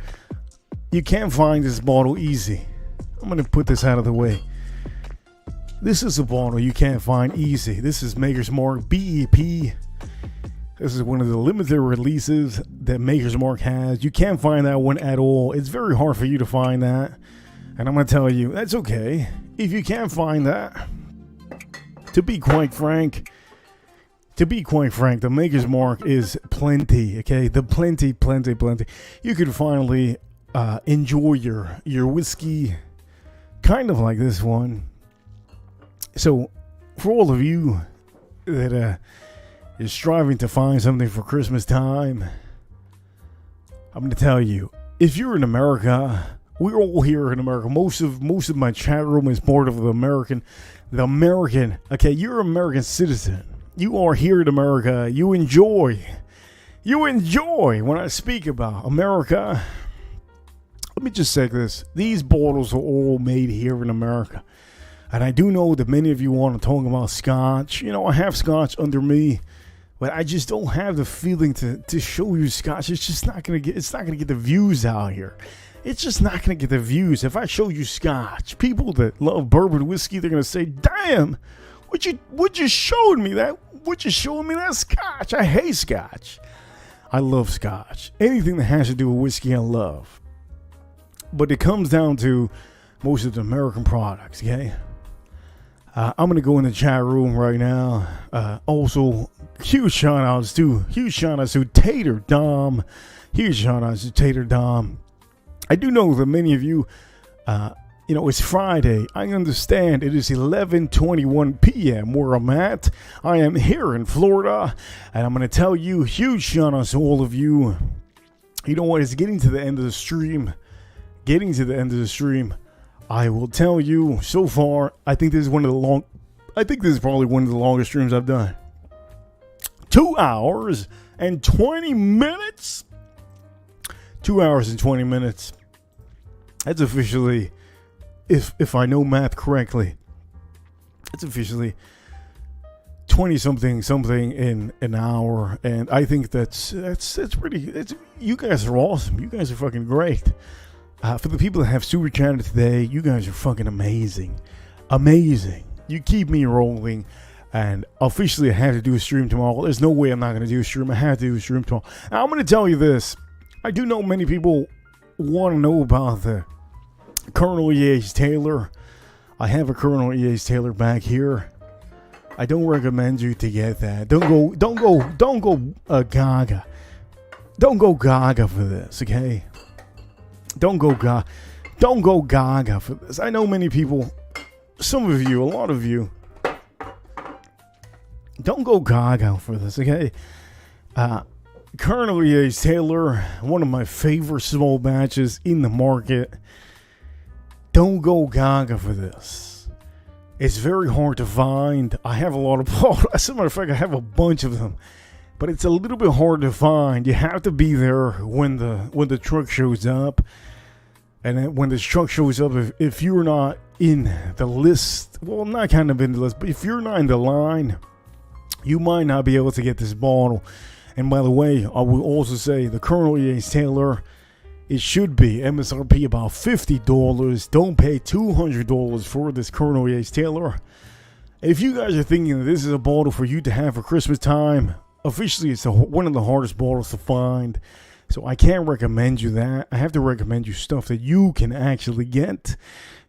You can't find this bottle easy. I'm going to put this out of the way. This is a bottle you can't find easy. This is Maker's Mark BEP. This is one of the limited releases that Maker's Mark has. You can't find that one at all. It's very hard for you to find that. And I'm going to tell you, that's okay. If you can't find that, to be quite frank, the Maker's Mark is plenty, okay? The plenty. You can finally enjoy your whiskey kind of like this one. So, for all of you that is striving to find something for Christmas time, I'm going to tell you, if you're in America, we're all here in America. Most of my chat room is part of the American. Okay, you're an American citizen. You are here in America. You enjoy when I speak about America. Let me just say this. These bottles are all made here in America. And I do know that many of you want to talk about scotch. You know, I have scotch under me, but I just don't have the feeling to show you scotch. It's just not gonna get the views out here. It's just not gonna get the views. If I show you scotch, people that love bourbon whiskey, they're gonna say, damn, what you showing me that? What you showing me that scotch? I hate scotch. I love scotch. Anything that has to do with whiskey, I love. But it comes down to most of the American products, okay? I'm going to go in the chat room right now. Also, huge shout outs to Tater Dom. Huge shout outs to Tater Dom. I do know that many of you, it's Friday. I understand it is 11:21 p.m. where I'm at. I am here in Florida, and I'm going to tell you, huge shout outs to all of you. You know what? It's getting to the end of the stream. I will tell you, so far, I think this is probably one of the longest streams I've done. 2 hours and 20 minutes. 2 hours and 20 minutes. That's officially, if I know math correctly, it's officially 20 something in an hour, and I think that's pretty. You guys are awesome. You guys are fucking great. For the people that have super chatted today, you guys are fucking amazing. You keep me rolling, and officially I have to do a stream tomorrow. There's no way I'm not going to do a stream. I have to do a stream tomorrow. Now, I'm going to tell you this. I do know many people want to know about the Colonel E.H. Taylor. I have a Colonel E.H. Taylor back here. I don't recommend you to get that. Don't go gaga. Don't go gaga for this, okay? Don't go gaga for this. I know many people, some of you, a lot of you, don't go gaga for this, okay? Colonel E.H. Taylor, one of my favorite small batches in the market. Don't go gaga for this. It's very hard to find. I have a lot of bottles. As a matter of fact, I have a bunch of them. But it's a little bit hard to find. You have to be there when the truck shows up. And then when the truck shows up, if you're not in the list, well, not kind of in the list, but if you're not in the line, you might not be able to get this bottle. And by the way, I will also say the Colonel E.H. Taylor, it should be MSRP about $50. Don't pay $200 for this Colonel E.H. Taylor. If you guys are thinking that this is a bottle for you to have for Christmas time, officially it's one of the hardest bottles to find. So I can't recommend you that. I have to recommend you stuff that you can actually get.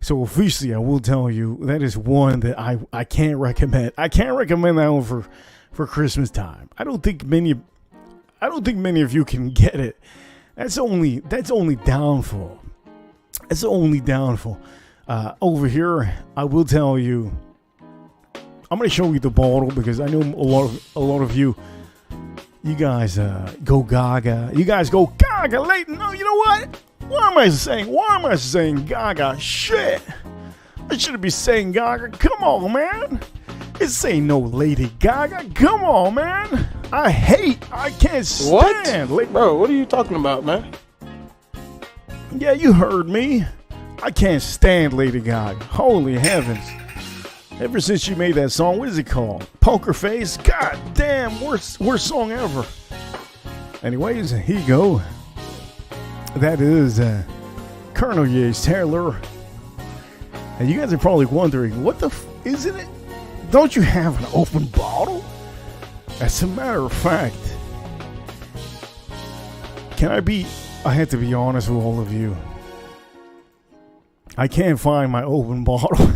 So officially I will tell you that is one that I can't recommend. I can't recommend that one for Christmas time. I don't think many of you can get it. That's only downfall. That's the only downfall. Over here, I will tell you. I'm gonna show you the bottle because I know a lot of you. You guys go gaga. You guys go gaga late. No, you know what? Why am I saying gaga? Shit. I shouldn't be saying gaga. Come on, man. It's ain't no Lady Gaga. Come on, man. I can't stand. What? Bro, what are you talking about, man? Yeah, you heard me. I can't stand Lady Gaga. Holy heavens. Ever since she made that song, what is it called? Poker Face? God damn, worst song ever. Anyways, here you go. That is Colonel E.H. Taylor. And you guys are probably wondering, what the isn't it? Don't you have an open bottle? As a matter of fact, I have to be honest with all of you. I can't find my open bottle.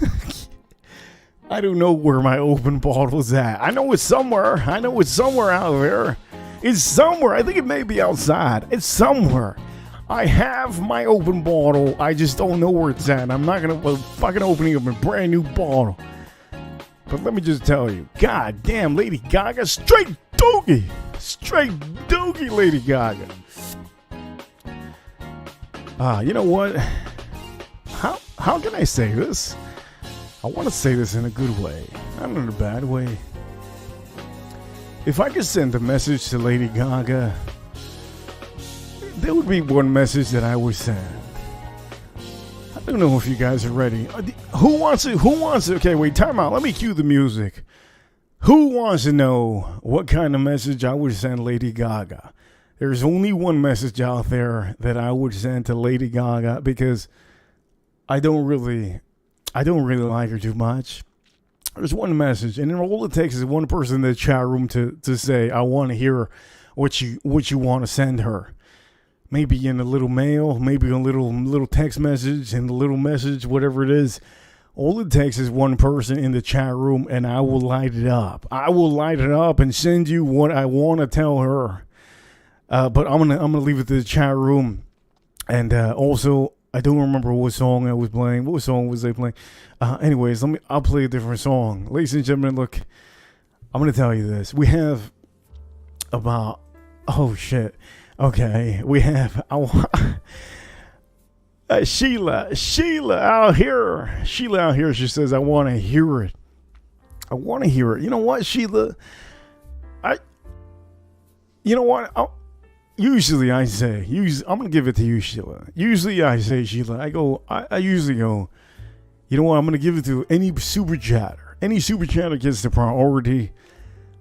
I don't know where my open bottle is at. I know it's somewhere. Out there. It's somewhere. I think it may be outside. It's somewhere. I have my open bottle. I just don't know where it's at. I'm not going to fucking opening up a brand new bottle. But let me just tell you, god damn, Lady Gaga, straight doogie, Lady Gaga. You know what? How can I say this? I want to say this in a good way, not in a bad way. If I could send a message to Lady Gaga, there would be one message that I would send. I don't know if you guys are ready. Who wants it? Okay, wait, time out. Let me cue the music. Who wants to know what kind of message I would send Lady Gaga? There's only one message out there that I would send to Lady Gaga because I don't really like her too much. There's one message, and all it takes is one person in the chat room to say, I want to hear what you want to send her. Maybe in a little mail, maybe a little text message, and a little message, whatever it is. All it takes is one person in the chat room, and I will light it up. I will light it up and send you what I want to tell her. But I'm gonna leave it to the chat room, and also I don't remember what song I was playing. What song was I playing? Anyways, I'll play a different song. Ladies and gentlemen, look, I'm gonna tell you this. We have about okay, we have Sheila out here. She says, I want to hear it. You know what, Sheila? You know what? Usually I say, I'm going to give it to you, Sheila. Usually I say, Sheila, I usually go, you know what? I'm going to give it to any super chatter. Any super chatter gets the priority.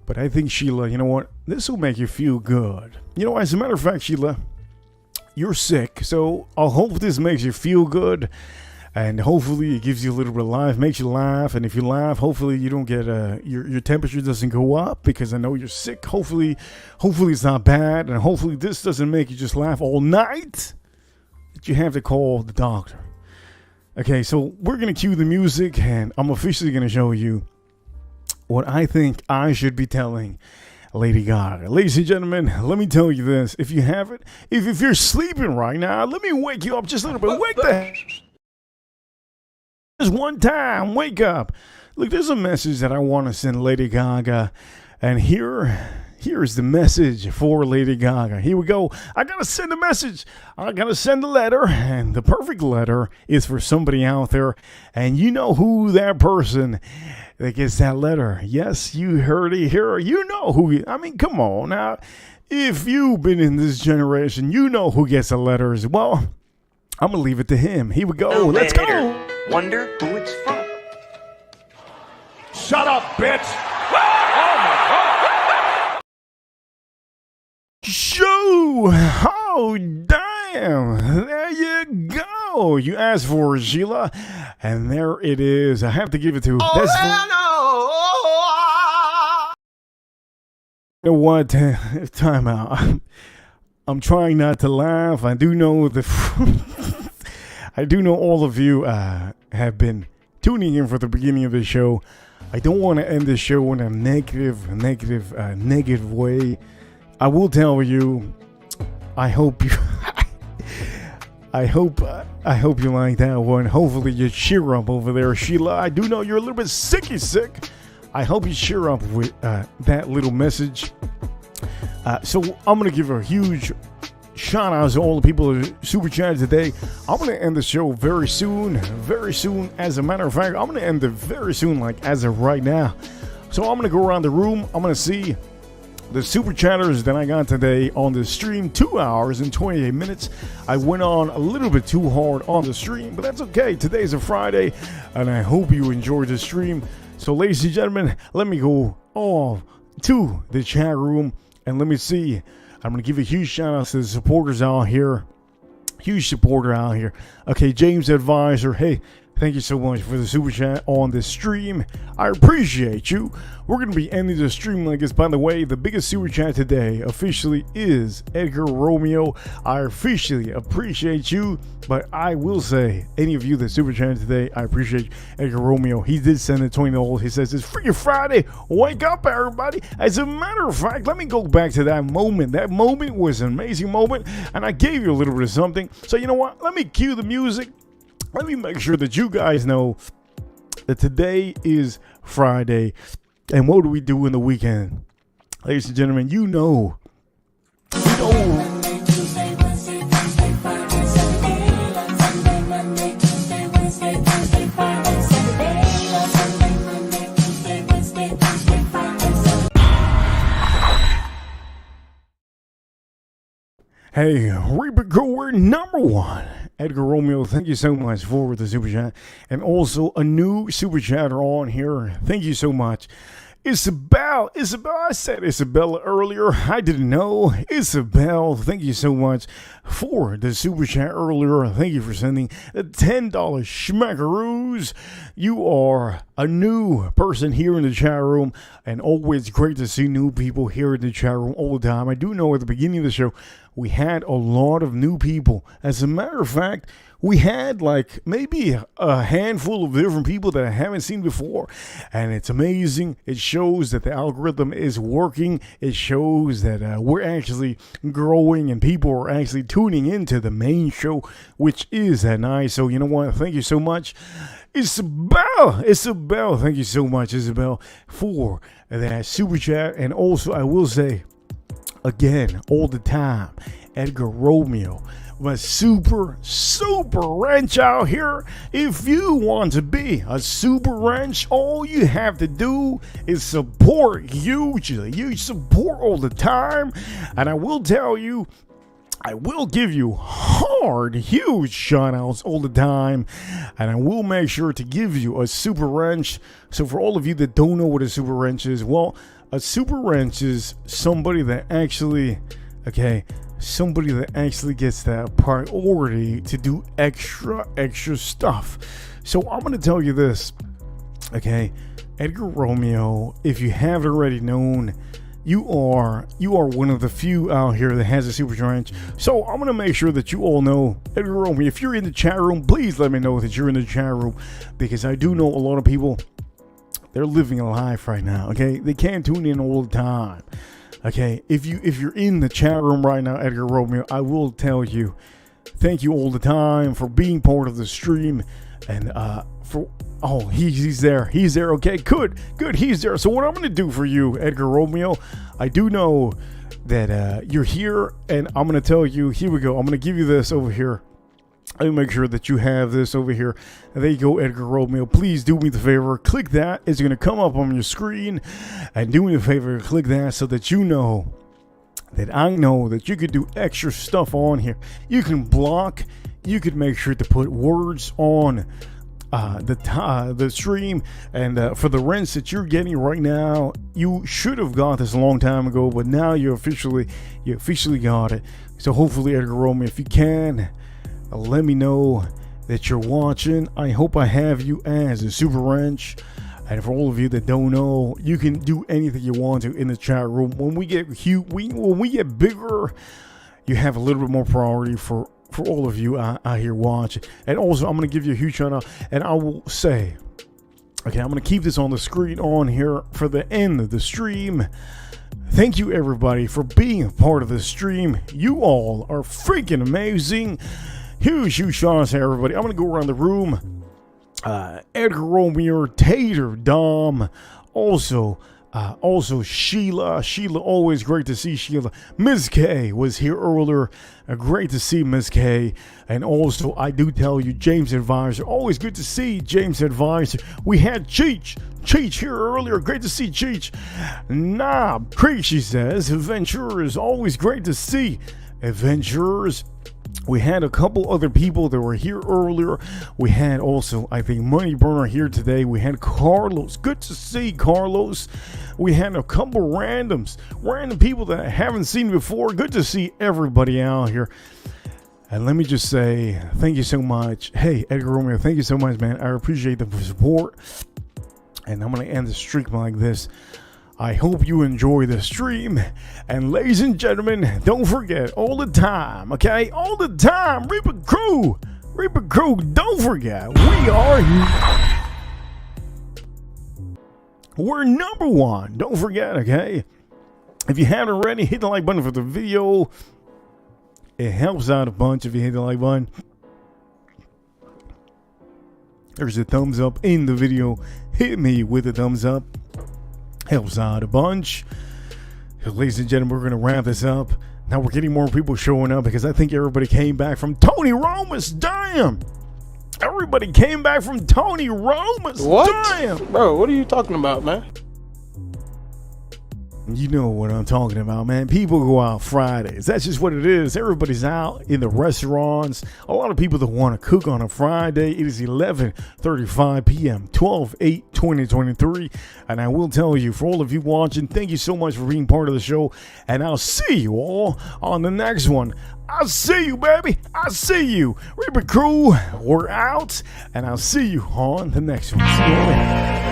But I think, Sheila, you know what? This will make you feel good. You know, as a matter of fact, Sheila, you're sick. So I hope this makes you feel good. And hopefully it gives you a little bit of life, makes you laugh. And if you laugh, hopefully you don't get your temperature doesn't go up, because I know you're sick. Hopefully it's not bad. And hopefully this doesn't make you just laugh all night that you have to call the doctor. Okay, so we're going to cue the music, and I'm officially going to show you what I think I should be telling Lady Gaga. Ladies and gentlemen, let me tell you this. If you haven't, if you're sleeping right now, let me wake you up just a little bit. Wake the just one time, wake up. Look, there's a message that I want to send Lady Gaga, and here's the message for Lady Gaga. Here we go. I gotta send a message. I gotta send a letter, and the perfect letter is for somebody out there, and you know who that person that gets that letter. Yes, you heard it here. You know who. I mean, come on now. If you've been in this generation, you know who gets the letters. Well, I'm gonna leave it to him. Here we go. Let's go. Wonder who it's from. Shut up, bitch! Show! Oh, damn! There you go! You asked for it, Sheila, and there it is. I have to give it to. That's you know what? Time out. I'm trying not to laugh. I do know I do know all of you have been tuning in for the beginning of the show. I don't want to end the show in a negative way. I will tell you, I hope you I hope you like that one. Hopefully you cheer up over there, Sheila. I do know you're a little bit sick. I hope you cheer up with that little message. So I'm going to give a huge shout out to all the people who super chatted today. I'm going to end the show very soon. As a matter of fact, I'm going to end it very soon, like as of right now. So I'm going to go around the room. I'm going to see the super chatters that I got today on the stream. 2 hours and 28 minutes. I went on a little bit too hard on the stream, but that's okay. Today's a Friday, and I hope you enjoyed the stream. So ladies and gentlemen, let me go off to the chat room, and let me see. I'm going to give a huge shout out to the supporters out here. Huge supporter out here. Okay, James Advisor. Hey, thank you so much for the super chat on the stream. I appreciate you. We're going to be ending the stream like this. By the way, the biggest super chat today officially is Edgar Romeo. I officially appreciate you. But I will say, any of you that super chatted today, I appreciate Edgar Romeo. He did send it $20. He says, it's freaking Friday. Wake up, everybody. As a matter of fact, let me go back to that moment. That moment was an amazing moment. And I gave you a little bit of something. So you know what? Let me cue the music. Let me make sure that you guys know that today is Friday. And what do we do in the weekend? Ladies and gentlemen, you know. Hey, Reaper Goer number one. Edgar Romeo, thank you so much for the super chat. And also a new super chatter on here. Thank you so much. Isabel, I said Isabella earlier. I didn't know. Isabel, thank you so much for the super chat earlier. Thank you for sending the $10 schmackaroos. You are a new person here in the chat room, and always great to see new people here in the chat room all the time. I do know at the beginning of the show, we had a lot of new people. As a matter of fact, we had like maybe a handful of different people that I haven't seen before. And it's amazing. It shows that the algorithm is working. It shows that we're actually growing and people are actually tuning into the main show, which is that nice. So you know what? Thank you so much. Isabel, thank you so much, Isabel, for that super chat. And also, I will say, again, all the time, Edgar Romeo, my super wrench out here. If you want to be a super wrench, all you have to do is support hugely. You support all the time, and I will tell you, I will give you huge shoutouts all the time, and I will make sure to give you a super wrench. So for all of you that don't know what a super wrench is, well, a super wrench is somebody that actually, somebody that actually gets that priority to do extra stuff. So I'm going to tell you this, Edgar Romeo, if you haven't already known, you are one of the few out here that has a super wrench. So I'm going to make sure that you all know, Edgar Romeo, if you're in the chat room, please let me know that you're in the chat room, because I do know a lot of people, they're living a life right now, They can't tune in all the time. If you're in the chat room right now, Edgar Romeo, I will tell you, thank you all the time for being part of the stream, and he's there, okay, good, he's there. So what I'm gonna do for you, Edgar Romeo, I do know that you're here, and I'm gonna tell you, here we go, I'm gonna give you this over here. Let me make sure that you have this over here. And there you go, Edgar Romeo. Please do me the favor, click that. It's going to come up on your screen. And do me the favor, click that so that you know that I know that you could do extra stuff on here. You can block. You could make sure to put words on the stream. And for the rents that you're getting right now, you should have got this a long time ago, but now you officially got it. So hopefully, Edgar Romeo, if you can, let me know that you're watching. I hope I have you as a super wrench. And for all of you that don't know, you can do anything you want to in the chat room. When we get when we get bigger, you have a little bit more priority for all of you out here watching. And also, I'm going to give you a huge shout out, and I will say, I'm going to keep this on the screen on here for the end of the stream. Thank you, everybody, for being a part of the stream. You all are freaking amazing. Huge shout out to everybody. I'm going to go around the room. Edgar Romeo, Tater, Dom, also Sheila, always great to see Sheila. Ms. K was here earlier, great to see Ms. K. And also, I do tell you, James Advisor, always good to see James Advisor. We had Cheech here earlier, great to see Cheech. Knob Creek, she says, Adventurers, always great to see Adventurers. We had a couple other people that were here earlier. We had also, I think, Money Burner here today. We had Carlos. Good to see Carlos. We had a couple random people that I haven't seen before. Good to see everybody out here. And let me just say, thank you so much. Hey, Edgar Romeo, thank you so much, man. I appreciate the support. And I'm going to end the streak like this. I hope you enjoy the stream. And ladies and gentlemen, don't forget, all the time, all the time, Reaper Crew, don't forget, we're number one. Don't forget, If you haven't already, hit the like button for the video. It helps out a bunch if you hit the like button. There's a thumbs up in the video. Hit me with a thumbs up. Helps out a bunch. Ladies and gentlemen, we're going to wrap this up. Now we're getting more people showing up because I think everybody came back from Tony Roma's. Damn! Everybody came back from Tony Roma's. What? Damn! Bro, what are you talking about, man? You know what I'm talking about, man. People go out Fridays. That's just what it is. Everybody's out in the restaurants. A lot of people that want to cook on a Friday. It is 11:35 p.m., 12/8/2023. And I will tell you, for all of you watching, thank you so much for being part of the show. And I'll see you all on the next one. I'll see you, baby. I'll see you. Reaper Crew, we're out. And I'll see you on the next one. See you later.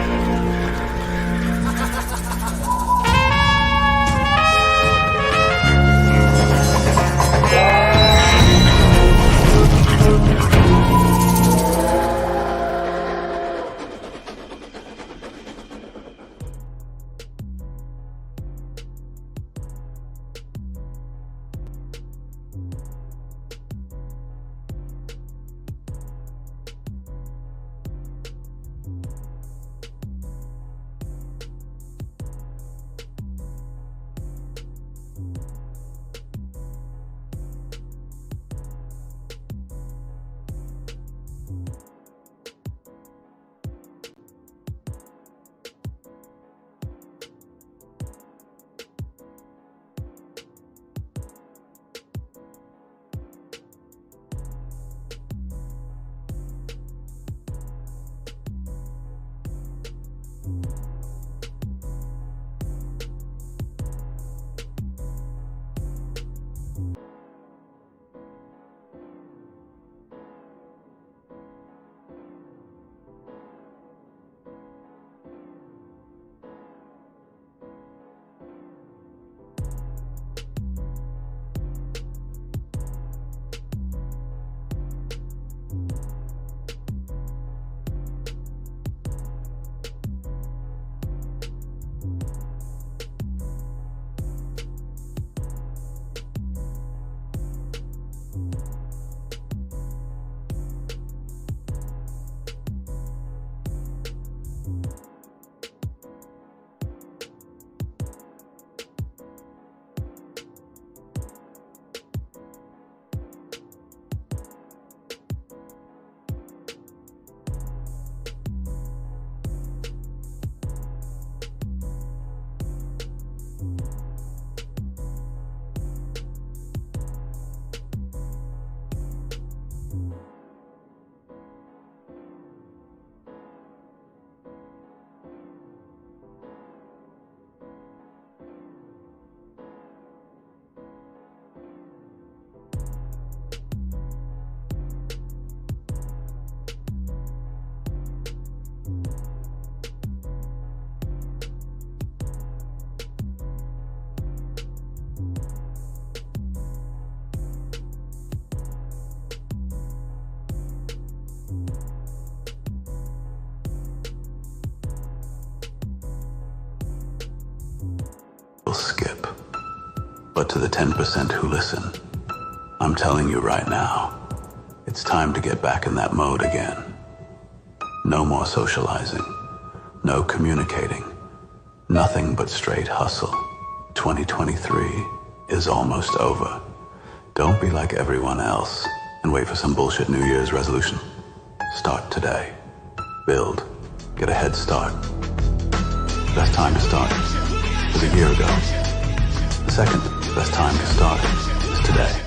But to the 10% who listen, I'm telling you right now, it's time to get back in that mode again. No more socializing, no communicating, nothing but straight hustle. 2023 is almost over. Don't be like everyone else and wait for some bullshit New Year's resolution. Start today. Build. Get a head start. Best time to start was a year ago. The second best time to start is today.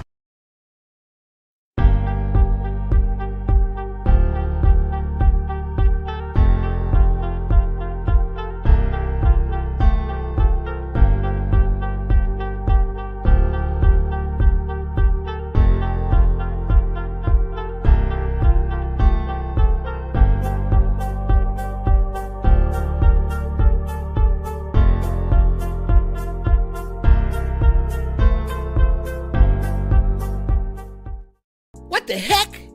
What the heck?